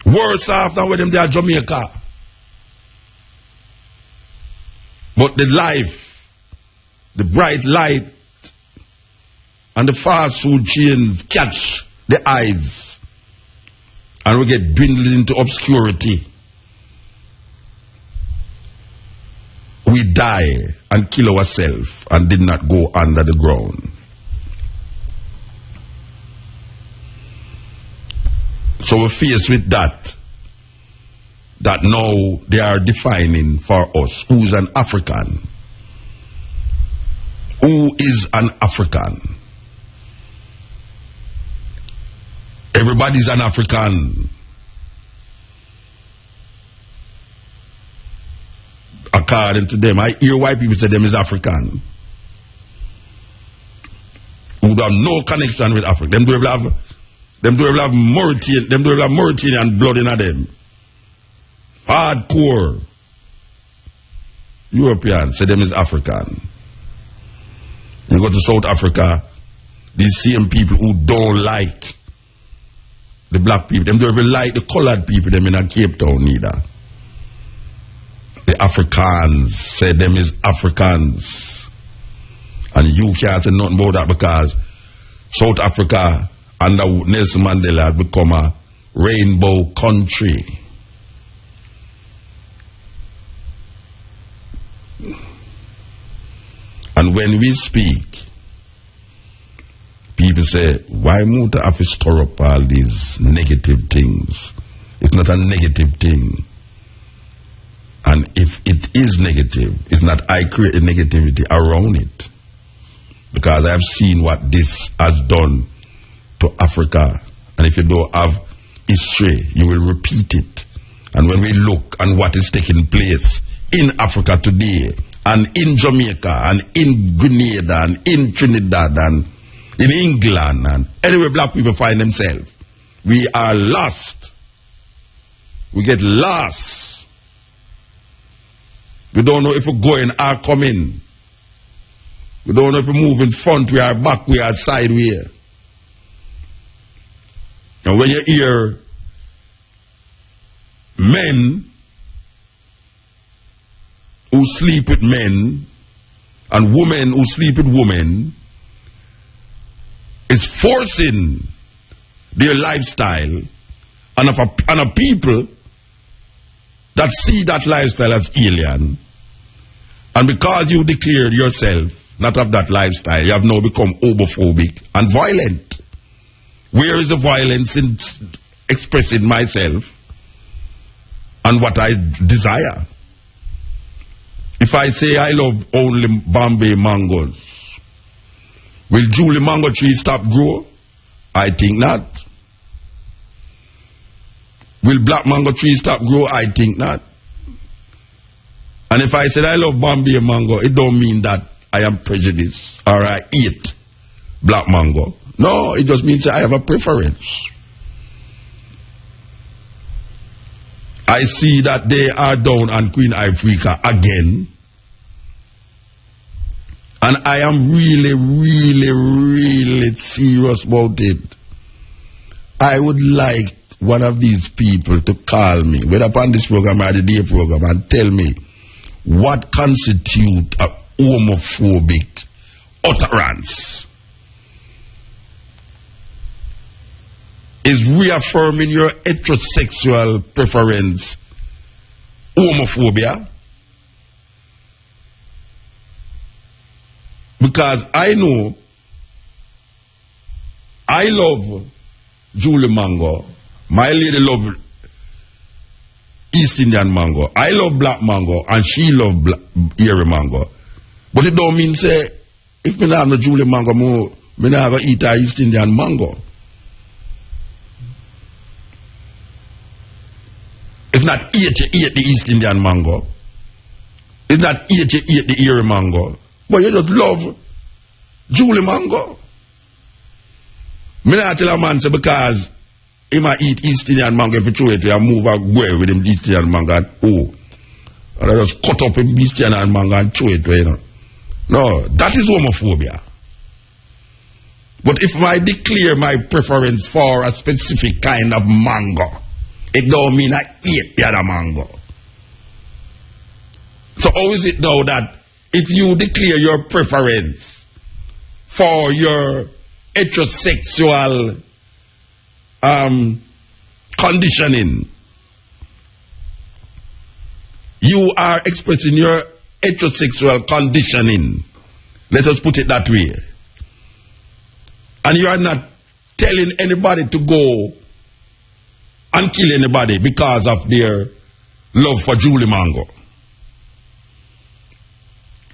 Worse off than when them they are Jamaica. But the life, the bright light, and the fast food chains catch the eyes. And we get dwindled into obscurity. We die and kill ourselves and did not go under the ground. So we're faced with that now they are defining for us who's an African. Who is an African? Everybody's an African. According to them, I hear white people say them is African. Who have no connection with Africa. Them do have Mauritanian blood in them. Hardcore Europeans say them is African. You go to South Africa, these same people who don't like the black people, them don't even like the colored people, them in a Cape Town neither. The Africans say them is Africans. And you can't say nothing about that because South Africa under Nelson Mandela has become a rainbow country. And when we speak, people say, why Muta have to stir up all these negative things? It's not a negative thing. And if it is negative, it's not I create a negativity around it. Because I've seen what this has done to Africa. And if you don't have history, you will repeat it. And when we look at what is taking place in Africa today, and in Jamaica, and in Grenada, and in Trinidad, and in England, and anywhere black people find themselves, we are lost. We get lost. We don't know if we're going or coming. We don't know if we're moving front, we are back, we are sideways. And when you hear men who sleep with men and women who sleep with women, is forcing their lifestyle on a people that see that lifestyle as alien. And because you declared yourself not of that lifestyle, you have now become homophobic and violent. Where is the violence in expressing myself and what I desire? If I say I love only Bombay mangoes, will Julie mango tree stop grow? I think not. Will black mango tree stop grow? I think not. And if I said I love Bombay mango, it don't mean that I am prejudiced or I hate black mango. No, it just means I have a preference. I see that they are down on Queen Ifrica again. And I am really, really, really serious about it. I would like one of these people to call me, whether upon this program or the day program, and tell me what constitutes a homophobic utterance. Is reaffirming your heterosexual preference homophobia? Because I know I love Julie mango. My lady love East Indian mango. I love black mango and she love Erie mango. But it don't mean say if me not have no Julie mango, me not have eat a East Indian mango. It's not eat the East Indian mango. It's not eat the Erie mango. But you just love Julie mango. Me not tell a man say because he might eat East Indian mango if you throw it and move away with him East Indian mango and and I just cut up him East Indian mango and throw it, you know. No, that is homophobia. But if I declare my preference for a specific kind of mango, it don't mean I eat the other mango. So how is it now that if you declare your preference for your heterosexual conditioning, you are expressing your heterosexual conditioning, let us put it that way, and you are not telling anybody to go and kill anybody because of their love for Julie mango.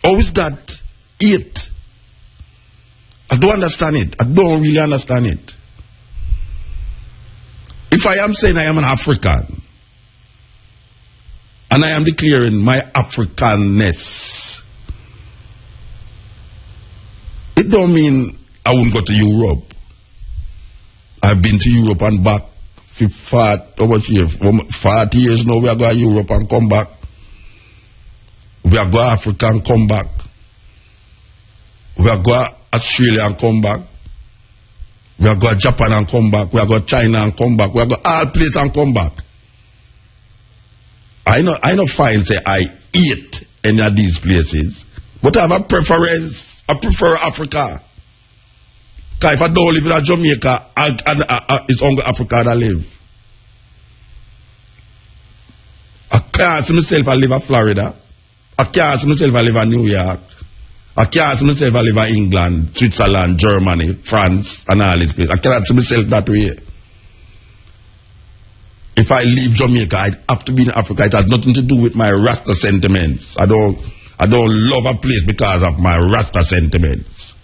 How is that it? I don't understand it. I don't really understand it. If I am saying I am an African and I am declaring my Africanness, it don't mean I won't go to Europe. I've been to Europe and back for 40 years now. We are going to Europe and come back. We are going to Africa and come back. We are going to Australia and come back. We are going to Japan and come back. We are going to China and come back. We are going to all places and come back. I know fine say I eat any of these places, but I have a preference. I prefer Africa. Because if I don't live in Jamaica, it's only Africa that I live. I can't see myself I live in Florida. I can't see myself I live in New York. I can't see myself I live in England, Switzerland, Germany, France, and all these places. I cannot see myself that way. If I leave Jamaica, I have to be in Africa. It has nothing to do with my Rasta sentiments. I don't love a place because of my Rasta sentiments.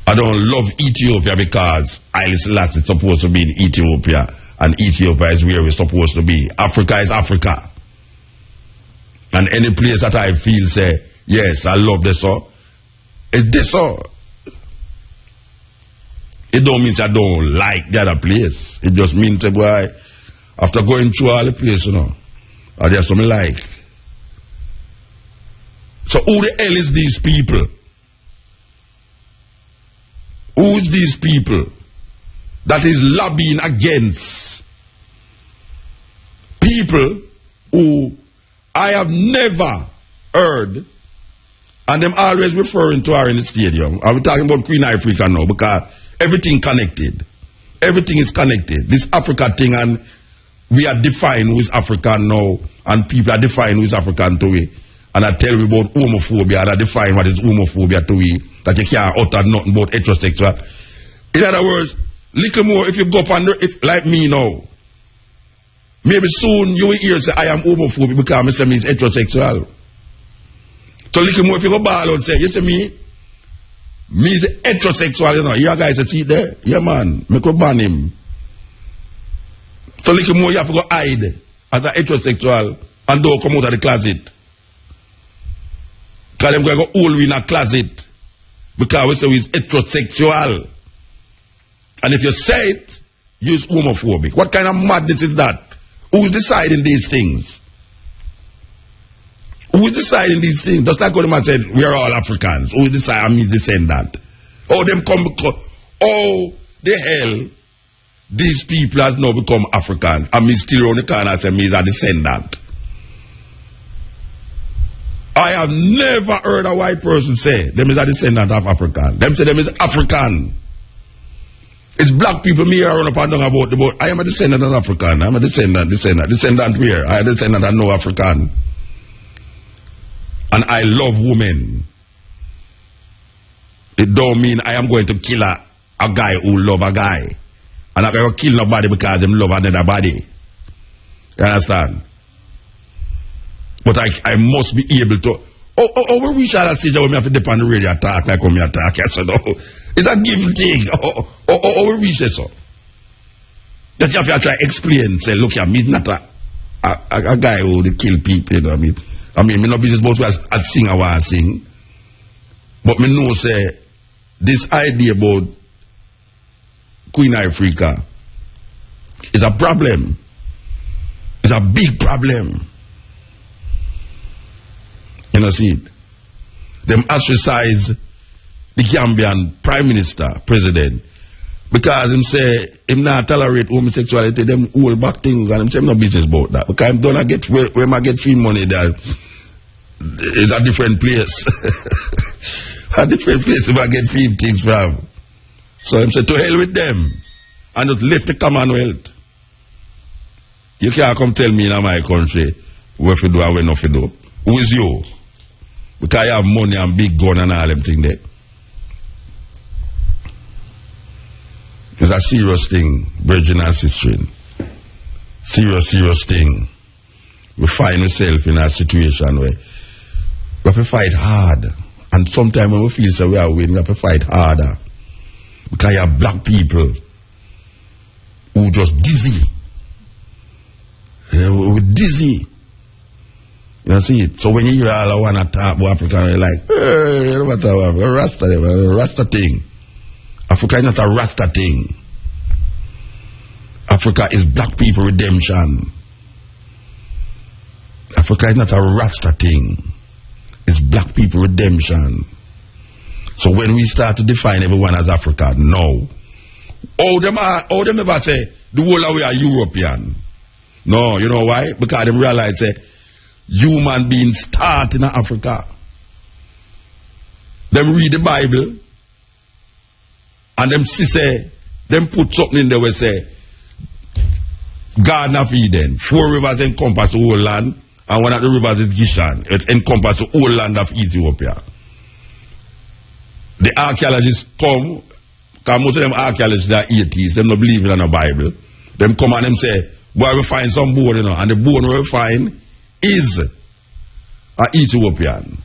I don't love Ethiopia because Haile Selassie is supposed to be in Ethiopia, and Ethiopia is where we're supposed to be. Africa is Africa. And any place that I feel say, yes, I love this so, it's this so. It don't mean I don't like the other place. It just means that, boy, after going through all the place, you know, there's something like. So who the hell is these people? Who is these people that is lobbying against people who I have never heard, and them always referring to her in the stadium? I'm talking about Queen Ifrica now because everything connected. Everything is connected. This Africa thing, and we are defining who is African now, and people are defining who is African to we. And I tell you about homophobia, and I define what is homophobia to we, that you can't utter nothing about heterosexual. In other words, little more if you go up and if like me now, maybe soon you will hear say I am homophobic because I say me is heterosexual. So little more if you go ball out and say, you see me is heterosexual, you know. You guys see it there? Yeah man, me could ban him. So little more you have to go hide as a heterosexual and don't come out of the closet. Because them going to go hold in a closet because we say he's heterosexual. And if you say it, you're homophobic. What kind of madness is that? Who's deciding these things? Who's deciding these things? Just like when man said, we are all Africans. Who decide? I'm his descendant. Oh, them come because, oh, the hell, these people has now become Africans. And me still around the corner and say, me is a descendant. I have never heard a white person say, them is a descendant of African. Them say them is African. It's black people, me around up and down about the boat. I am a descendant of African. I'm a descendant where? I am a descendant of no African. And I love women. It don't mean I am going to kill a guy who love a guy. And I'm going to kill nobody because them love another body. You understand? But I must be able to. Oh, we reach that stage where we have to depend on the radio attack like when we attack. So no, it's a given thing. We reach it so. That you have to try to explain. Say, look, I'm not a guy who they kill people. You know what I mean, me no business about what I sing or what I sing. But me know say this idea about Queen Africa is a problem. It's a big problem. You know, see it. Them ostracize the Gambian Prime Minister, President, because him say him not tolerate homosexuality, them old back things, and him say him no business about that. Because him don't get where I get free money that is a different place. A different place if I get free things from. So him say to hell with them and just left the Commonwealth. You can't come tell me in my country where to do and where not to do. Who is you? Because I have money and big gun and all them things there. It's a serious thing, brethren and sisters. Serious thing. We find ourselves in a situation where we have to fight hard. And sometimes when we feel so we are winning, we have to fight harder. Because you have black people who just dizzy. We're dizzy. You see it? So when you hear all I want to talk about Africa, you're like, hey, what a Rasta thing. Africa is not a Rasta thing. Africa is black people redemption. Africa is not a Rasta thing. It's black people redemption. So when we start to define everyone as African, no. All them ever say, the whole of we are European. No, you know why? Because them realize say, human beings start in Africa. Them read the Bible and them say, them put something in there where say, Garden of Eden, 4 rivers encompass the whole land, and one of the rivers is Gishan. It encompasses the whole land of Ethiopia. The archaeologists come, because most of them archaeologists are atheists, them don't believe in the Bible. Them come and them say, boy, we find some bone, you know, and the bone we find is an Ethiopian.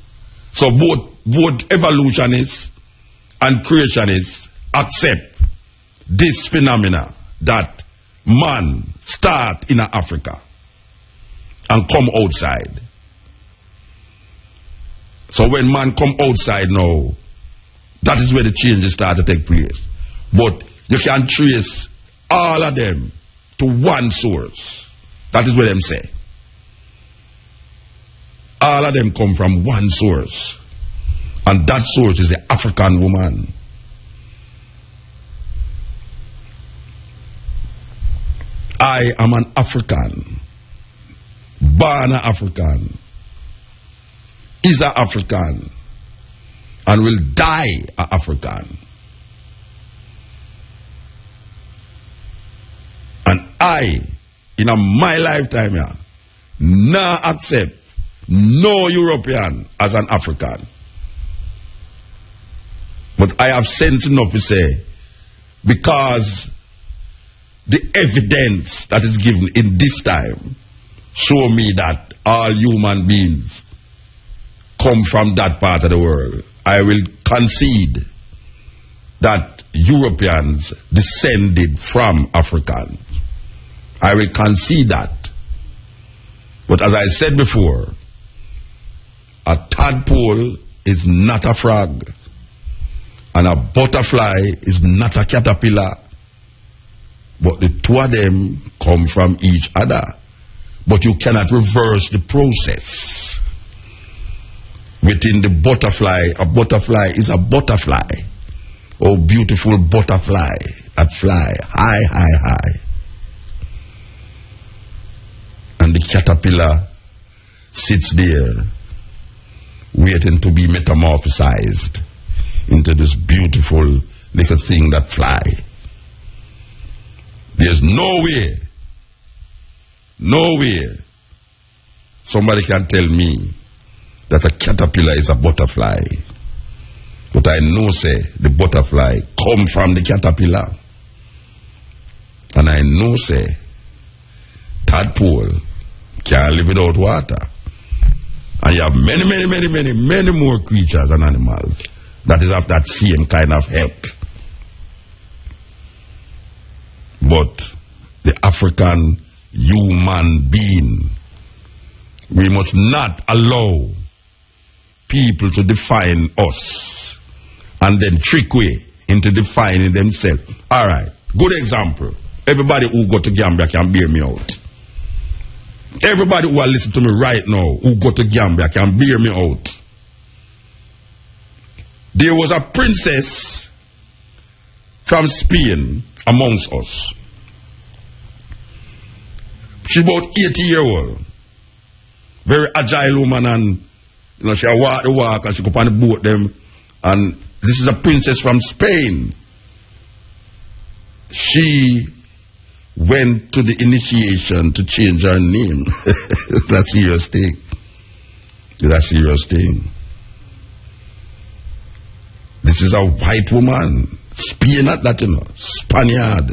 So both evolutionists and creationists accept this phenomena that man start in Africa and come outside. So when man come outside now, that is where the changes start to take place. But you can trace all of them to one source. That is what them say. All of them come from one source. And that source is the African woman. I am an African. Born African. Is an African. And will die an African. And I, in my lifetime here, now accept no European as an African. But I have sense enough to say, because the evidence that is given in this time show me that all human beings come from that part of the world. I will concede that Europeans descended from Africans. I will concede that. But as I said before, a tadpole is not a frog. And a butterfly is not a caterpillar. But the two of them come from each other. But you cannot reverse the process. Within the butterfly, a butterfly is a butterfly. Oh, beautiful butterfly that fly high, high, high. And the caterpillar sits there waiting to be metamorphosized into this beautiful little thing that fly. There's no way somebody can tell me that a caterpillar is a butterfly. But I know, say, the butterfly come from the caterpillar. And I know, say, tadpole can't live without water. And you have many more creatures and animals that is of that same kind of help. But the African human being, we must not allow people to define us and then trick way into defining themselves. All right, good example. Everybody who go to Gambia can bear me out. Everybody who are listening to me right now who go to Gambia can bear me out. There was a princess from Spain amongst us. She's about 80 years old. Very agile woman, and she walk the walk and she go on the boat them. And this is a princess from Spain. She went to the initiation to change her name. That's a serious thing. That's a serious thing. This is a white woman. Spain at that, Spaniard.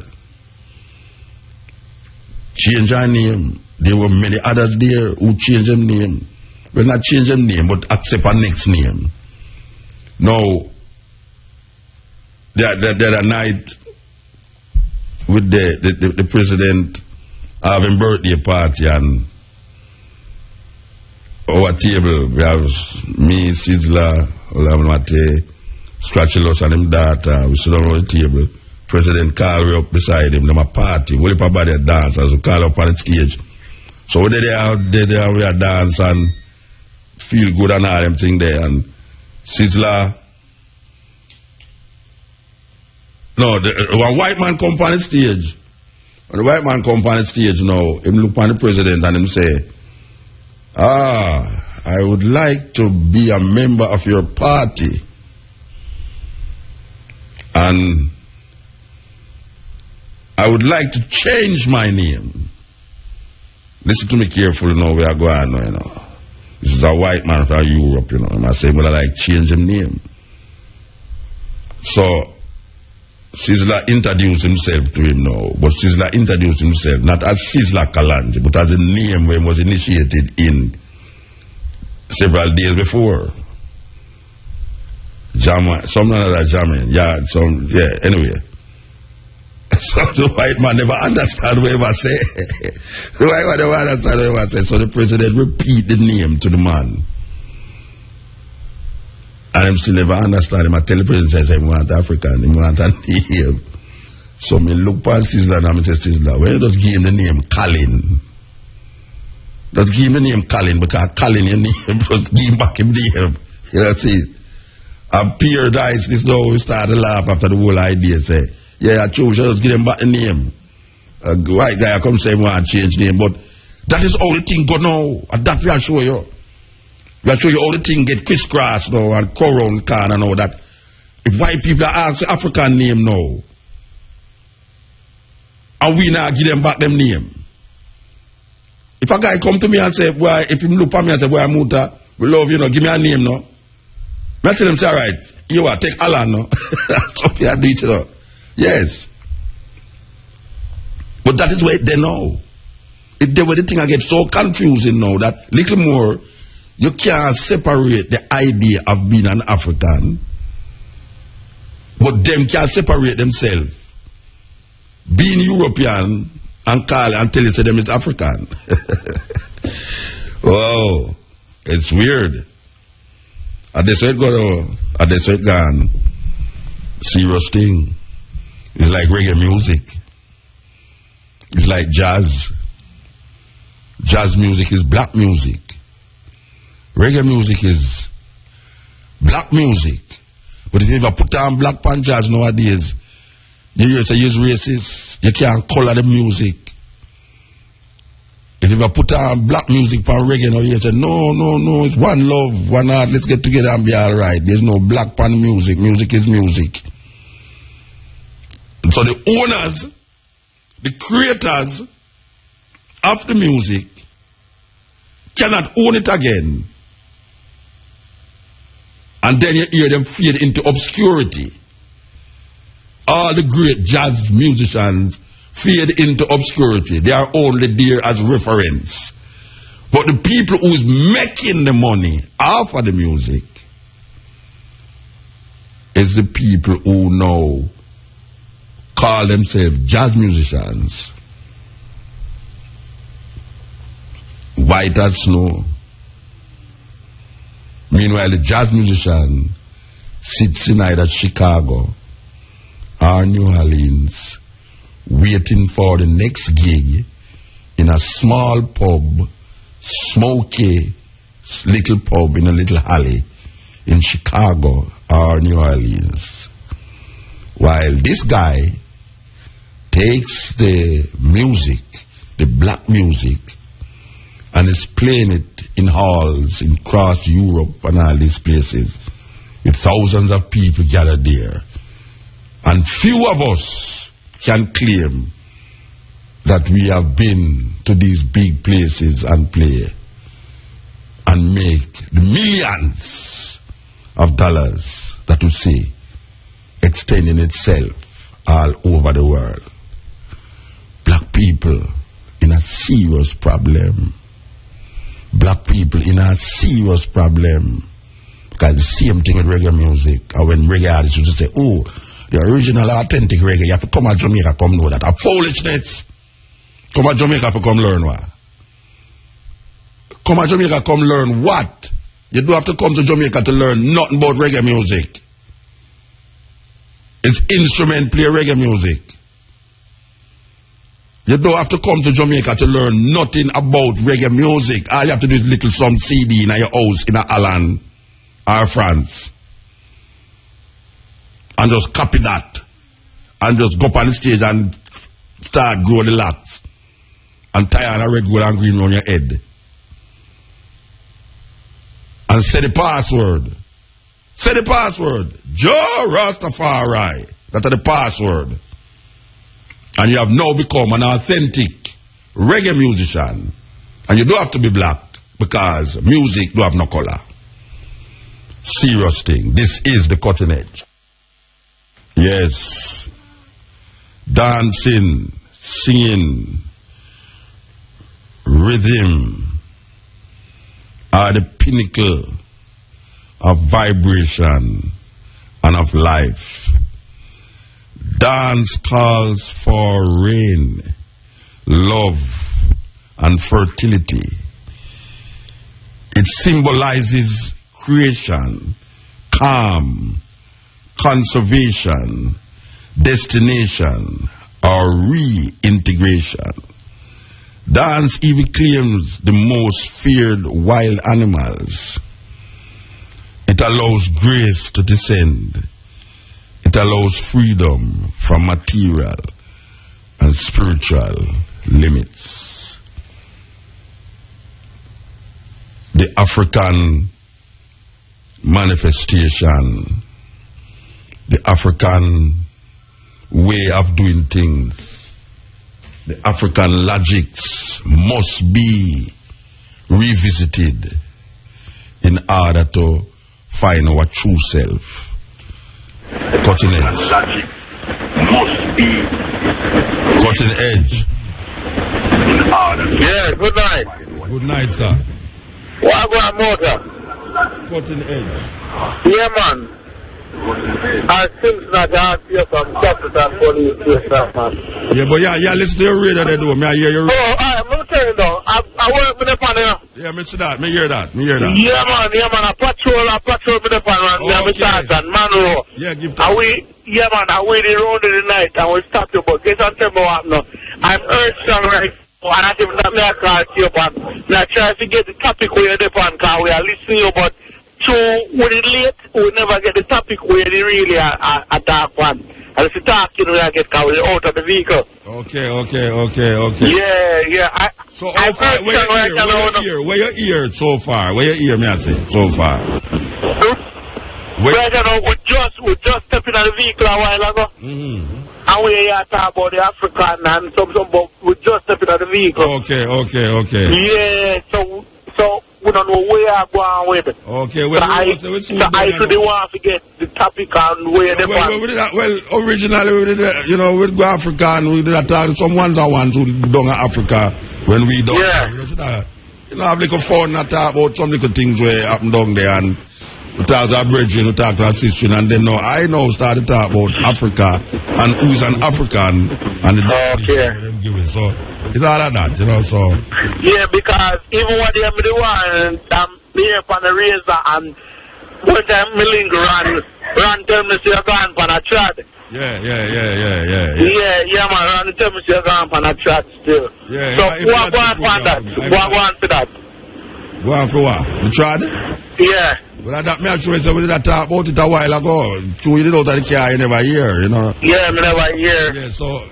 Change her name. There were many others there who changed their name. Well, not change their name, but accept a next name. Now, the other night, with the president having birthday party, and our table, we have me, Sizzla, Olamate, Scratchelus and him daughter, we sit down on the table. President call me up beside him, them a party, well, if body dance, as we call up on the stage. So we there, we are dance and feel good and all them thing there. And Sizzla, no, one white man come on the stage. When the white man come on the stage now, him look on the president and him say, I would like to be a member of your party. And I would like to change my name. Listen to me carefully now, we are going now, This is a white man from Europe, And I say, well, I like change his name. So, Sizzla introduced himself to him now. But Sizzla introduced himself not as Sizzla Kalanje, but as a name where he was initiated in several days before. Some other German, anyway. So the white man never understand what he was saying. The white man never understand what he was saying. So the president repeat the name to the man. And him still never understand him. I tell the president, he want African, he want a name. So me look past Sizzla and I say, Sizzla, well, just give him the name Colin. Just give him the name Colin, because Colin your name, just give him back him name. That's it. And Pierre Dice, this now we start to laugh after the whole idea. Say, yeah, true, we should just give him back the name. A white guy come say, want to change name, but that is all the thing go now. And that we are show you. We are show you all the thing get crisscross now and go around the corner and all that. If white people ask the African name now, and we now give them back them name. If a guy come to me and say, boy, if him look at me and say, boy, Muta, we love you, give me a name now. I tell him, say, all right, you are, take Alan now. That's what we are doing, Yes. But that is where they know. If they were the thing, I get so confusing now that little more, you can't separate the idea of being an African, but them can't separate themselves. Being European and call and tell you say them is African. Oh, it's weird. At the side gone. Serious thing. It's like reggae music. It's like jazz. Jazz music is black music. Reggae music is black music. But if you ever put on black pan jazz nowadays, you hear say you're racist. You can't color the music. If you ever put on black music pan reggae now, you say no, it's one love, one heart, let's get together and be alright. There's no black pan music. Music is music. And so the owners, the creators of the music cannot own it again. And then you hear them fade into obscurity. All the great jazz musicians fade into obscurity. They are only there as reference. But the people who's making the money off of the music is the people who now call themselves jazz musicians. White as snow. Meanwhile, the jazz musician sits in either Chicago or New Orleans waiting for the next gig in a small pub, smoky little pub in a little alley in Chicago or New Orleans. While this guy takes the music, the black music, and is playing it in halls in across Europe and all these places with thousands of people gathered there. And few of us can claim that we have been to these big places and play and make the millions of dollars that we see extending itself all over the world. Black people in a serious problem. Black people in a serious problem. Because the same thing with reggae music. Or when reggae artists used to say, oh, the original authentic reggae, you have to come to Jamaica, come know that. A foolishness. Come to Jamaica to come learn what? Come to Jamaica, come learn what? You don't have to come to Jamaica to learn nothing about reggae music. It's instrument play reggae music. You don't have to come to Jamaica to learn nothing about reggae music. All you have to do is little some CD in your house in Holland or France. And just copy that. And just go up on the stage and start grow the locks. And tie on a red, gold and green on your head. And say the password. Say the password. Joe Rastafari. That's the password. And you have now become an authentic reggae musician. And you don't have to be black because music don't have no color. Serious thing. This is the cutting edge. Yes. Dancing, singing, rhythm are the pinnacle of vibration and of life. Dance calls for rain, love, and fertility. It symbolizes creation, calm, conservation, destination, or reintegration. Dance even claims the most feared wild animals. It allows grace to descend. It allows freedom from material and spiritual limits. The African manifestation, the African way of doing things, the African logics must be revisited in order to find our true self. Cutting edge. Logic must be cutting edge. In order. Yeah, good night. Good night, sir. What about motor? Cutting edge. Yeah, man. I think that I hear from Capital Police station, man. Yeah, but yeah, listen to your radio they do. May I hear your radio? Oh, I'm going to tell you now. I work with the pan here. Yeah, me see that. Me hear that. Yeah, man. I patrol with the pan, man. Yeah, Sergeant, man. Yeah, give that. Yeah, man. I wait around in the night and we stop you, but guess what I'm now. I'm urged strong right now, and I think that me I call to you, man. I try to get the topic where you're the pan, because we are listening to you, but so when it's late, we never get the topic where they really are dark one. And if you talk, you know, I get carried out of the vehicle. Okay. Yeah. So how far? Where your ear so far? Where your ear, may I say, so far? Right now, we just stepped in the vehicle a while ago. And we are talking about the African and some, but we just stepped in the vehicle. Okay. Yeah, so we don't know where I'm going with it. Okay, well, I really want to get the topic on where they want. Well, originally, we did, with go Africa and we did attack some ones who don't Africa when we don't. Yeah. We have like a phone and talk about some little things where happen down there and we talk to our brethren, we talk to our sister, and then I start to talk about Africa and who's an African and the them giving. So it's all of that, so. Yeah, because even when they the one, I'm here on the razor, and one time me linger Ron tell me you're gone on a trad. Yeah, man, Ron tell me you're gone on a trad still. Yeah, so what go on for that? What go on for that? Go on for what? The trad? Yeah. Well, that me actually said we did talk about it a while ago. So you did out of the car, you never hear, Yeah, me never hear. Yeah, so,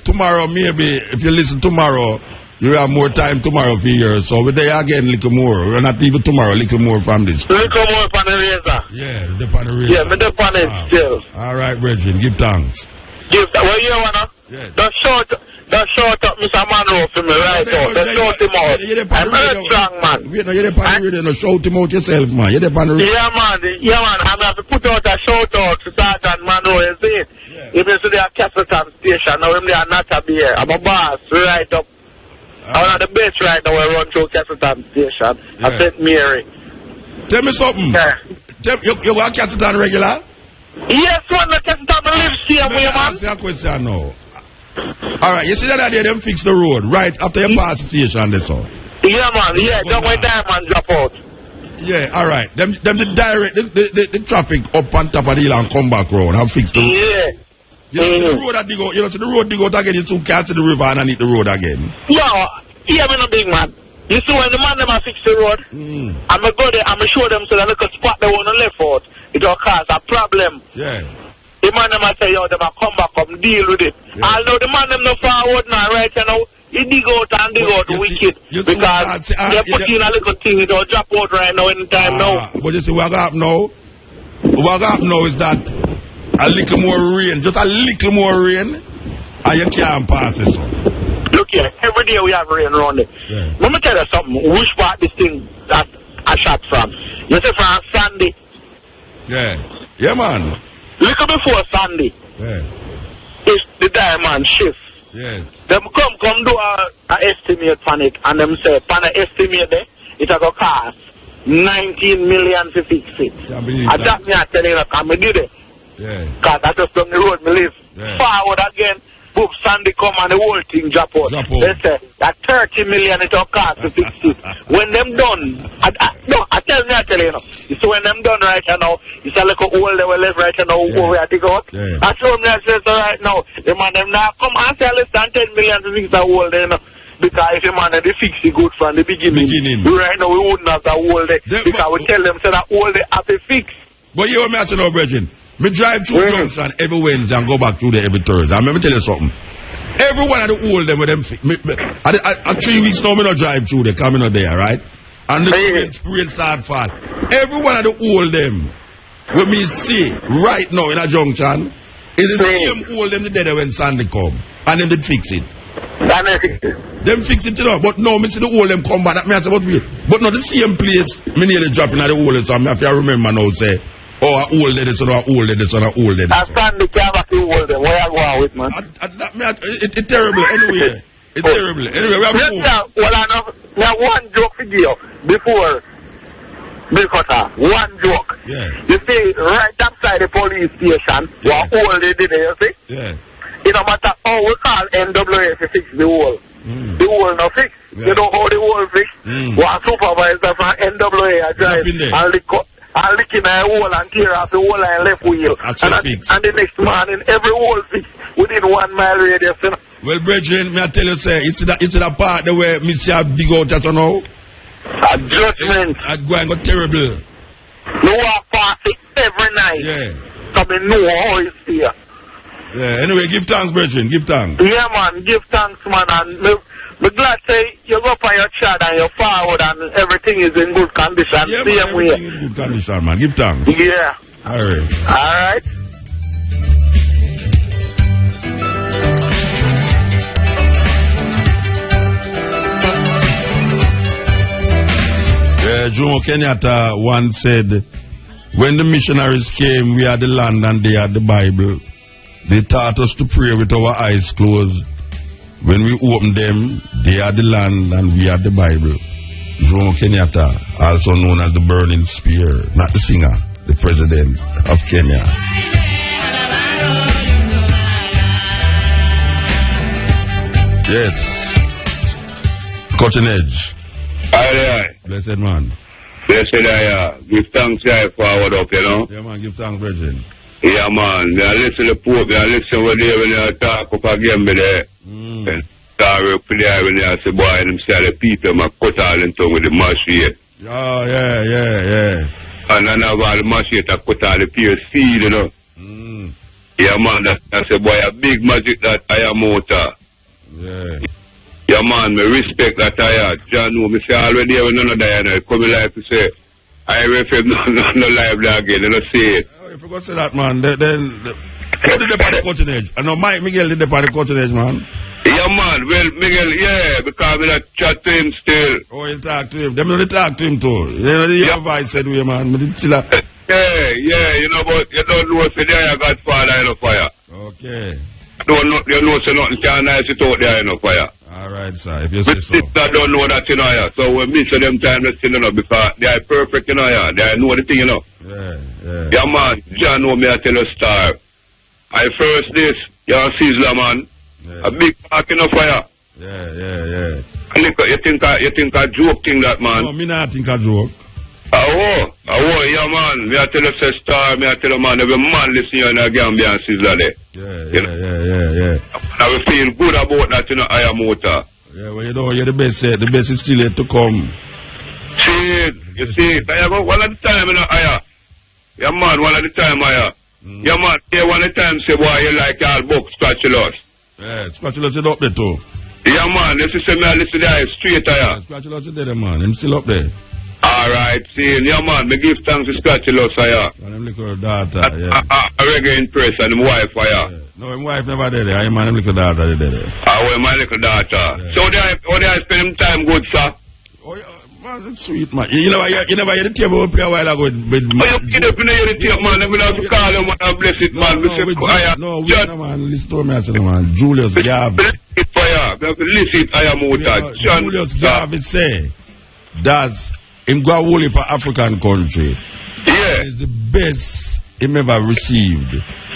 tomorrow maybe, if you listen tomorrow, you have more time tomorrow for hear. So we're there again, little more. We're not even tomorrow, little more from this. Little more from the razor. Yeah, the on the razor. Yeah, me the on it still. All right, Brethren, give thanks. Well, you wanna? Yeah. Don't short up Mr. Monroe for me right out. Don't shout him out. I'm very strong, man. You're the radio, no shout him out yourself, man. You're the radio. Yeah, man. I'm going to put out a shout out to Sergeant Monroe, you see. Even to their Capital Station, now they are not a beer. I'm a boss, right up. I'm on the base right now, I run through Capital Station. I St. Mary. Tell me something. Yeah. You go to Capital regular? Yes, one the Capital lives here, man. Answer a question now. Alright, you see that day them fix the road right after you pass the station this all. Yeah, man, don't wait there, man, drop out. Yeah, alright. Them the direct the traffic up on top of the hill and come back round and fix the road. Yeah. You know, see the road that dig out, the road dig out again, you soon can't see the river and hit the road again. Yeah, me no big man. You see when the man them fix the road, I'ma go there, I'ma show them so that look a spot they wanna left out. It will cause a problem. Yeah. The man them say, yo, them a come back, come deal with it. Yeah. Although the man them no forward now, right, he dig out and dig out wicked. Because they put in a little thing, it will drop out right now anytime now. But you see what happened now? What happened now is that a little more rain, just a little more rain, and you can't pass it. So. Look here, every day we have rain around it. Yeah. Let me tell you something, which part this thing that I shot from? You say from Sunday. Yeah, man. Little before Sunday, it's the diamond shift. Yes. Them come do a estimate on it, and them say, pan a estimate there, it will cost 19 million to fix it. I just me tell you, I did it. Yeah. Because I just from the road, me live forward again. Book Sunday come and the whole thing drop out. They say that 30 million it will cost to fix it. When them done, I tell you, you see when them done right now, it's a little hole they will left right now where I dig out. I show them that says right now, the man them now come and say less than 10 million to fix the hole there. Because if the man they fix it good from the beginning. Right now we wouldn't have the hole there. Because we tell them say that hole they have to fix. But you want me to know, Brethren? Me drive through Junction every Wednesday and go back through there every Thursday. And let me tell you something. Every one of the old them with them, 3 weeks now, me not drive through there, coming out there, right? And the rain start fall. Every one of the old them, what me see right now in a Junction, is the same old them the day when Sunday come. And them did fix it. Them fix it, but no, me see the old them come back. That me I say, but wait. But not the same place, me nearly dropping at the old so I have to remember now, say, oh, I old this one, I old this one, I old this one. I stand the camera to hold them. Where I go out with, man? It's terrible anyway. It's terrible. Anyway, we have to move. Well, I have one joke for you before. One joke. Yeah. You see, right that side inside the police station. Yeah. What all they did, you see? Yeah. It no matter how we call NWA to fix the wall. The wall no fix. Yeah. You know how the wall fix? One supervisor from NWA a drive and lick in a wall and tear off the wall and left wheel. And the next morning, every wall fix within 1 mile radius. You know? Well, brethren, may I tell you, say, it's the part the way Mr. Big out as you know. A judgment. It's going to go terrible. No one pass it every night. Yeah. So me know how it's here. Yeah, anyway, give thanks, brethren, give thanks. Yeah, man, give thanks, man, and me glad say you go up on your chat and you're forward and everything is in good condition. Yeah, man, everything in good condition, man. Give thanks. Yeah. All right. All right. Jomo Kenyatta once said, when the missionaries came, we had the land and they had the Bible. They taught us to pray with our eyes closed. When we opened them, they had the land and we had the Bible. Jomo Kenyatta, also known as the Burning Spear, not the singer, the president of Kenya. Yes. Cutting edge. Aye. Blessed man. Blessed I give thanks forward up, you know. Yeah man, give thanks, brethren. Yeah man, I listen to the Pope, I listen when they talk up again with the and sorry play when they say boy and them say the people my cut all into with the machete. Oh yeah. And then have all the machete to cut all the pure seed, you know. Yeah man, that's a boy a big magic that I am Muta. Yeah. Yeah man, me respect that I had. John know me say already when none of that come live to say I refer no live again, you know say it. Oh, you forgot to say that man. Then who did the party cutting edge? I know Miguel did the party cutting edge, man. Yeah man, well Miguel, yeah, because we not chat to him still. Oh, you talk to him. Them only talk to him too. You know the voice said we man, me did chill. Yeah, you know but you don't know say there got father in the fire. Okay. You know say nothing can nice it out there in the fire. Alright, sir, if you say so. I don't know that, you know, yeah. So when me say them time, they still, you know, because they are perfect, you know, yeah. They know the thing, you know. Yeah, man. John know me, I tell you, star. I first this, R.I.P.Maya, man. A big park in the fire. Yeah. You think a joke thing that, man? No, me not think a joke. Yeah, man. Me I tell you, say star, me I tell you, man, every man listen you in a Gambia and Sizzla there. Yeah. I will feel good about that, you know, I am Muta. Yeah, well, you know, you're the best, the best is still yet to come. You see, I go one at the time, you know, yeah, man, one at the time, yeah, man, yeah, one at the time, say, boy, you like all book, Spatulas. Yeah, Spatulas is up there, too. Yeah, man, this is me, listen there, straight, Spatulas is there, man, I'm still up there. Alright, see, yeah, man, me give thanks to Spatulas, And them little daughter, yeah. I reggae in press, and my wife, No, my wife never did it. I am my little daughter did it. Well, my little daughter. Yeah. So they spend time good, sir? Oh, yeah, man, that's sweet, man. You never hear the table up here a while ago with you get up in the table, man. I'm going to call him and bless it, man. No, man. Listen to me, I said, man. Julius Garvey. Listen, I am Muta. Julius Garvey say, that's in Guawuli, African country. Yeah. It's the best him ever received.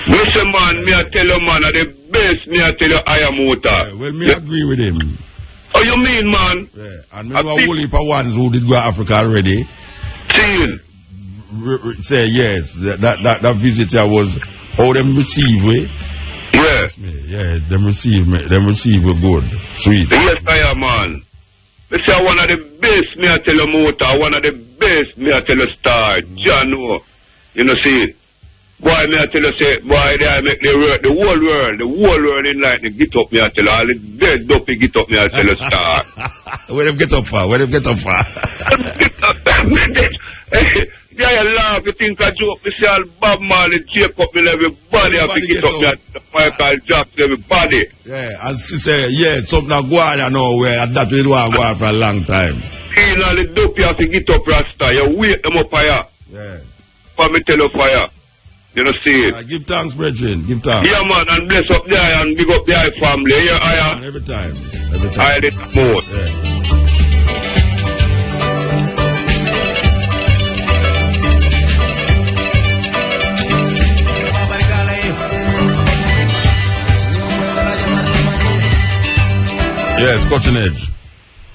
Listen, man, me I tell you, man, the best, me I tell you, I am Muta. Yeah, well, me agree with him. Oh, you mean, man? Yeah, and me know a whole heap of ones who did go to Africa already. Say yes, that visitor was how them receive we. Yes. Yeah, them receive we good, sweet. Yes, I am, man. Me say one of the best, me I tell you, Muta, one of the best, me I tell you, star, John, you know, see. Boy, me I tell you, say, boy, they make the whole world in like the get up, me I tell you, all the dead dopey get up, me I tell you, star. Where them get up for? Yeah, you laugh, you think I joke, me say all Bob Marley, Jacob, me everybody have to get up, me I tell you, Michael Jackson, everybody. Yeah, and she say, yeah, something that go on, you know, where that we want to go on for a long time. You know, the dopey have to get up, Rasta, you wake them up fire. Yeah. For me tell you, fire. You know, see it. Give thanks, brethren. Give thanks. Yeah, man, and bless up there and big up their family. Yeah, every time. I did more. Yeah. Yes, cutting edge.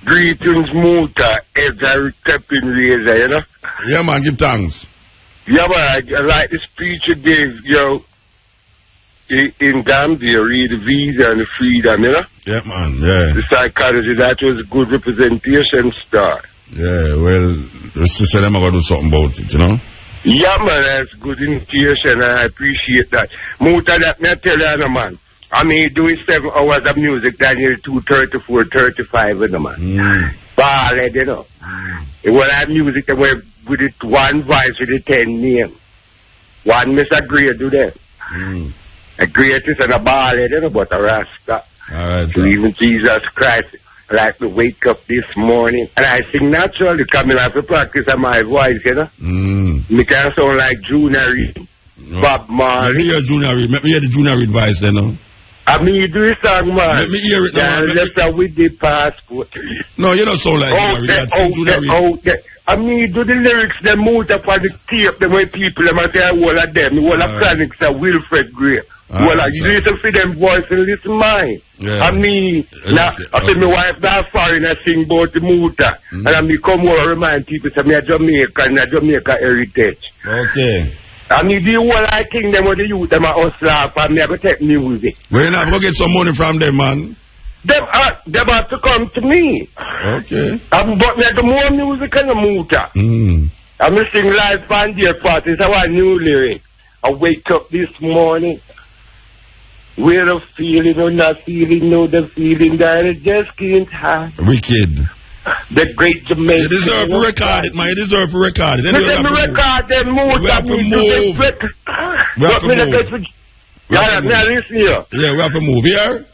Greetings, Muta, Edge Stepping Razor, you know? Yeah, man, give thanks. Yeah, man, I like the speech you gave, in Gambia, read the visa and the freedom, you know? Yeah, man, yeah. The psychology, that was a good representation, Star. Yeah, well, the sister them are going to do something about it, you know? Yeah, man, that's good indication, and I appreciate that. Muta, that me tell you, man. I mean, doing 7 hours of music, that near 2:34, 35 with the man. Ballad, you know. When I have music, they were with it one voice with the 10 name. One Mr. Great do that. A greatest and a ballad, you know, but a Rasta. Alright. So even Jesus Christ, I like to wake up this morning, and I sing naturally, coming out to practice of my voice, you know. Me can sound like Junior Reid, Bob Marley. Let me hear Junior Reid. Let me hear the Junior Reid voice, then, no? I mean, you do a song, man. Let me hear it now, man. Just with the passport. No, you don't sound like Junior Reid. I mean, you do the lyrics, they move up on the tape, them when people, them say, all of them, all of Chronics, Wilfred Gray. Well, you listen to them voice and listen mine. Yeah. I mean, now, I say my wife that foreign, I sing about the Muta. And I me come over and remind people, say, me a Jamaica and a Jamaica heritage. Okay. I mean, the whole I think them with the youth, them a hustle off, and me have to take music. Well, you have to go get some money from them, man. Them have to come to me. Okay. But me have the more music and the Muta. I'm sing live on their parties, I want new lyric. I wake up this morning. We're the feeling or not feeling, know the feeling that it just can't hide. Wicked. The great Jamaican. You deserve to record it, man. You deserve to record it. Let me record them move. We have to move. We have to move. Yeah, listen here. Yeah, we have to move here.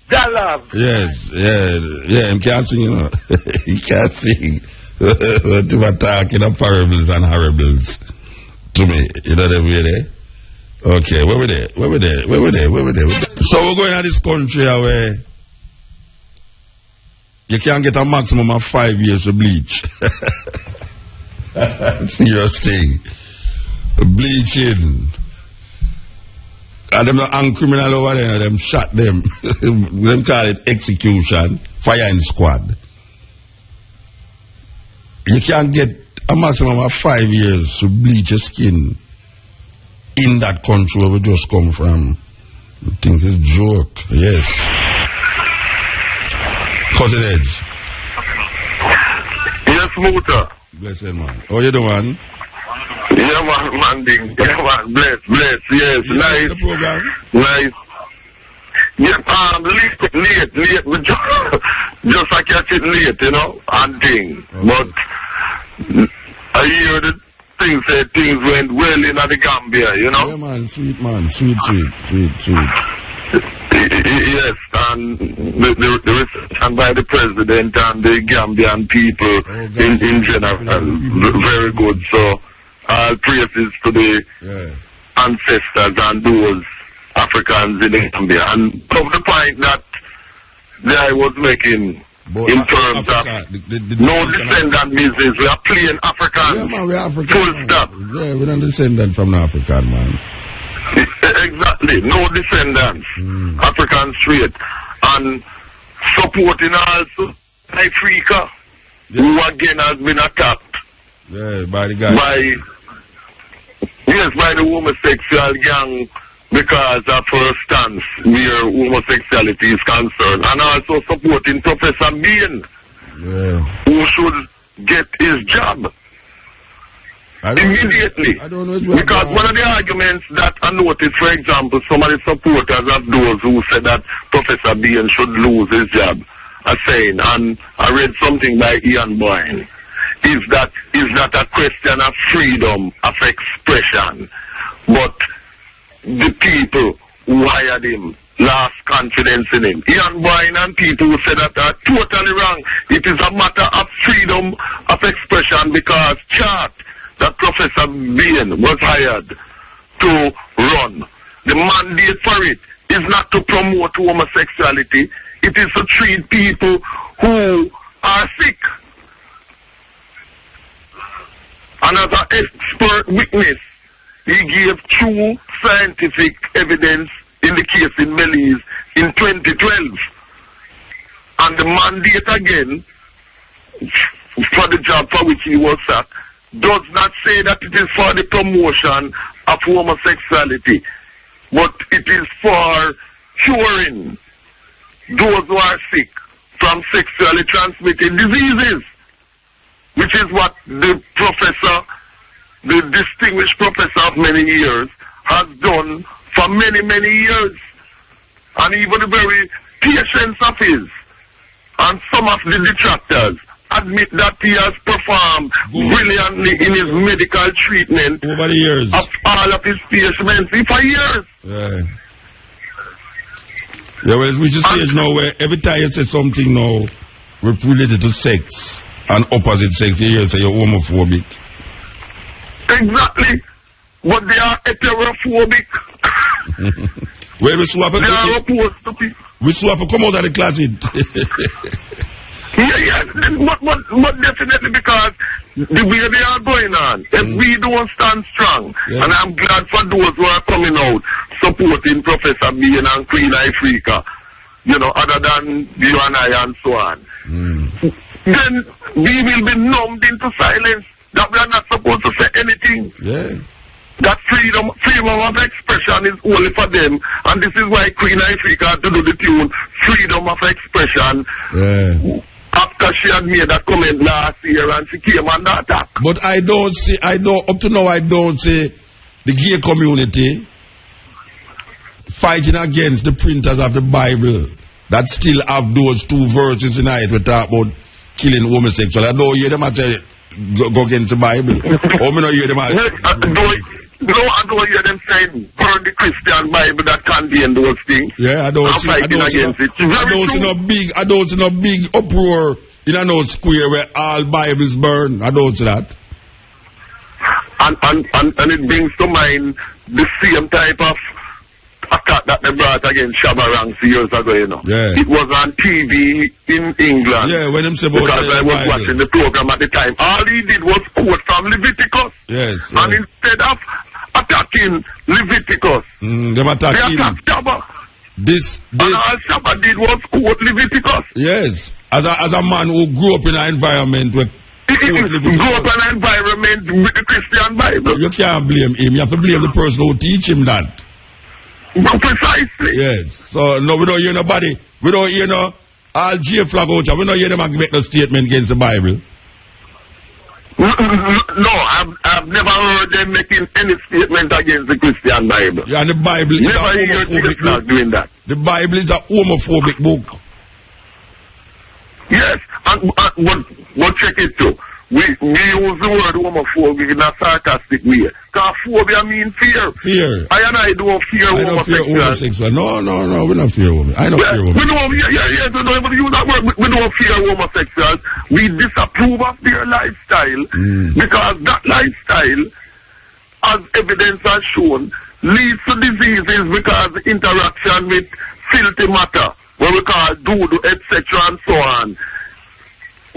That love. Yes, yeah, he can't sing, you know. He can't sing. What you are talking of parables and horribles to me. You know that way there? Okay, where we there? So we're going to this country where you can get a maximum of 5 years to bleach. Serious thing. Bleaching. And them not criminal over there, them shot them. Them call it execution, firing squad. You can get a maximum of 5 years to bleach your skin in that country where we just come from. I think it's a joke. Yes. Cousin Edge. Yes, Muta. Blessed man. How you doing? Yeah, man, yeah, man, bless, yes, you nice. The program? Nice. Yeah, late, but just I catch it late, you know, and thing. Okay. But I hear the things went well in the Gambia, you know? Yeah, man, sweet. Yes, and the reception by the president and the Gambian people in general, very good. So, all praises to the ancestors and those Africans in the Gambia. And from the point that I was making, in terms Africa, of no descendant business, we are plain Africans. Yeah, man, we are African. Full stop. Yeah, we're not descendant from African, man. Exactly, no descendants. African straight. And supporting also Africa, who again has been attacked. Yeah, by the guy. By the homosexual gang, because of her stance where homosexuality is concerned, and also supporting Professor Bain, who should get his job immediately. Because one of the arguments that I noticed, for example, some of the supporters of those who said that Professor Bain should lose his job are saying, and I read something by Ian Boyne, is that a question of freedom of expression, but the people who hired him lost confidence in him. Ian Boyne and people who said that are totally wrong. It is a matter of freedom of expression, because chart that Professor Bain was hired to run, the mandate for it is not to promote homosexuality. It is to treat people who are sick. And as an expert witness, he gave true scientific evidence in the case in Belize in 2012. And the mandate again for the job for which he was sacked does not say that it is for the promotion of homosexuality, but it is for curing those who are sick from sexually transmitted diseases, which is what the professor, the distinguished professor of many years, has done for many, many years. And even the very patients of his and some of the detractors admit that he has performed brilliantly in his medical treatment over the years of all of his patients for years. Yeah, well, we just say now where every time you say something now related to sex and opposite sex, you say you're homophobic. Exactly. But they are heterophobic. Well, we still have to come out of the closet. Yeah, but definitely because the way they are going on, if we don't stand strong, and I'm glad for those who are coming out supporting Professor Bean and Queen Africa, you know, other than you and I and so on, then we will be numbed into silence that we are not supposed to say anything. Yeah. That freedom of expression is only for them, and this is why Queen Africa had to do the tune Freedom of Expression. Yeah. After she had made that comment last year and she came under attack. But up to now I don't see the gay community fighting against the printers of the Bible that still have those two verses in it we talk about killing homosexuals. I don't hear them say go against the Bible. Or me not hear them I don't hear them saying burn the Christian Bible that contain those things. Yeah, I don't see no big uproar in a no square where all Bibles burn. I don't see that. And it brings to mind the same type of attack that they brought against Shabarangs years ago, you know. Yeah. It was on TV in England. Yeah, when them say about because I was Bible. watching the program at the time. All he did was quote from Leviticus. Yes. And instead of attacking Leviticus, they attacked Shabba. This and all Shabba did was quote Leviticus. Yes. As a man who grew up in an environment where grew up in an environment with the Christian Bible. You can't blame him. You have to blame the person who teach him that. Precisely. Yes. So no, we don't hear nobody. We don't hear no all J flag out. We don't hear them make no statement against the Bible. No, I've never heard them making any statement against the Christian Bible. Yeah, and the Bible is a homophobic book. Doing that. The Bible is a homophobic book. Yes, but check it too. We use the word homophobic in a sarcastic way. Because phobia means fear. Fear. I don't fear homosexuals. No, we don't fear women. I don't fear women. We don't use that word. We don't fear homosexuals. We disapprove of their lifestyle because that lifestyle, as evidence has shown, leads to diseases because interaction with filthy matter, what we call doodoo, etc. and so on,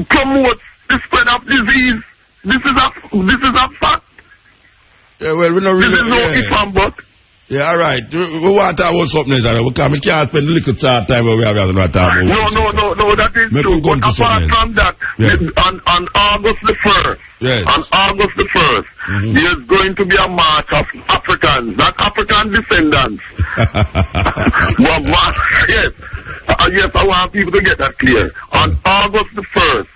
promotes the spread of disease. This is a fact. Yeah, well, we don't really. This is no if and but. Yeah, all right. We want to talk about something else. We can't spend a little time where we have to talk about. No, that is true. But apart from that, on August the 1st, there's going to be a march of Africans, not African descendants. Yes, I want people to get that clear. On August the 1st,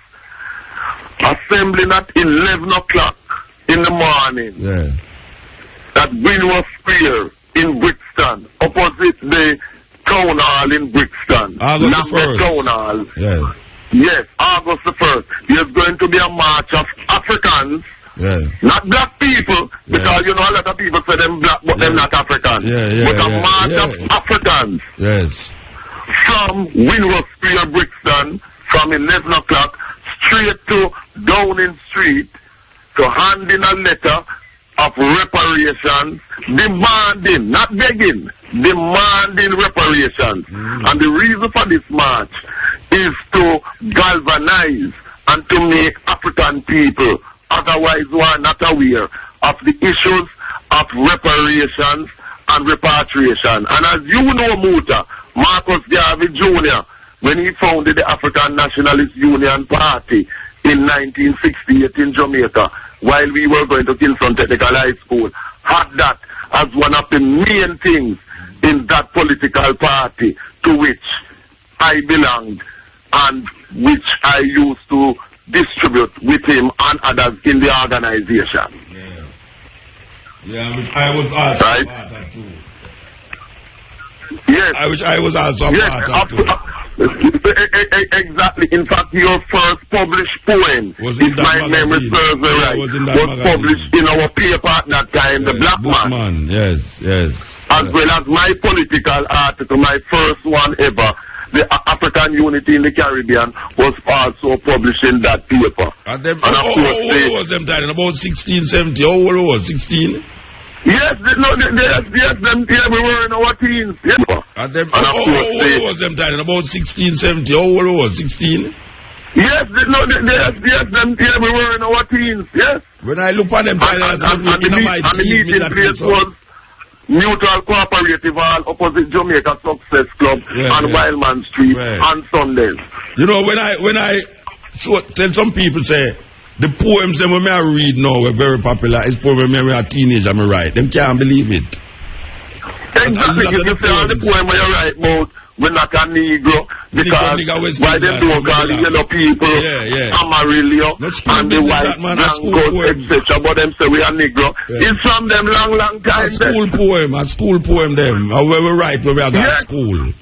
assembling at 11 o'clock in the morning at Greenwood Square in Brixton, opposite the Town Hall in Brixton. August the 1st. Town Hall. Yeah. Yes, August the 1st. There's going to be a march of Africans, not black people, because you know a lot of people say them black, but they're not Africans. But a march of Africans. Yes. From Greenwood Square, Brixton, from 11 o'clock, straight to Downing Street, to hand in a letter of reparations, demanding, not begging, demanding reparations. And the reason for this march is to galvanize and to make African people, otherwise who are not aware of the issues of reparations and repatriation. And as you know, Muta, Marcus Garvey Jr., when he founded the African Nationalist Union Party in 1968 in Jamaica, while we were going to Kingston Technical High School, had that as one of the main things in that political party to which I belonged and which I used to distribute with him and others in the organization. Yeah, which I was also right? part of too. Yes. I was also part of too. Exactly. In fact, your first published poem, if my memory serves me right, was published in our paper at that time, The Black Man. Yes. As well as my political article, my first one ever, the African Unity in the Caribbean, was also published in that paper. And how old was them time? About 16, 17? How old was 16? Yes, we were in our teens. Yes. And how old was them time? About 16, 17? How old was 16? Yes, we were in our teens. Yes. When I look at them time, the meeting place was Mutual Cooperative Hall opposite Jamaica Success Club on Wildman Street on Sundays. You know, when I tell some people say the poems that I read now are very popular, it's poems when I was a teenager I write. Them can't believe it. Exactly. If you say all the poem where you write about we're not a Negro, because why they don't call the yellow people Amarillo and the white blancos, etc. But them say we are Negro. It's from them long time. A school poem them. Where we write when we are at school.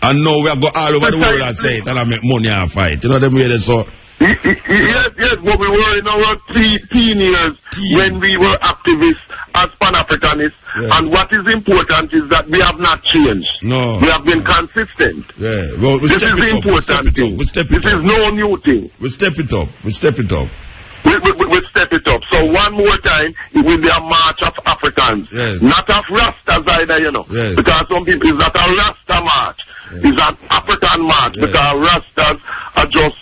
And now we are go all over the world and say it and I make money and fight. You know them way they so. Yes, but we were in our teen years when we were activists as Pan-Africanists. And what is important is that we have not changed. No. We have been consistent. Well, this is the important thing. This is no new thing. We step it up. We step it up. So one more time, it will be a march of Africans. Not of Rastas either, you know. Because some people, it's not a Rasta march. It's an African march. Because Rastas are just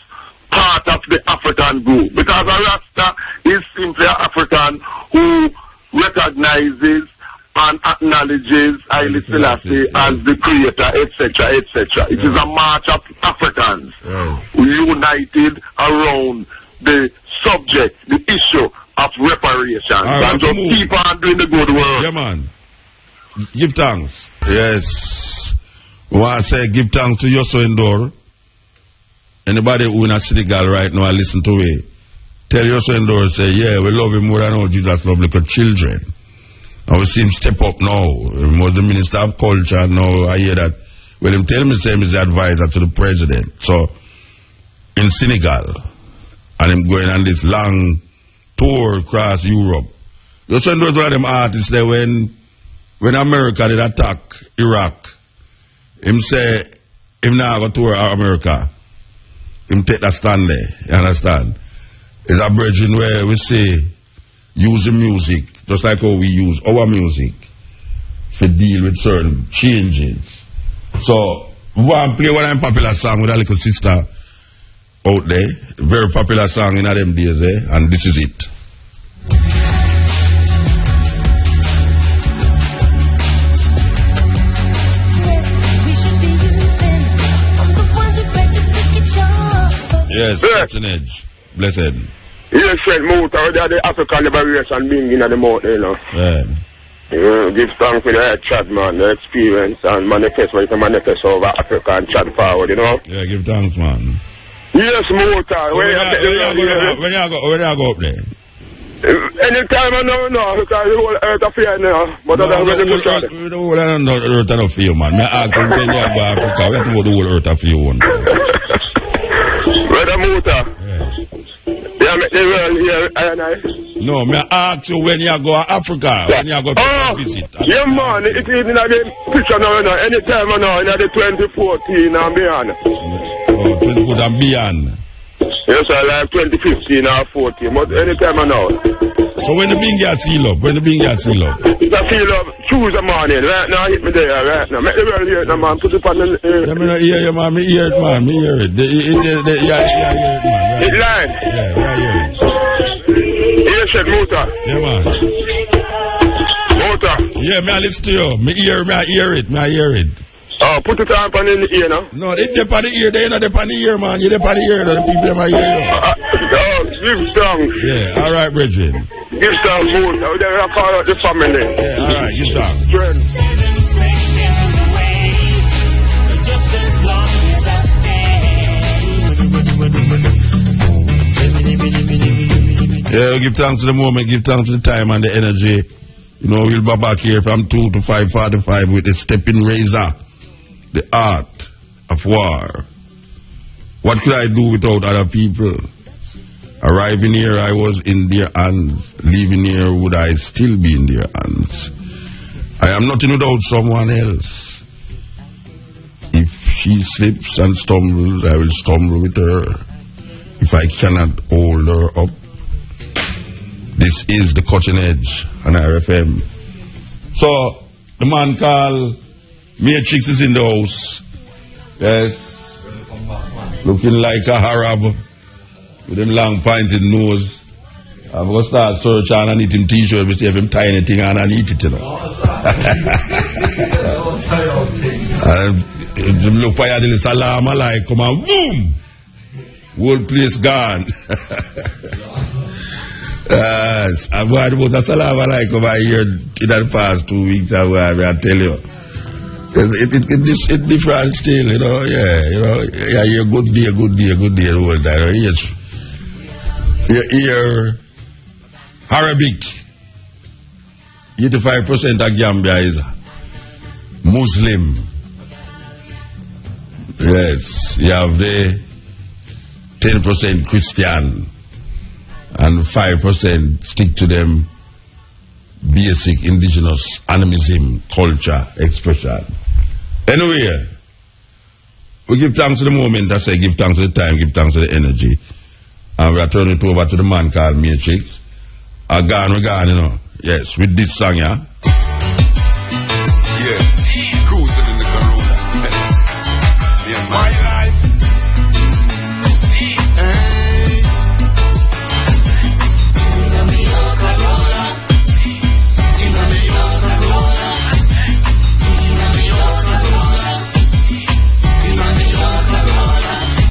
part of the African group. Because a Rasta is simply an African who recognizes and acknowledges Haile Selassie as the creator, etc., etc. It is a march of Africans united around the subject, the issue of reparations. And just keep on doing the good work. Yeah, man. Give thanks. Yes. Well, I say give thanks to your son Endor. Anybody who in a Senegal right now, I listen to it. Tell your son Endor, say, yeah, we love him more than all Jesus love like children. And we see him step up now. He was the Minister of Culture. Now I hear that. Well, him tell me say he's the advisor to the president. So, in Senegal, and him going on this long tour across Europe. You know, one of them artists there when America did attack Iraq, him say, him now go tour America. Him take that stand there. You understand? It's a bridging where we say, use the music, just like how we use our music to deal with certain changes. So, we want to play one of them popular song with a little sister out there. Very popular song in them days, and this is it. Yes, Captain Edge. Blessed. Yes, Muta, the African liberation being in the mountain, you know. Give thanks for the chat, man, the experience and manifest what you can manifest over Africa and chat forward, you know. Yeah, give thanks, man. Yes, Muta. So when you go up there? Anytime I know, because the whole earth of fear now. But the whole earth of fear, man. I ask you when you go to Africa, we have to go the whole earth of fear one. Brother Muta. Yeah, make the world here, and I. No, me ask you when you go to Africa, when you go to visit. Yeah, man, it is in the picture now, anytime now, in the 2014 and beyond. 2014 and beyond. Yes, I like 2015 or 14, but anytime now. So when the bing get seal up, the seal up, choose a morning, right now, hit me there, right now. Make the world hear it, man, put it on the... Let me hear you, man, me hear it, man, me hear it. Yeah, hear it, man. Right. It line. Yeah, right here. Yes, Muta. Yeah, man. Muta. Yeah, me I listen to you. Me hear it. Oh, put it on the ear now. No, they dip on the ear. They not dip on the ear, man. You dip on the ear. The people in my ear. Give thanks. Yeah, all right, Bridget. Give thanks, food. They call out the family. Yeah, all right, give thanks. Yeah, give thanks to the moment, give thanks to the time and the energy. You know, we'll be back here from 2 to 5:45 with the stepping razor, the art of war. What could I do without other people? Arriving here, I was in their hands. Leaving here, would I still be in their hands? I am nothing without someone else. If she slips and stumbles, I will stumble with her. If I cannot hold her up. This is the Cutting Edge on RFM. So, the man called Matrix is in the house. Yes. Looking like a Arab with a long pointed nose. I'm going to start searching underneath him t-shirt to see if him tie anything underneath it, you know. And look for you, salam alaikum, and boom! Whole place gone. Yes, I've heard about a salam alaikum I heard in the past 2 weeks, I tell you. It different still, you know, yeah, you're good day the whole time. Yes. You hear Arabic. 85% of Gambia is Muslim. Yes, you have the 10% Christian and 5% stick to them basic indigenous animism, culture, expression. Anyway, we give thanks to the moment, I say give thanks to the time, give thanks to the energy. And we are turning it over to the man called Matrix. We're gone, you know. Yes, with this song, yeah.